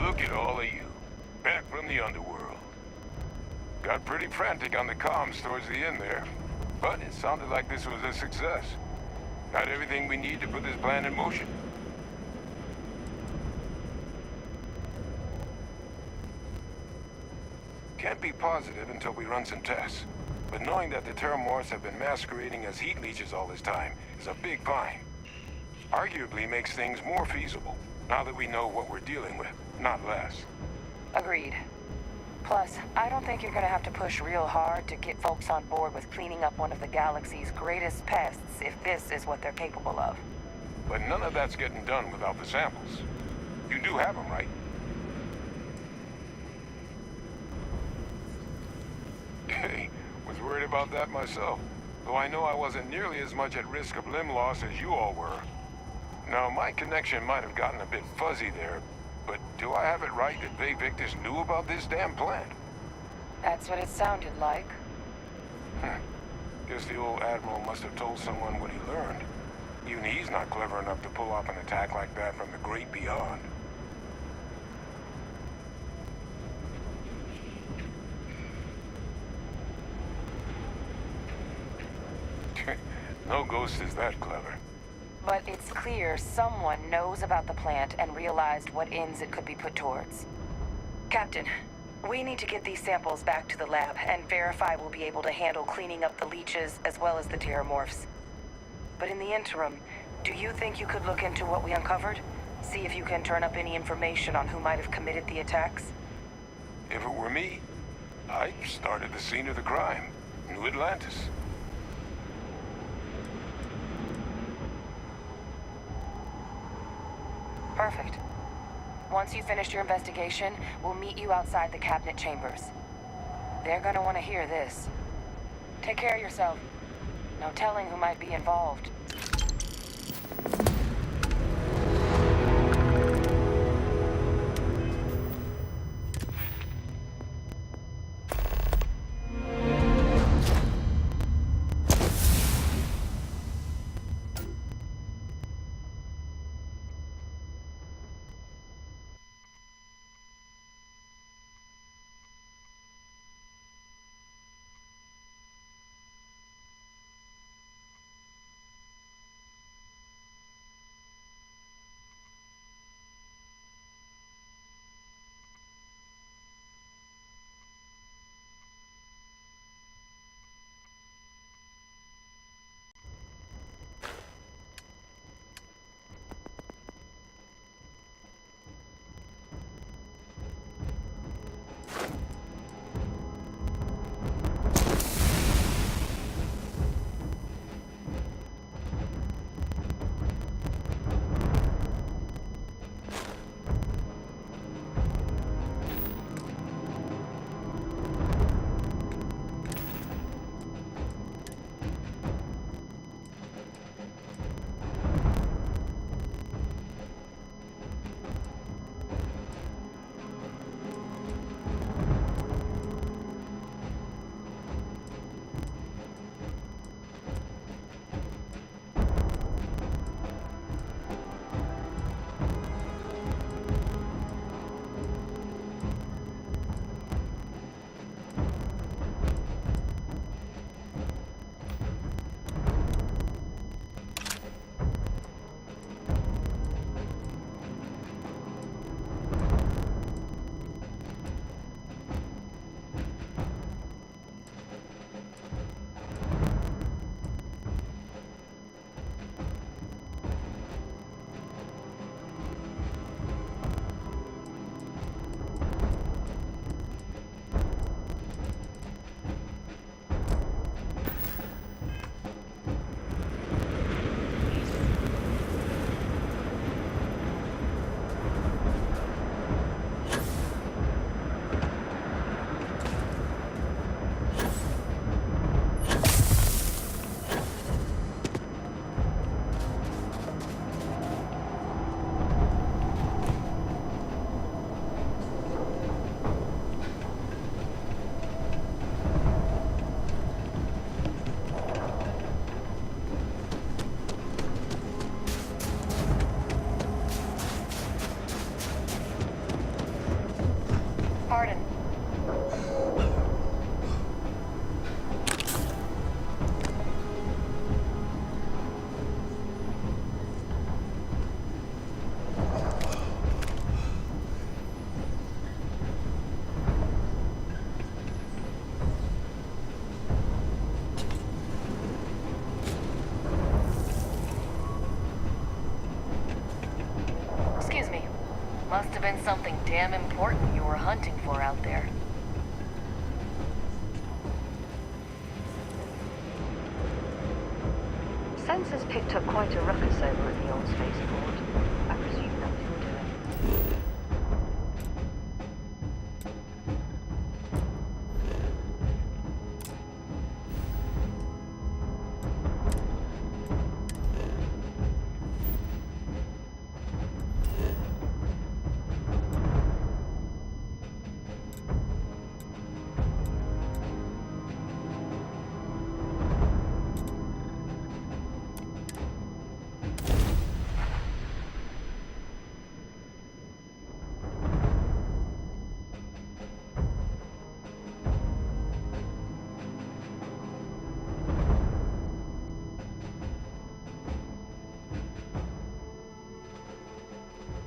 Look at all of you. Back from the underworld. Got pretty frantic on the comms towards the end there. But it sounded like this was a success. Got everything we need to put this plan in motion. Can't be positive until we run some tests. But knowing that the Terramorphs have been masquerading as heat leeches all this time is a big find. Arguably makes things more feasible, now that we know what we're dealing with, not less. Agreed. Plus, I don't think you're gonna have to push real hard to get folks on board with cleaning up one of the galaxy's greatest pests if this is what they're capable of. But none of that's getting done without the samples. You do have them, right? Hey, was worried about that myself. Though I know I wasn't nearly as much at risk of limb loss as you all were. Now, my connection might have gotten a bit fuzzy there, but do I have it right that Vay Victus knew about this damn plant? That's what it sounded like. Guess the old Admiral must have told someone what he learned. Even he's not clever enough to pull off an attack like that from the great beyond. No ghost is that clever. But it's clear someone knows about the plant and realized what ends it could be put towards. Captain, we need to get these samples back to the lab and verify we'll be able to handle cleaning up the leeches as well as the Terramorphs. But in the interim, do you think you could look into what we uncovered? See if you can turn up any information on who might have committed the attacks? If it were me, I'd start at the scene of the crime, New Atlantis. Perfect. Once you've finished your investigation, we'll meet you outside the cabinet chambers. They're gonna want to hear this. Take care of yourself. No telling who might be involved. Must have been something damn important you were hunting for out there. Sensors picked up quite a ruckus over at the old spaceport. I presume that was your doing.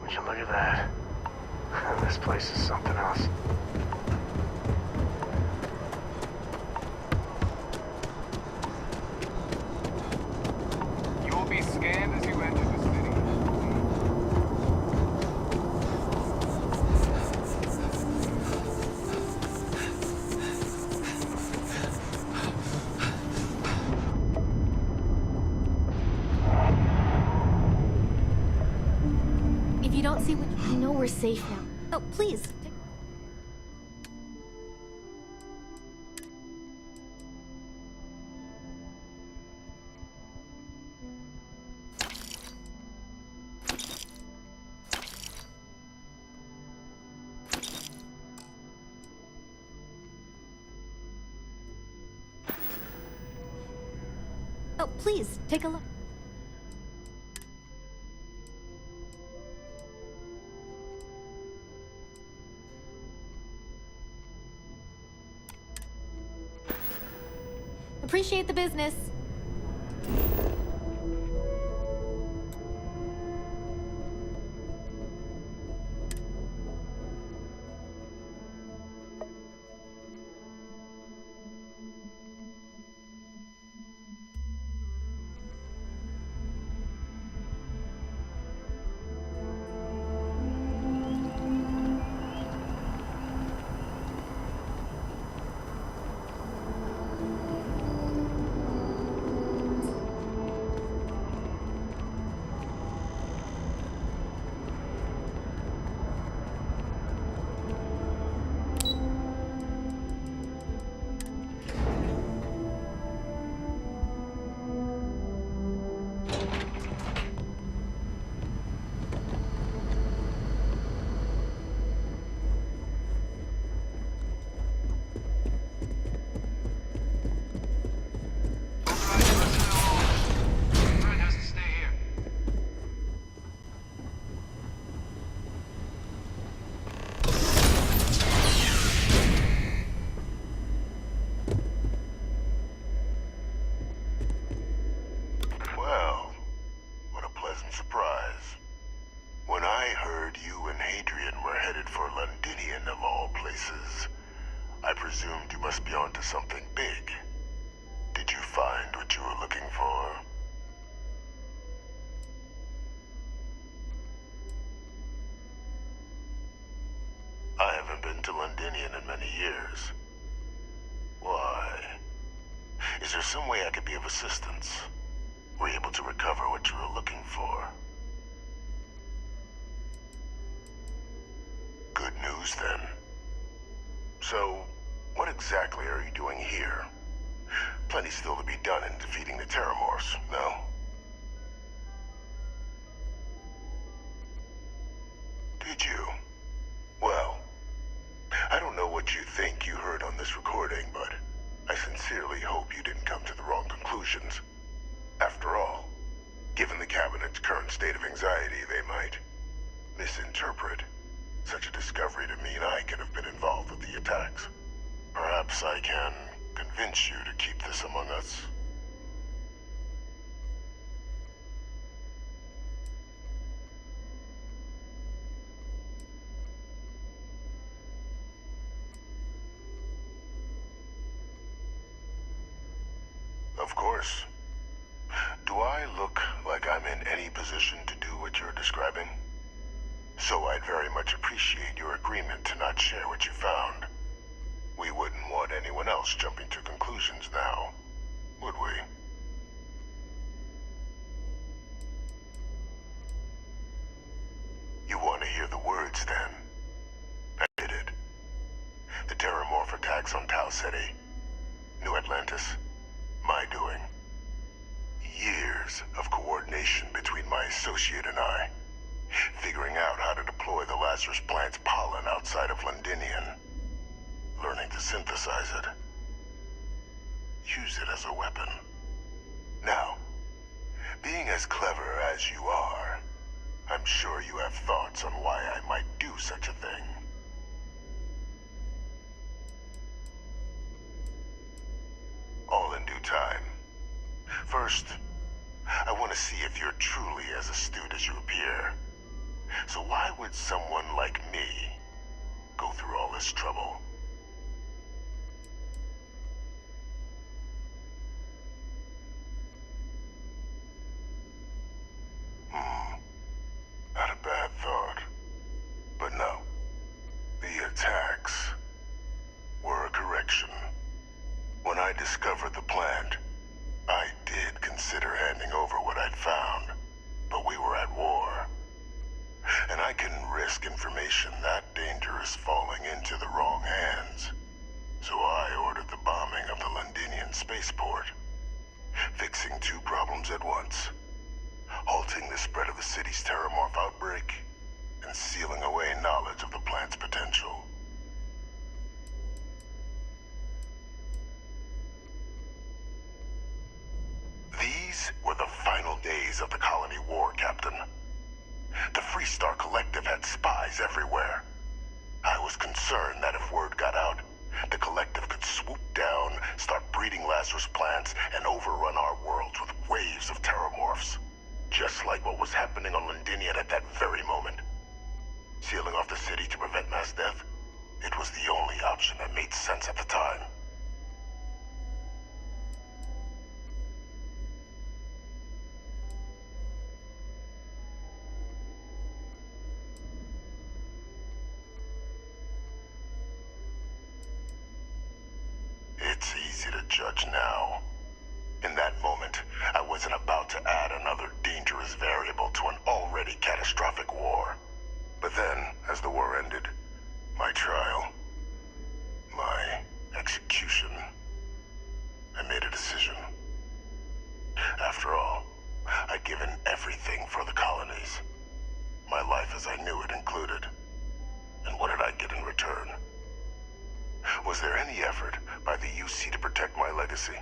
Would you look at that? This place is something else. You will be scanned as you enter the city. If you don't see what you know, we're safe now. Oh, please. Oh, please, take a look. Appreciate the business. I presumed you must be onto something big. Did you find what you were looking for? I haven't been to Londinian in many years. Why? Is there some way I could be of assistance? Were you able to recover what you were looking for? Good news, then. So, what exactly are you doing here? Plenty still to be done in defeating the Terramorphs, no? Did you? Well, I don't know what you think you heard on this recording, but I sincerely hope you didn't come to the wrong conclusions. After all, given the Cabinet's current state of anxiety, they might misinterpret such a discovery to mean I could have been involved with the attacks. Perhaps I can convince you to keep this among us. Of course. Do I look like I'm in any position to do what you're describing? So I'd very much appreciate your agreement to not share what you found. We wouldn't want anyone else jumping to conclusions now, would we? You want to hear the words, then? I did it. The Terramorph attacks on Tau City. New Atlantis? My doing. Years of coordination between my associate and I. Figuring out how to deploy the Lazarus plant's pollen outside of Londinian. Learning to synthesize it. Use it as a weapon. Now, being as clever as you are, I'm sure you have thoughts on why I might do such a thing. All in due time. First, I want to see if you're truly as astute as you appear. So why would someone like me go through all this trouble? Not a bad thought. But no. The attacks were a correction. When I discovered the plant, I did consider handing over what I'd found, but we were at war. And I couldn't risk information that dangerous falling into the wrong hands. So I ordered the bombing of the Londinian spaceport, fixing two problems at once. Halting the spread of the city's Terramorph outbreak, and sealing away knowledge of the plant's potential. These were the final days of the colony war, Captain. The Freestar Collective had spies everywhere. I was concerned that if word got out, the Collective could swoop down, start breeding Lazarus plants, and overrun our worlds with waves of Terramorphs. Just like what was happening on Londinian at that very moment. Sealing off the city to prevent mass death, it was the only option that made sense at the time. It's easy to judge now. In that moment, I wasn't about to add another dangerous variable to an already catastrophic war. But then, as the war ended, my trial, my execution, I made a decision. After all, I'd given everything for the colonies. My life as I knew it included. And what did I get in return? Was there any effort by the UC to protect my legacy?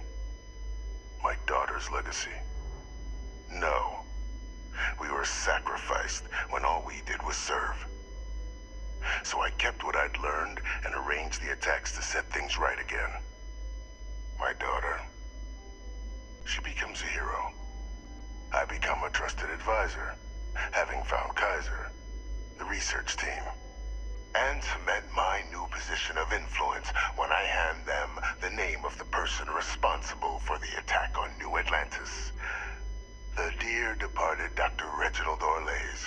My daughter's legacy? No. We were sacrificed when all we did was serve. So I kept what I'd learned and arranged the attacks to set things right again. My daughter. She becomes a hero. I become a trusted advisor, having found Kaiser, the research team, and cement my new position of influence when I hand them the name of the person responsible for the attack on New Atlantis. The dear departed Dr. Reginald Orlays,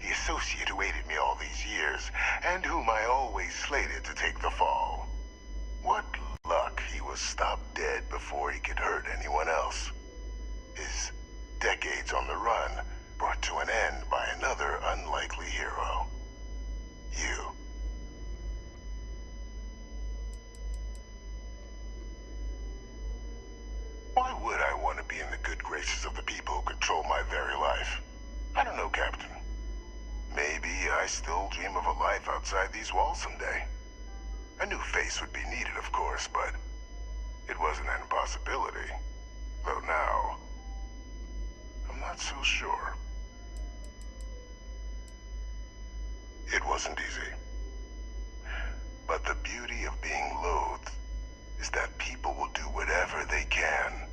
the associate who aided me all these years, and whom I always slated to take the fall. What luck he was stopped dead before he could hurt anyone else. His decades on the run brought to an end by another unlikely hero. You. Why would I want to be in the good graces of the people who control my very life? I don't know, Captain. Maybe I still dream of a life outside these walls someday. A new face would be needed, of course, but it wasn't an impossibility. Though now, I'm not so sure. It wasn't easy. But the beauty of being loathed is that people will do whatever they can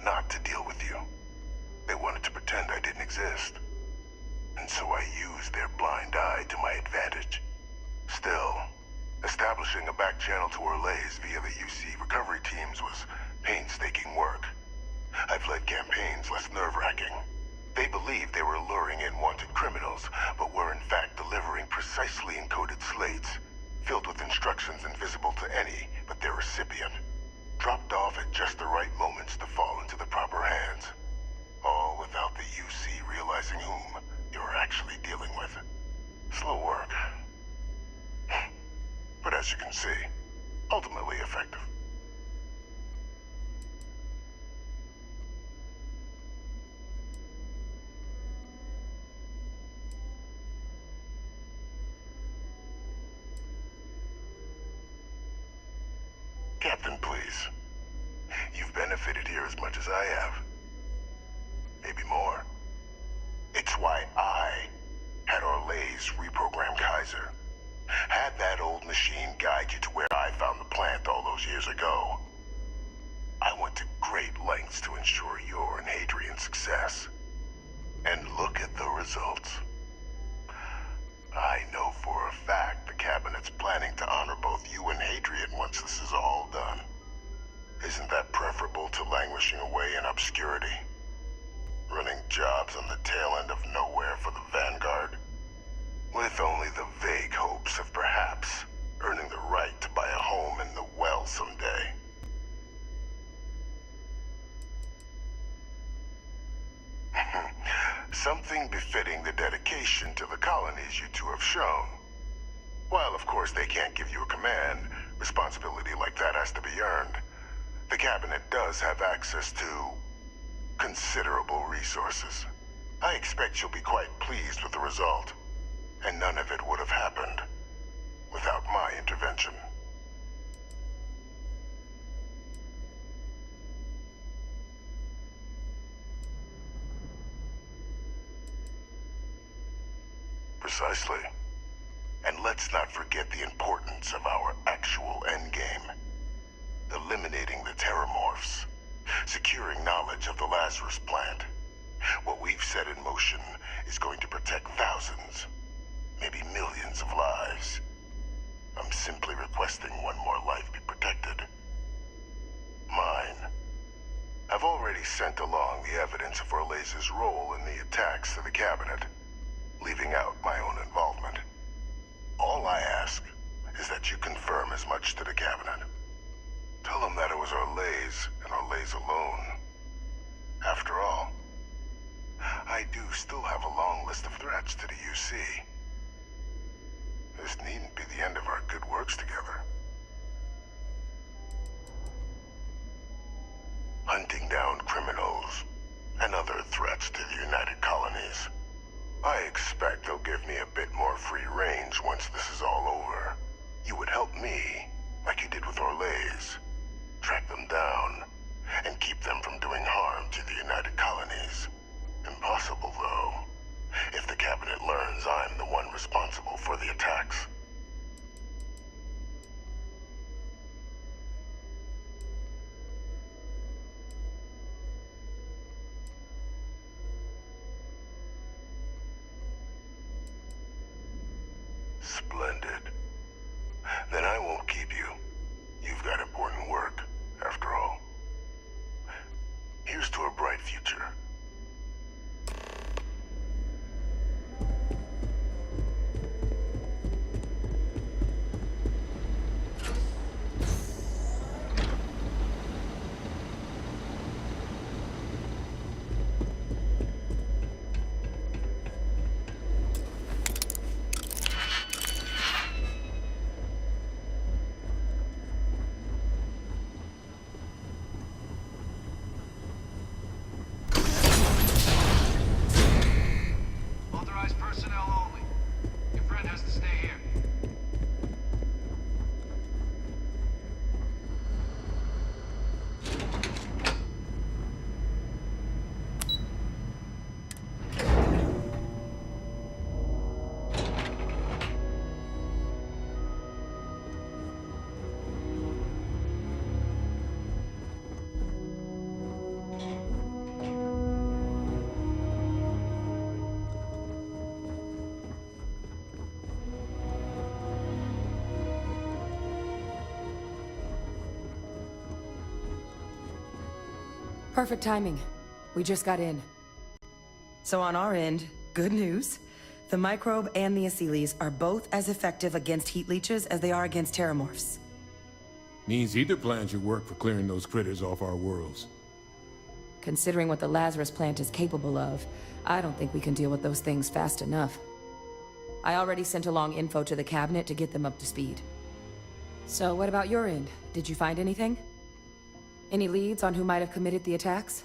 not to deal with you. They wanted to pretend I didn't exist. And so I used their blind eye to my advantage. Still, establishing a back channel to Orlays via the UC recovery teams was painstaking work. I've led campaigns less nerve-wracking. They believed they were luring in wanted criminals, but were in fact delivering precisely encoded slates, filled with instructions invisible to any but their recipient, dropped off at just the right moments to fall into the proper hands. All without the UC realizing whom they were actually dealing with. Slow work. But as you can see, ultimately effective. Captain, please. You've benefited here as much as I have. Maybe more. It's why I had Orlays reprogram Kaiser. Had that old machine guide you to where I found the plant all those years ago. I went to great lengths to ensure your and Hadrian's success. And look at the results. I know for a fact the Cabinet's planning to honor both you and Hadrian once this is all done. Isn't that preferable to languishing away in obscurity? Running jobs on the tail end of nowhere for the Vanguard? With only the vague hopes of perhaps earning the right to buy a home in the well someday. Something befitting the dedication to the colonies you two have shown. While of course they can't give you a command, responsibility like that has to be earned. The Cabinet does have access to considerable resources. I expect you'll be quite pleased with the result. And none of it would have happened without my intervention. Precisely. And let's not forget the importance of our actual endgame. Eliminating the terramorphs. Securing knowledge of the Lazarus plant. What we've set in motion is going to protect thousands, maybe millions of lives. I'm simply requesting one more life be protected. Mine. I've already sent along the evidence of Orlays' role in the attacks to the Cabinet, leaving out my own involvement. All I ask is that you confirm as much to the Cabinet. Tell them that it was Orlays and Orlays alone. After all, I do still have a long list of threats to the UC. This needn't be the end of our good works together. Hunting down criminals and other threats to the United Colonies. I expect they'll give me a bit more free range once this is all over. You would help me, like you did with Orlays. Track them down, and keep them from doing harm to the United Colonies. Impossible, though, if the Cabinet learns I'm the one responsible for the attacks. Splendid. Then I won't keep you. You've got important work, after all. Here's to a bright future. Authorized personnel only. Your friend has to stay here. Perfect timing. We just got in. So on our end, good news. The microbe and the Asylees are both as effective against heat leeches as they are against terramorphs. Means either plan should work for clearing those critters off our worlds. Considering what the Lazarus plant is capable of, I don't think we can deal with those things fast enough. I already sent along info to the cabinet to get them up to speed. So what about your end? Did you find anything? Any leads on who might have committed the attacks?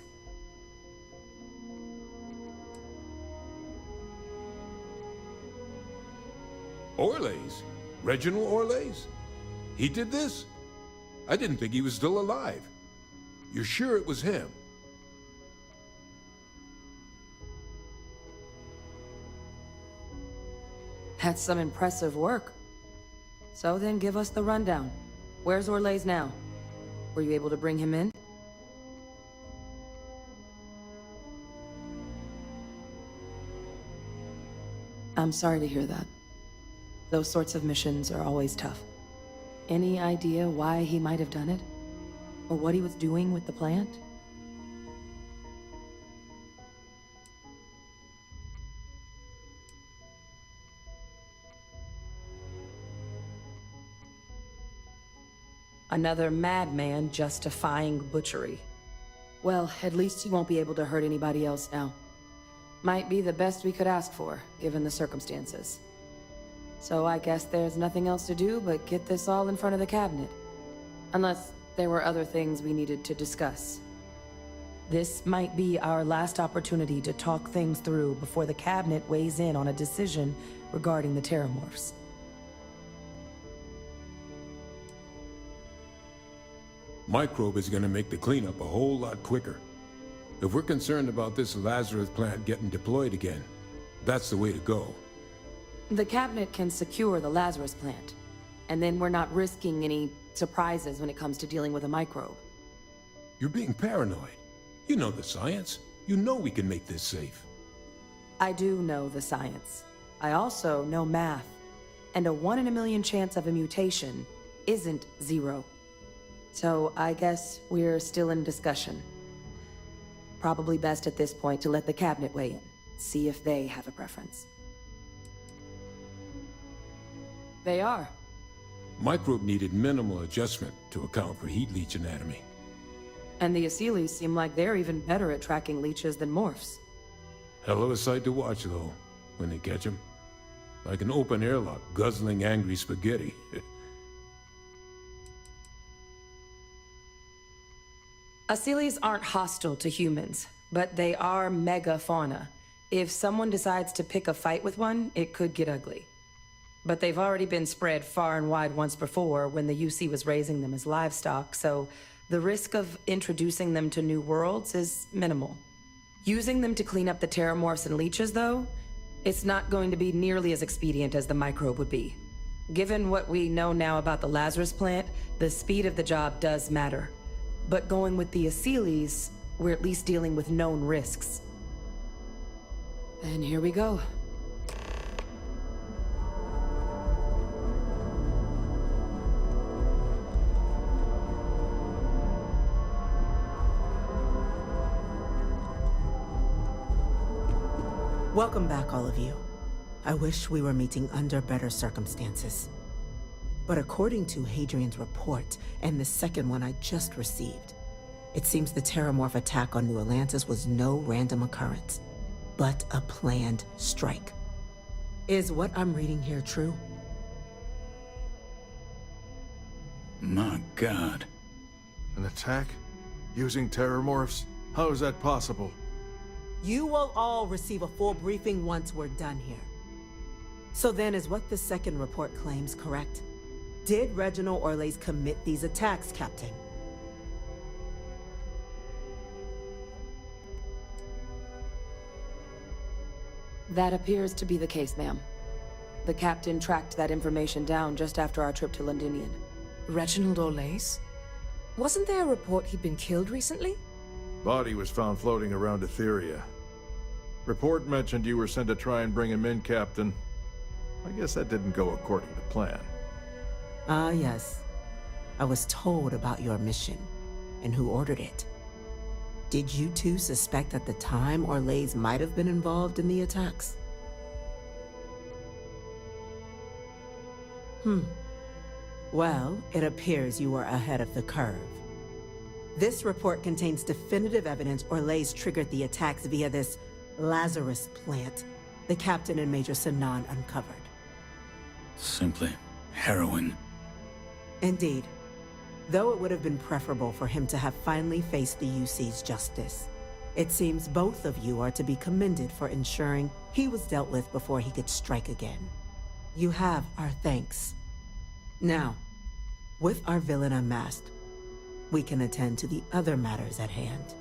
Orlays? Reginald Orlays? He did this? I didn't think he was still alive. You're sure it was him? That's some impressive work. So then give us the rundown. Where's Orlays now? Were you able to bring him in? I'm sorry to hear that. Those sorts of missions are always tough. Any idea why he might have done it? Or what he was doing with the plant? Another madman justifying butchery. Well, at least he won't be able to hurt anybody else now. Might be the best we could ask for, given the circumstances. So I guess there's nothing else to do but get this all in front of the cabinet. Unless there were other things we needed to discuss. This might be our last opportunity to talk things through before the cabinet weighs in on a decision regarding the terramorphs. Microbe is gonna make the cleanup a whole lot quicker. If we're concerned about this Lazarus plant getting deployed again, that's the way to go. The cabinet can secure the Lazarus plant, and then we're not risking any surprises when it comes to dealing with a microbe. You're being paranoid. You know the science. You know we can make this safe. I do know the science. I also know math. And a 1 in a million chance of a mutation isn't 0. So I guess we're still in discussion. Probably best at this point to let the cabinet weigh in, see if they have a preference. They are. Microbe needed minimal adjustment to account for heat leech anatomy. And the Asylees seem like they're even better at tracking leeches than morphs. Hell of a sight to watch, though, when they catch them. Like an open airlock guzzling angry spaghetti. Asylees aren't hostile to humans, but they are megafauna. If someone decides to pick a fight with one, it could get ugly. But they've already been spread far and wide once before when the UC was raising them as livestock, so the risk of introducing them to new worlds is minimal. Using them to clean up the terramorphs and leeches, though, it's not going to be nearly as expedient as the microbe would be. Given what we know now about the Lazarus plant, the speed of the job does matter. But going with the Asylees, we're at least dealing with known risks. And here we go. Welcome back, all of you. I wish we were meeting under better circumstances. But according to Hadrian's report, and the second one I just received, it seems the Terramorph attack on New Atlantis was no random occurrence, but a planned strike. Is what I'm reading here true? My God. An attack? Using terramorphs? How is that possible? You will all receive a full briefing once we're done here. So then, is what the second report claims correct? Did Reginald Orlays commit these attacks, Captain? That appears to be the case, ma'am. The captain tracked that information down just after our trip to Londinian. Reginald Orlays? Wasn't there a report he'd been killed recently? Body was found floating around Etheria. Report mentioned you were sent to try and bring him in, Captain. I guess that didn't go according to plan. Ah, yes. I was told about your mission, and who ordered it. Did you two suspect at the time Orlays might have been involved in the attacks? Well, it appears you were ahead of the curve. This report contains definitive evidence Orlays triggered the attacks via this Lazarus plant the Captain and Major Sinan uncovered. Simply harrowing. Indeed. Though it would have been preferable for him to have finally faced the UC's justice, it seems both of you are to be commended for ensuring he was dealt with before he could strike again. You have our thanks. Now, with our villain unmasked, we can attend to the other matters at hand.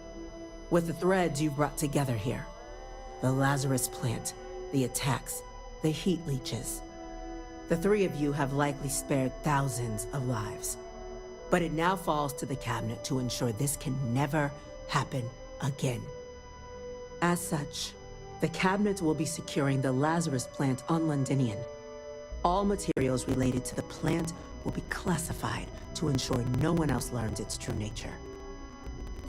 With the threads you've brought together here, the Lazarus plant, the attacks, the heat leeches, the three of you have likely spared thousands of lives. But it now falls to the Cabinet to ensure this can never happen again. As such, the Cabinet will be securing the Lazarus plant on Londinian. All materials related to the plant will be classified to ensure no one else learns its true nature.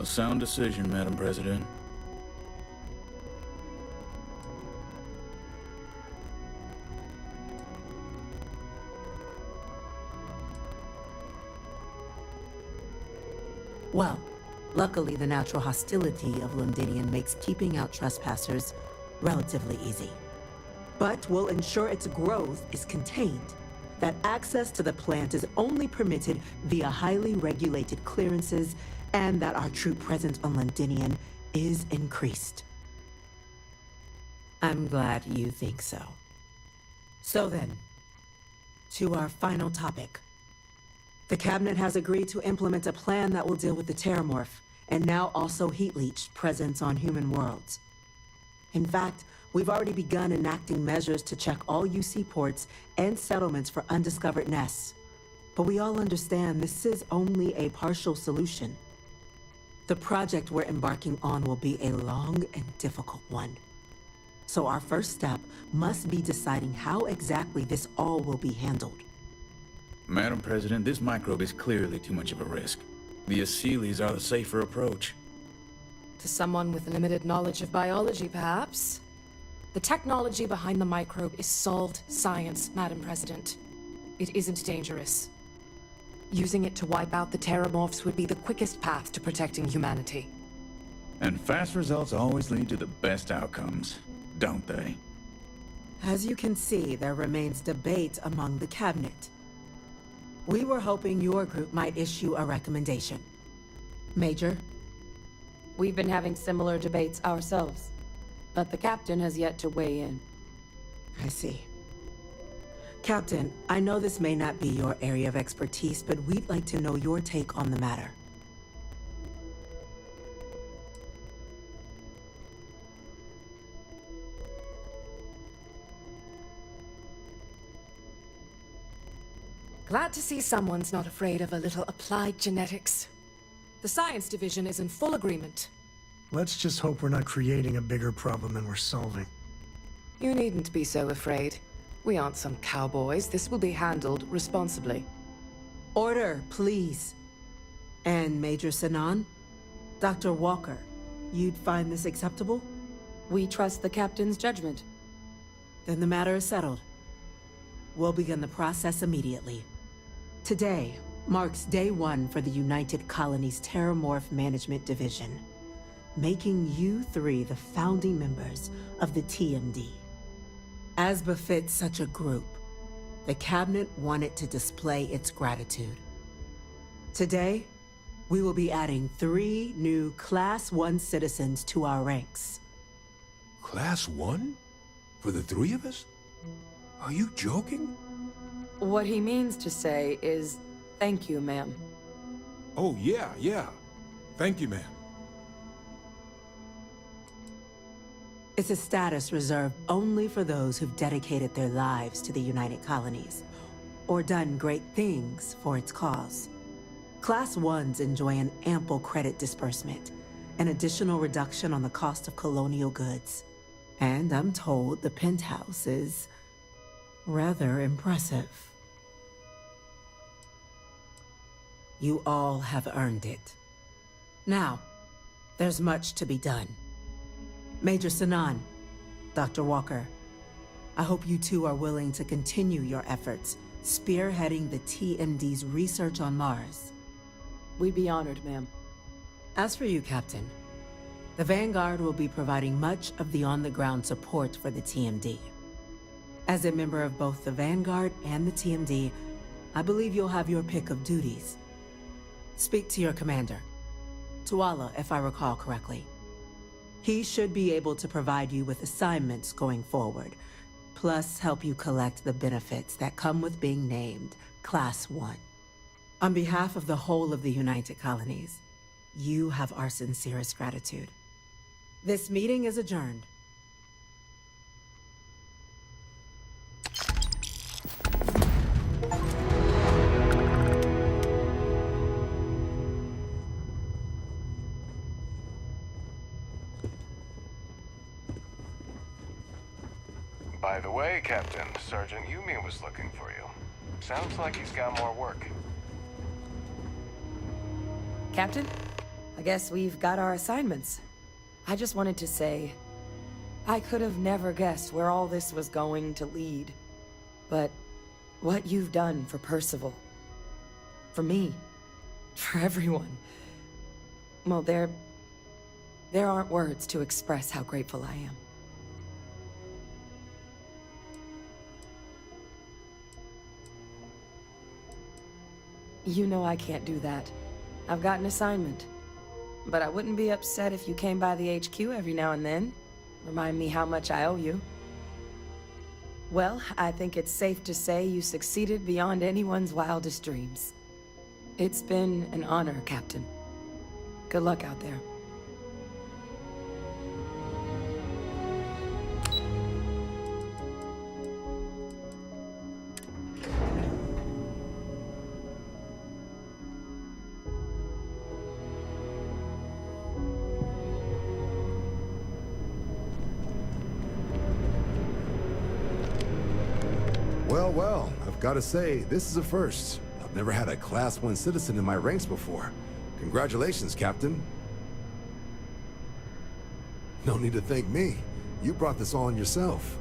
A sound decision, Madam President. Well, luckily the natural hostility of Londinian makes keeping out trespassers relatively easy. But we'll ensure its growth is contained, that access to the plant is only permitted via highly regulated clearances, and that our troop presence on Londinian is increased. I'm glad you think so. So then, to our final topic. The Cabinet has agreed to implement a plan that will deal with the Terramorph, and now also Heat Leech presence on human worlds. In fact, we've already begun enacting measures to check all UC ports and settlements for undiscovered nests. But we all understand this is only a partial solution. The project we're embarking on will be a long and difficult one. So our first step must be deciding how exactly this all will be handled. Madam President, this microbe is clearly too much of a risk. The Aseles are the safer approach. To someone with limited knowledge of biology, perhaps? The technology behind the microbe is solved science, Madam President. It isn't dangerous. Using it to wipe out the Terramorphs would be the quickest path to protecting humanity. And fast results always lead to the best outcomes, don't they? As you can see, there remains debate among the Cabinet. We were hoping your group might issue a recommendation. Major? We've been having similar debates ourselves, but the Captain has yet to weigh in. I see. Captain, I know this may not be your area of expertise, but we'd like to know your take on the matter. Glad to see someone's not afraid of a little applied genetics. The science division is in full agreement. Let's just hope we're not creating a bigger problem than we're solving. You needn't be so afraid. We aren't some cowboys. This will be handled responsibly. Order, please. And Major Sinan? Dr. Walker, you'd find this acceptable? We trust the Captain's judgment. Then the matter is settled. We'll begin the process immediately. Today marks day one for the United Colonies Terramorph Management Division, making you three the founding members of the TMD. As befits such a group, the Cabinet wanted to display its gratitude. Today, we will be adding 3 new Class 1 citizens to our ranks. Class 1? For the 3 of us? Are you joking? What he means to say is, thank you, ma'am. Oh, yeah. Thank you, ma'am. It's a status reserved only for those who've dedicated their lives to the United Colonies, or done great things for its cause. Class 1s enjoy an ample credit disbursement, an additional reduction on the cost of colonial goods. And I'm told the penthouse is rather impressive. You all have earned it. Now, There's much to be done. Major Sanan, Dr. Walker, I hope you two are willing to continue your efforts, spearheading the TMD's research on Mars. We'd be honored, ma'am. As for you, Captain, the Vanguard will be providing much of the on-the-ground support for the TMD. As a member of both the Vanguard and the TMD, I believe you'll have your pick of duties. Speak to your commander, Tuala, if I recall correctly. He should be able to provide you with assignments going forward, plus help you collect the benefits that come with being named Class 1. On behalf of the whole of the United Colonies, you have our sincerest gratitude. This meeting is adjourned. By the way, Captain, Sergeant Yumi was looking for you. Sounds like he's got more work. Captain, I guess we've got our assignments. I just wanted to say, I could have never guessed where all this was going to lead. But what you've done for Percival, for me, for everyone, well, there aren't words to express how grateful I am. You know I can't do that. I've got an assignment. But I wouldn't be upset if you came by the HQ every now and then. Remind me how much I owe you. Well, I think it's safe to say you succeeded beyond anyone's wildest dreams. It's been an honor, Captain. Good luck out there. Well, I've got to say, this is a first. I've never had a Class 1 citizen in my ranks before. Congratulations, Captain. No need to thank me. You brought this all on yourself.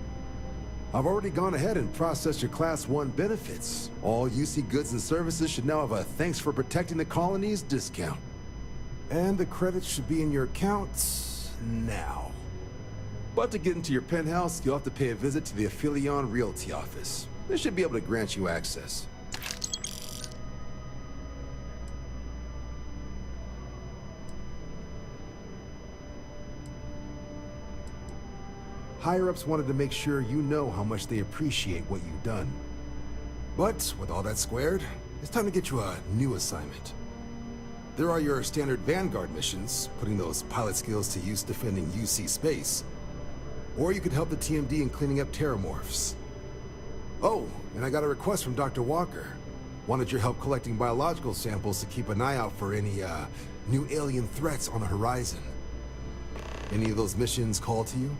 I've already gone ahead and processed your Class 1 benefits. All UC goods and services should now have a thanks for protecting the colonies discount. And the credits should be in your accounts now. But to get into your penthouse, you'll have to pay a visit to the Aphelion Realty office. They should be able to grant you access. Higher-ups wanted to make sure you know how much they appreciate what you've done. But with all that squared, it's time to get you a new assignment. There are your standard Vanguard missions, putting those pilot skills to use defending UC space. Or you could help the TMD in cleaning up terramorphs. Oh, and I got a request from Dr. Walker. Wanted your help collecting biological samples to keep an eye out for any, new alien threats on the horizon. Any of those missions call to you?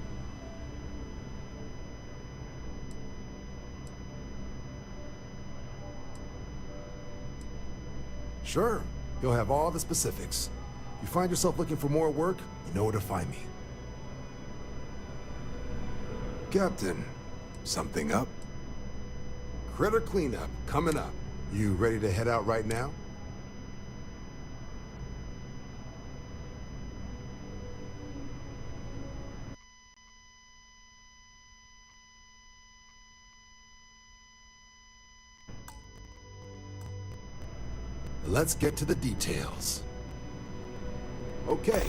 Sure. You'll have all the specifics. If you find yourself looking for more work, you know where to find me. Captain, something up? Critter cleanup coming up. You ready to head out right now? Let's get to the details. Okay,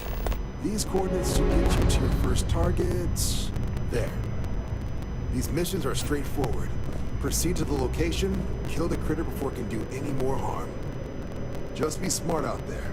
these coordinates should get you to your first target. There. These missions are straightforward. Proceed to the location, kill the critter before it can do any more harm. Just be smart out there.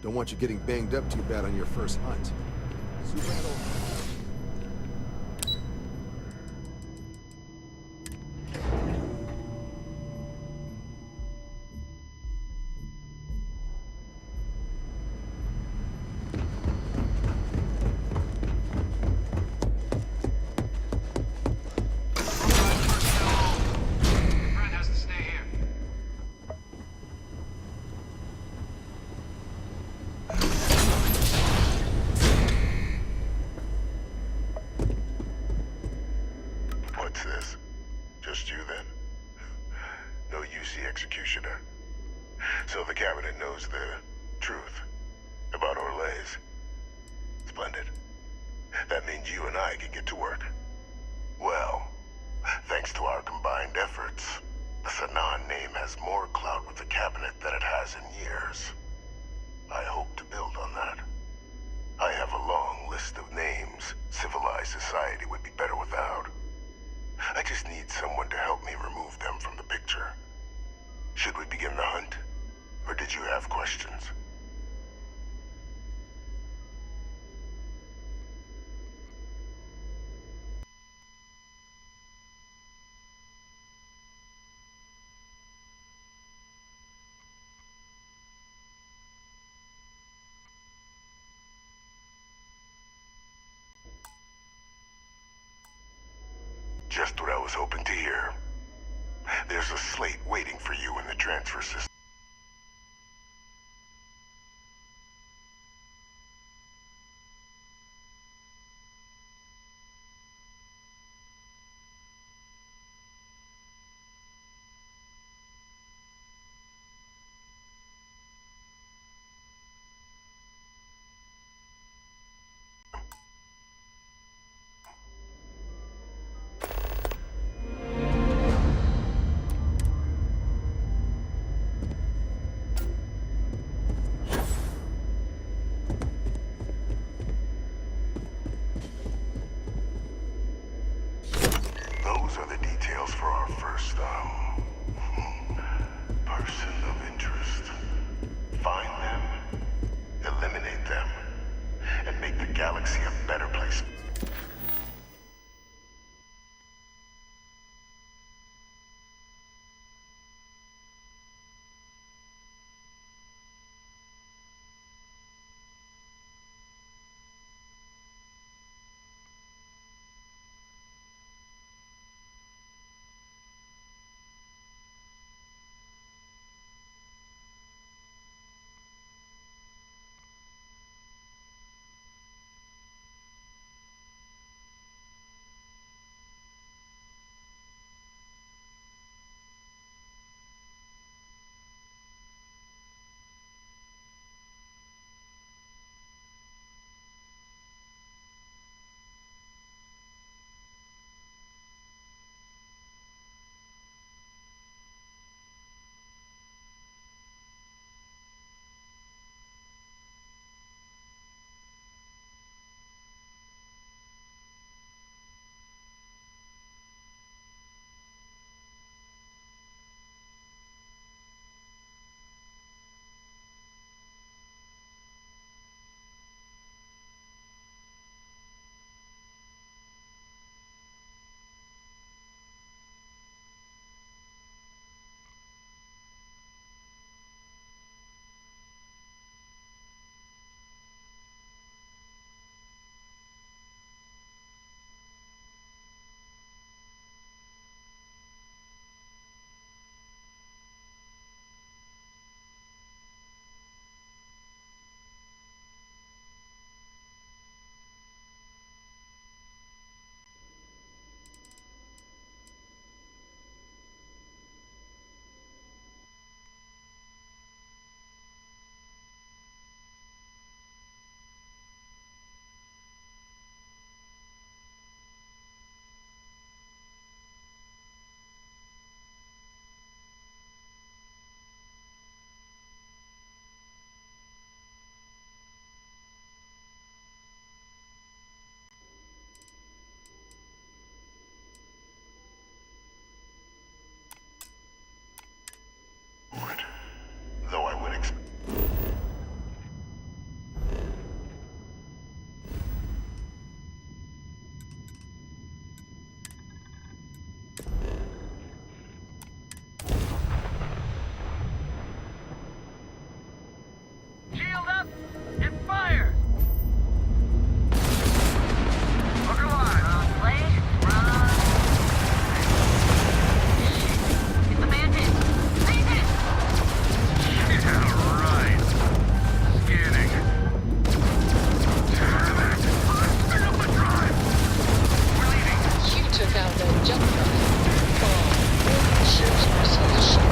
Don't want you getting banged up too bad on your first hunt. What's this? Just you then? No UC executioner. So the cabinet knows the truth about Orleans. Splendid. That means you and I can get to work. Well, thanks to our combined efforts, the Sanan name has more clout with the cabinet than it has in years. I hope to build on that. I have a long list of names civilized society would be better without. I just need someone to help me remove them from the picture. Should we begin the hunt? Or did you have questions? Just what I was hoping to hear. There's a slate waiting for you in the transfer system. Those are the details for our first, person of interest. Find them, eliminate them, and make the galaxy a better place. found a jump drive. Oh, ship's precision.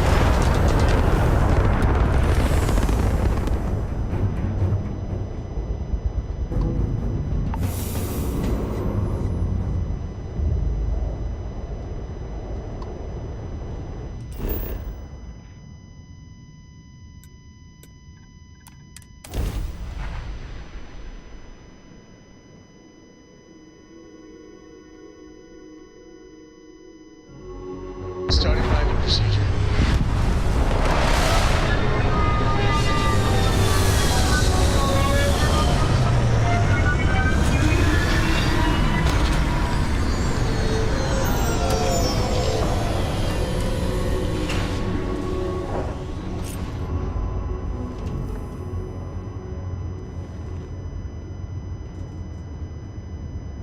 Starting landing procedure.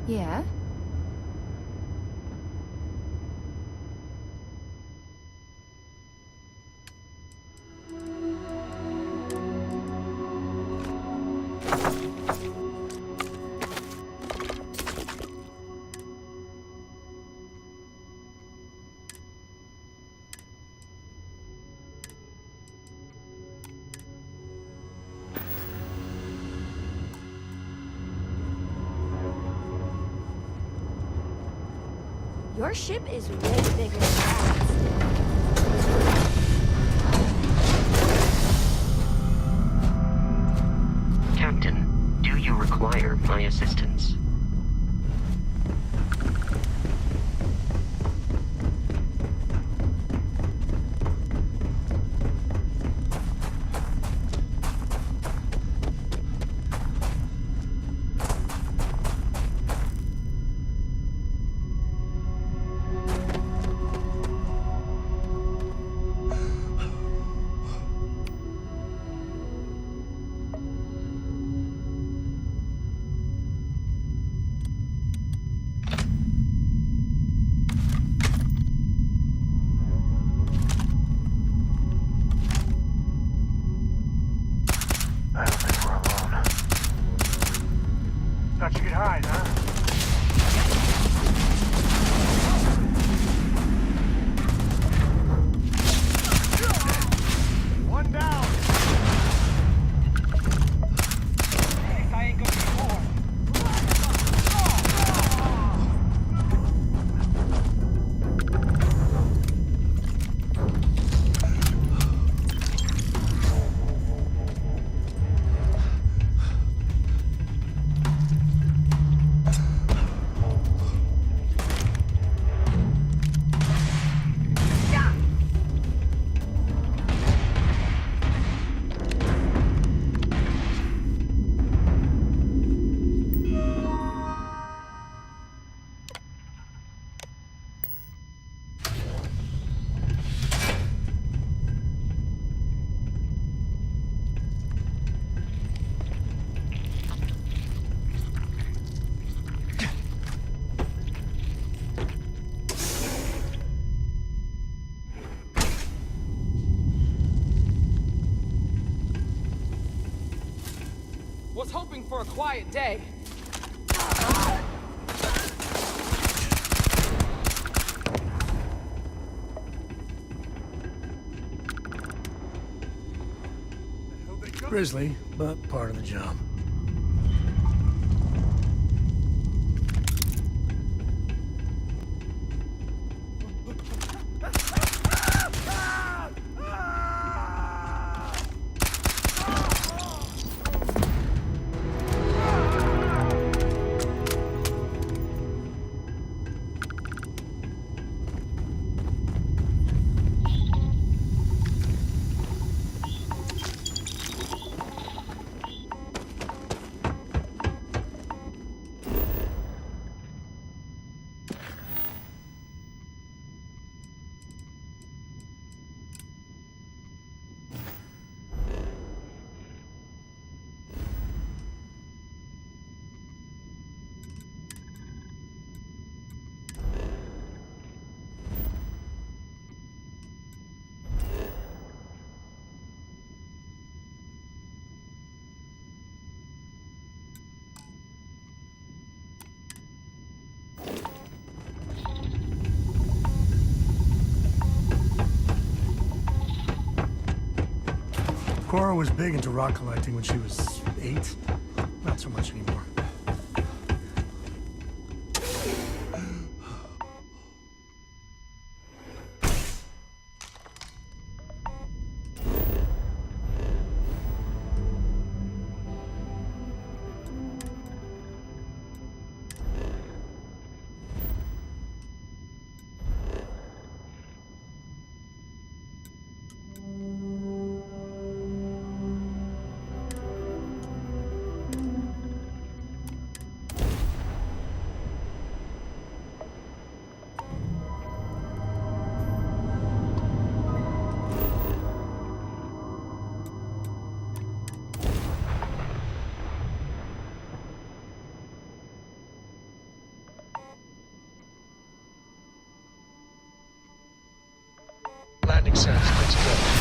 Yeah? Your ship is way bigger than ours. Captain, do you require my assistance? I don't think we're alone. Thought you could hide, huh? One down. I ain't gonna be more. Was hoping for a quiet day. Grisly, but part of the job. Cora was big into rock collecting when she was 8. Not so much anymore. Landing sounds. Let's go.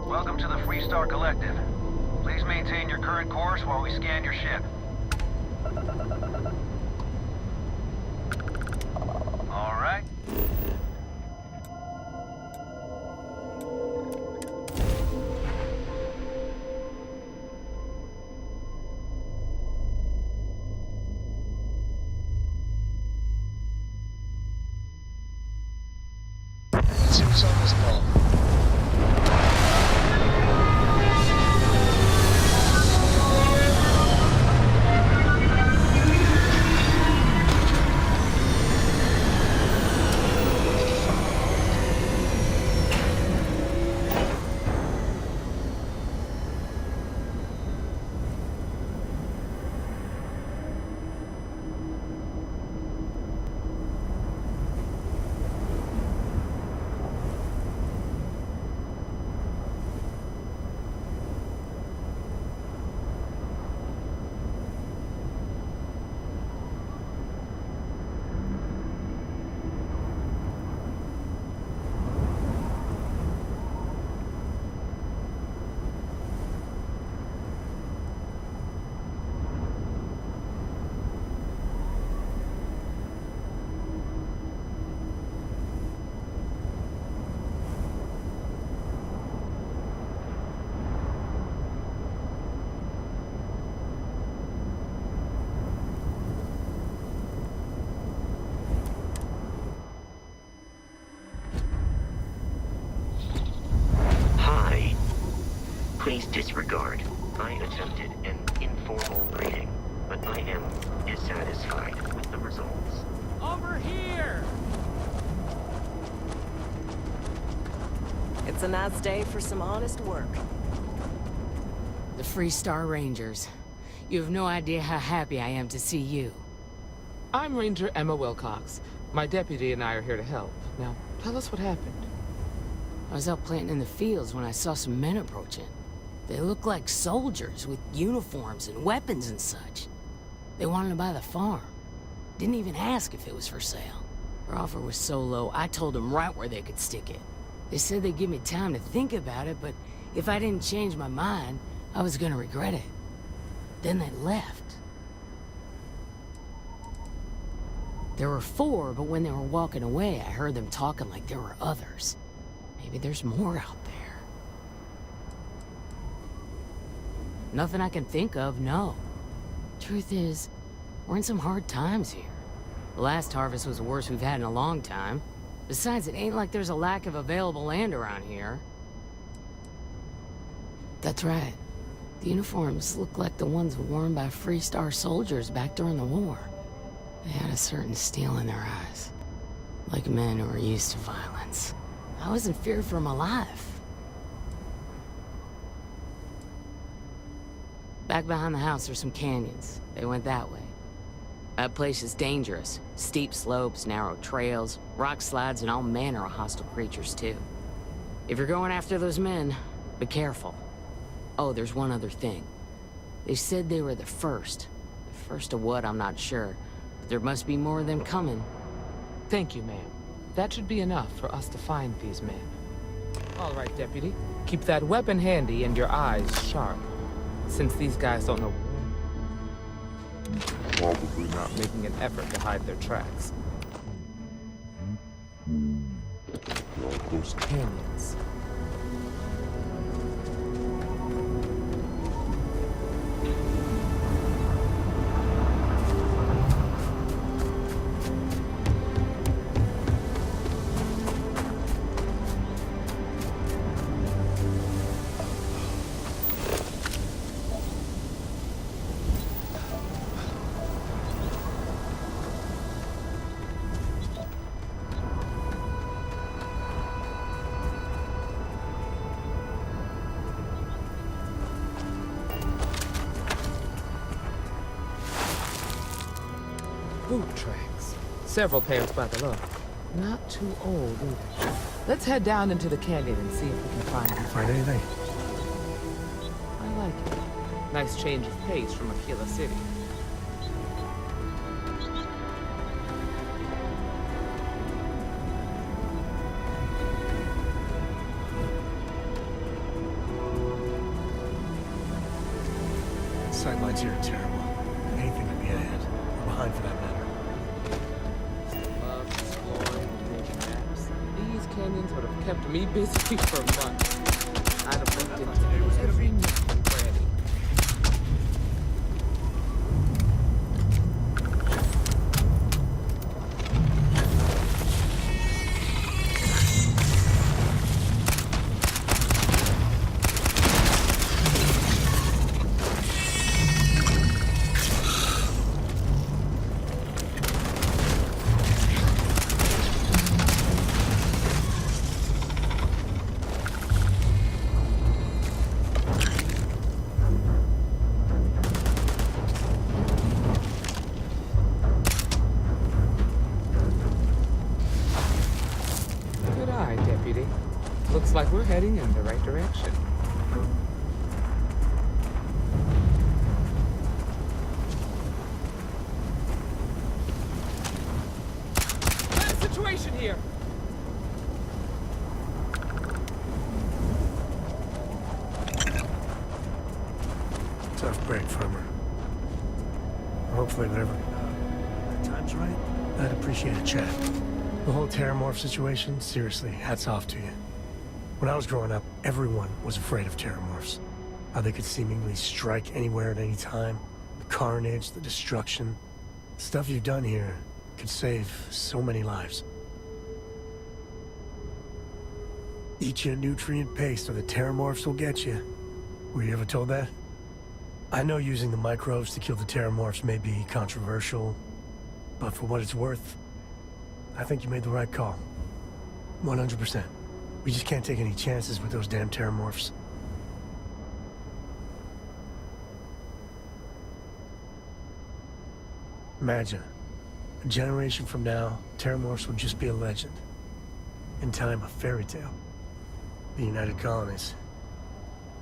Welcome to the Freestar Collective. Please maintain your current course while we scan your ship. All right. Let's see what's on this ball. Please disregard. I attempted an informal greeting, but I am dissatisfied with the results. Over here! It's a nice day for some honest work. The Freestar Rangers. You have no idea how happy I am to see you. I'm Ranger Emma Wilcox. My deputy and I are here to help. Now, tell us what happened. I was out planting in the fields when I saw some men approaching. They looked like soldiers with uniforms and weapons and such. They wanted to buy the farm. Didn't even ask if it was for sale. Their offer was so low, I told them right where they could stick it. They said they'd give me time to think about it, but if I didn't change my mind, I was gonna regret it. Then they left. There were 4, but when they were walking away, I heard them talking like there were others. Maybe there's more out there. Nothing I can think of, no. Truth is, we're in some hard times here. The last harvest was the worst we've had in a long time. Besides, it ain't like there's a lack of available land around here. That's right. The uniforms look like the ones worn by Freestar soldiers back during the war. They had a certain steel in their eyes. Like men who were used to violence. I was in fear for my life. Back behind the house are some canyons. They went that way. That place is dangerous. Steep slopes, narrow trails, rock slides, and all manner of hostile creatures, too. If you're going after those men, be careful. Oh, there's one other thing. They said they were the first. The first of what, I'm not sure. But there must be more of them coming. Thank you, ma'am. That should be enough for us to find these men. All right, Deputy. Keep that weapon handy and your eyes sharp. Since these guys don't know... Probably not making an effort to hide their tracks. Those canyons. Boot tracks. Several pairs by the look. Not too old either. Let's head down into the canyon and see if we can find them. Find anything? I like it. Nice change of pace from Aquila City. Sightlines here are terrible. Anything could be ahead. Or behind for that matter. Love exploring and making maps. These canyons would have kept me busy for months. I'd have looked into every nook and cranny. Good eye, Deputy. Looks like we're heading in the right direction. Bad situation here! Tough break, farmer. Hopefully whenever the time's right, I'd appreciate a chat. The whole Terramorph situation, seriously, hats off to you. When I was growing up, everyone was afraid of Terramorphs. How they could seemingly strike anywhere at any time. The carnage, the destruction. Stuff you've done here could save so many lives. Eat you a nutrient paste or the Terramorphs will get you. Were you ever told that? I know using the microbes to kill the terramorphs may be controversial, but for what it's worth, I think you made the right call. 100%. We just can't take any chances with those damn terramorphs. Imagine, a generation from now, terramorphs will just be a legend. In time, a fairy tale. The United Colonies.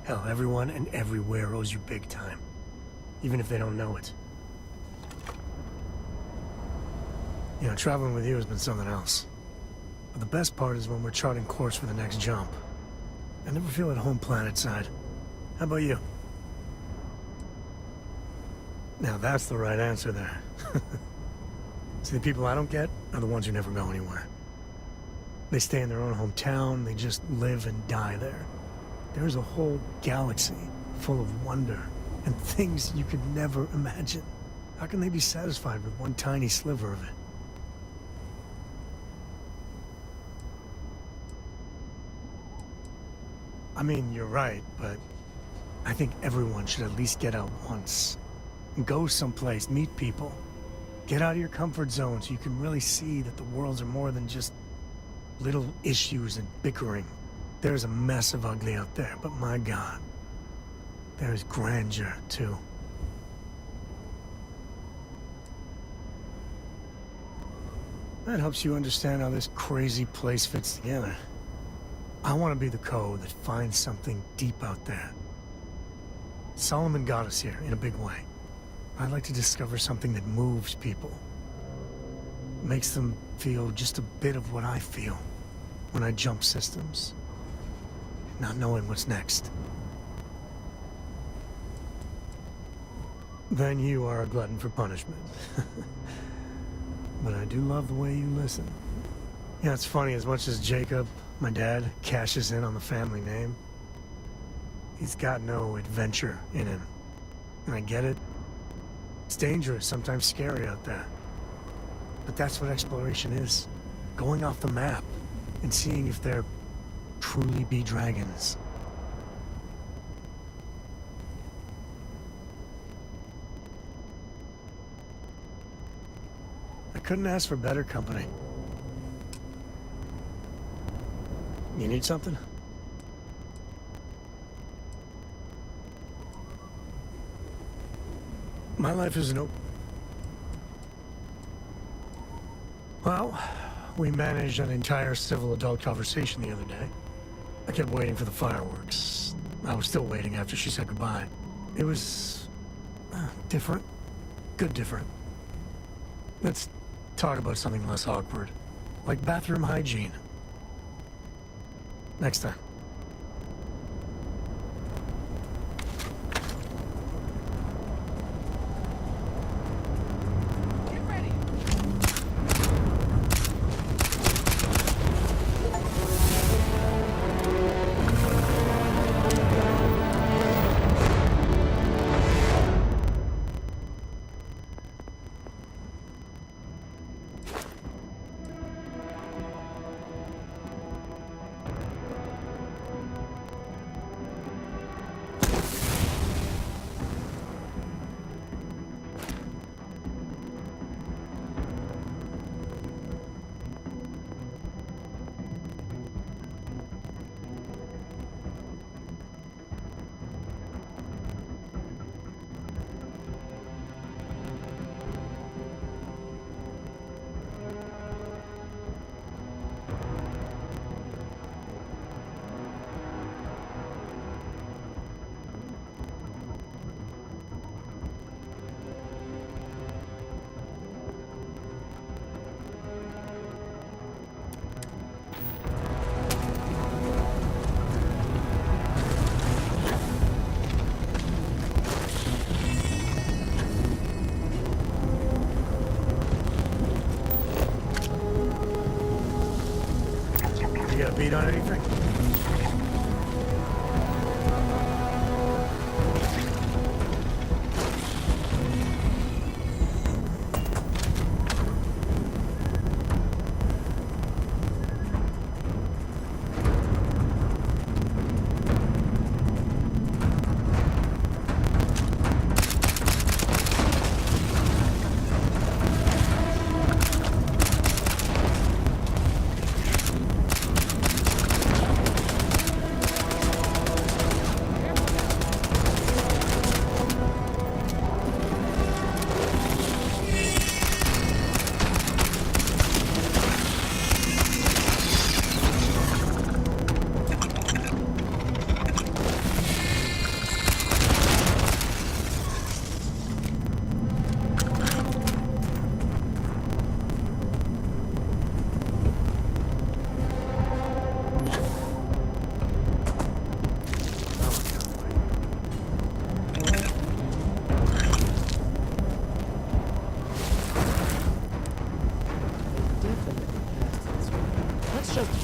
Hell, everyone and everywhere owes you big time. Even if they don't know it. You know, traveling with you has been something else. But the best part is when we're charting course for the next jump. I never feel at home planetside. How about you? Now that's the right answer there. See, the people I don't get are the ones who never go anywhere. They stay in their own hometown, they just live and die there. There's a whole galaxy full of wonder and things you could never imagine. How can they be satisfied with one tiny sliver of it? I mean, you're right, but I think everyone should at least get out once. And go someplace, meet people. Get out of your comfort zone so you can really see that the worlds are more than just little issues and bickering. There's a mess of ugly out there, but my God, there's grandeur, too. That helps you understand how this crazy place fits together. I want to be the code that finds something deep out there. Solomon got us here in a big way. I'd like to discover something that moves people. Makes them feel just a bit of what I feel when I jump systems. Not knowing what's next. Then you are a glutton for punishment. But I do love the way you listen. Yeah, it's funny, as much as Jacob, my dad, cashes in on the family name, he's got no adventure in him. And I get it. It's dangerous, sometimes scary out there. But that's what exploration is. Going off the map and seeing if there truly be dragons. I couldn't ask for better company. You need something? My life is Well, we managed an entire civil adult conversation the other day. I kept waiting for the fireworks. I was still waiting after she said goodbye. It was different. Good different. Let's talk about something less awkward, like bathroom hygiene. Next time. Beat on anything?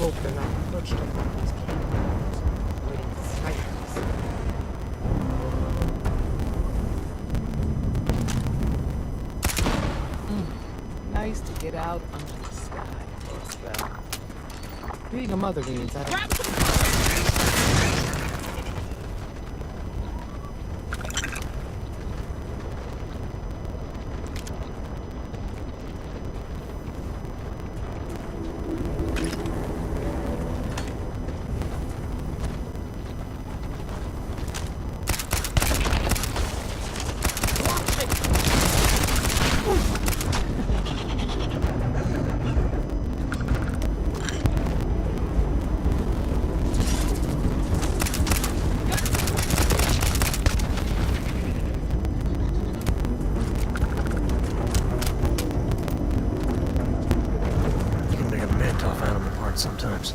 hope they're not perched up on these campfires, waiting to snipe us. Nice to get out under the sky for a spell. Being a mother means I don't... Sometimes.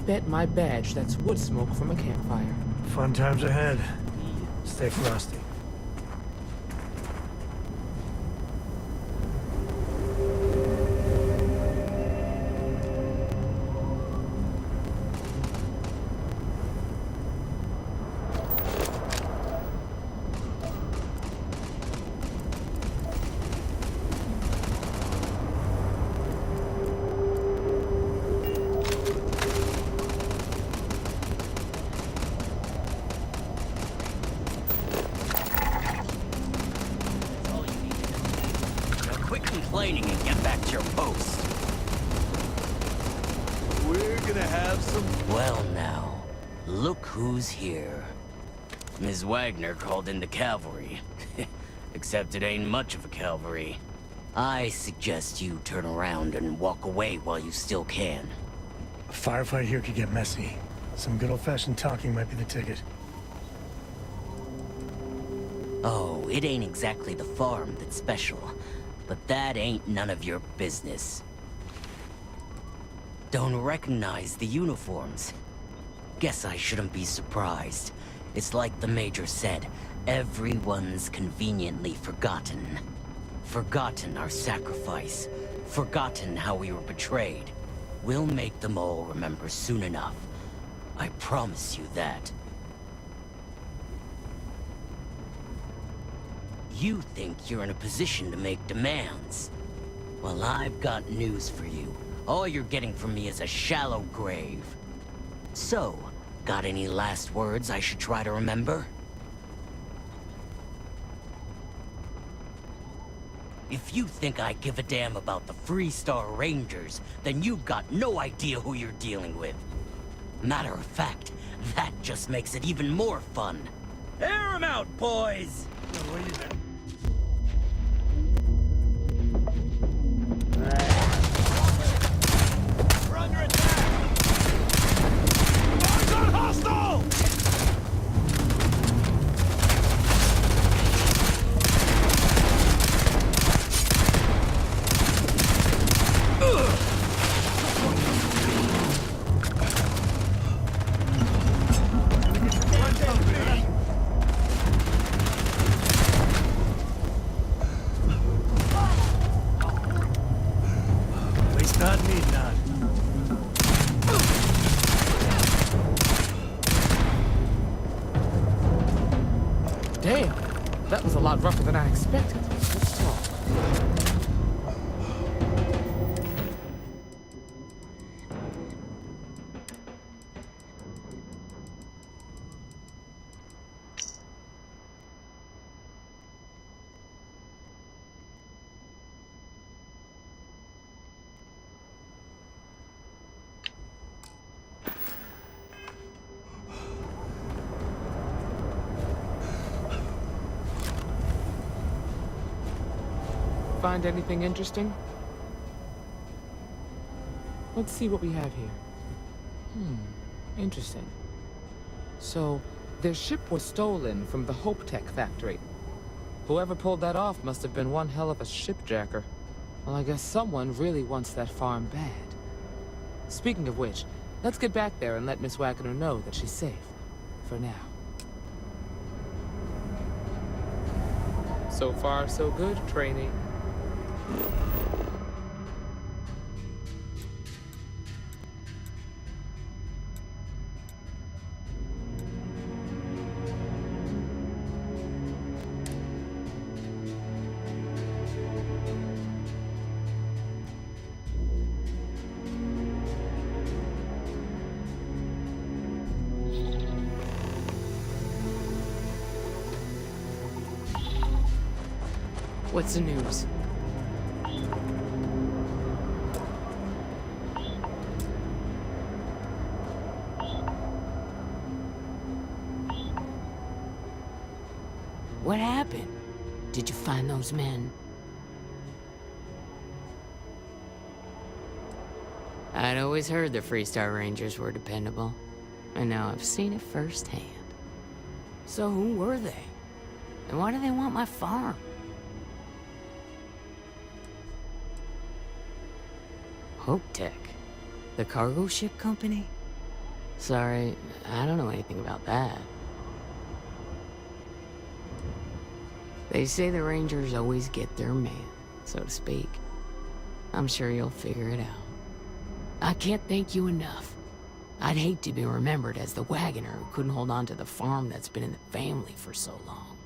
Bet my badge that's wood smoke from a campfire. Fun times ahead. Stay frosty. Complaining and get back to your post. We're gonna have some... Well now, look who's here. Ms. Wagner called in the cavalry. Except it ain't much of a cavalry. I suggest you turn around and walk away while you still can. A firefight here could get messy. Some good old-fashioned talking might be the ticket. Oh, it ain't exactly the farm that's special. But that ain't none of your business. Don't recognize the uniforms? Guess I shouldn't be surprised. It's like the Major said, everyone's conveniently forgotten. Forgotten our sacrifice. Forgotten how we were betrayed. We'll make them all remember soon enough. I promise you that. You think you're in a position to make demands. Well, I've got news for you. All you're getting from me is a shallow grave. So, got any last words I should try to remember? If you think I give a damn about the Freestar Rangers, then you've got no idea who you're dealing with. Matter of fact, that just makes it even more fun. Air 'em out, boys! We're under attack! Eyes on hostile! At least not need none. Damn, that was a lot rougher than I expected. Let's talk. Find anything interesting? Let's see what we have here. Interesting. So, their ship was stolen from the Hope Tech factory. Whoever pulled that off must have been one hell of a shipjacker. Well, I guess someone really wants that farm bad. Speaking of which, let's get back there and let Miss Wagner know that she's safe. For now. So far, so good, trainee. What's the news? What happened? Did you find those men? I'd always heard the Freestar Rangers were dependable, and now I've seen it firsthand. So who were they? And why do they want my farm? Hope Tech? The cargo ship company? Sorry, I don't know anything about that. They say the Rangers always get their man, so to speak. I'm sure you'll figure it out. I can't thank you enough. I'd hate to be remembered as the wagoner who couldn't hold on to the farm that's been in the family for so long.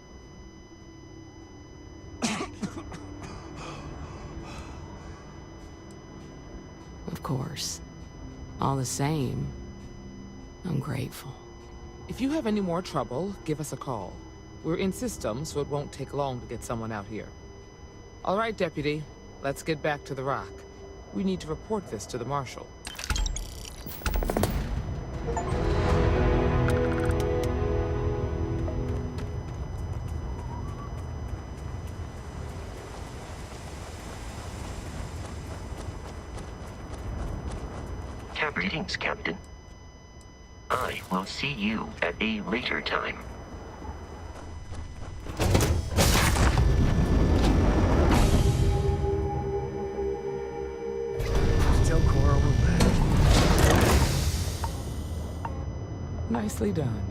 Of course. All the same, I'm grateful. If you have any more trouble, give us a call. We're in system, so it won't take long to get someone out here. All right, Deputy. Let's get back to the Rock. We need to report this to the Marshal. Greetings, Captain. I will see you at a later time. Tell Cora we're back. Nicely done.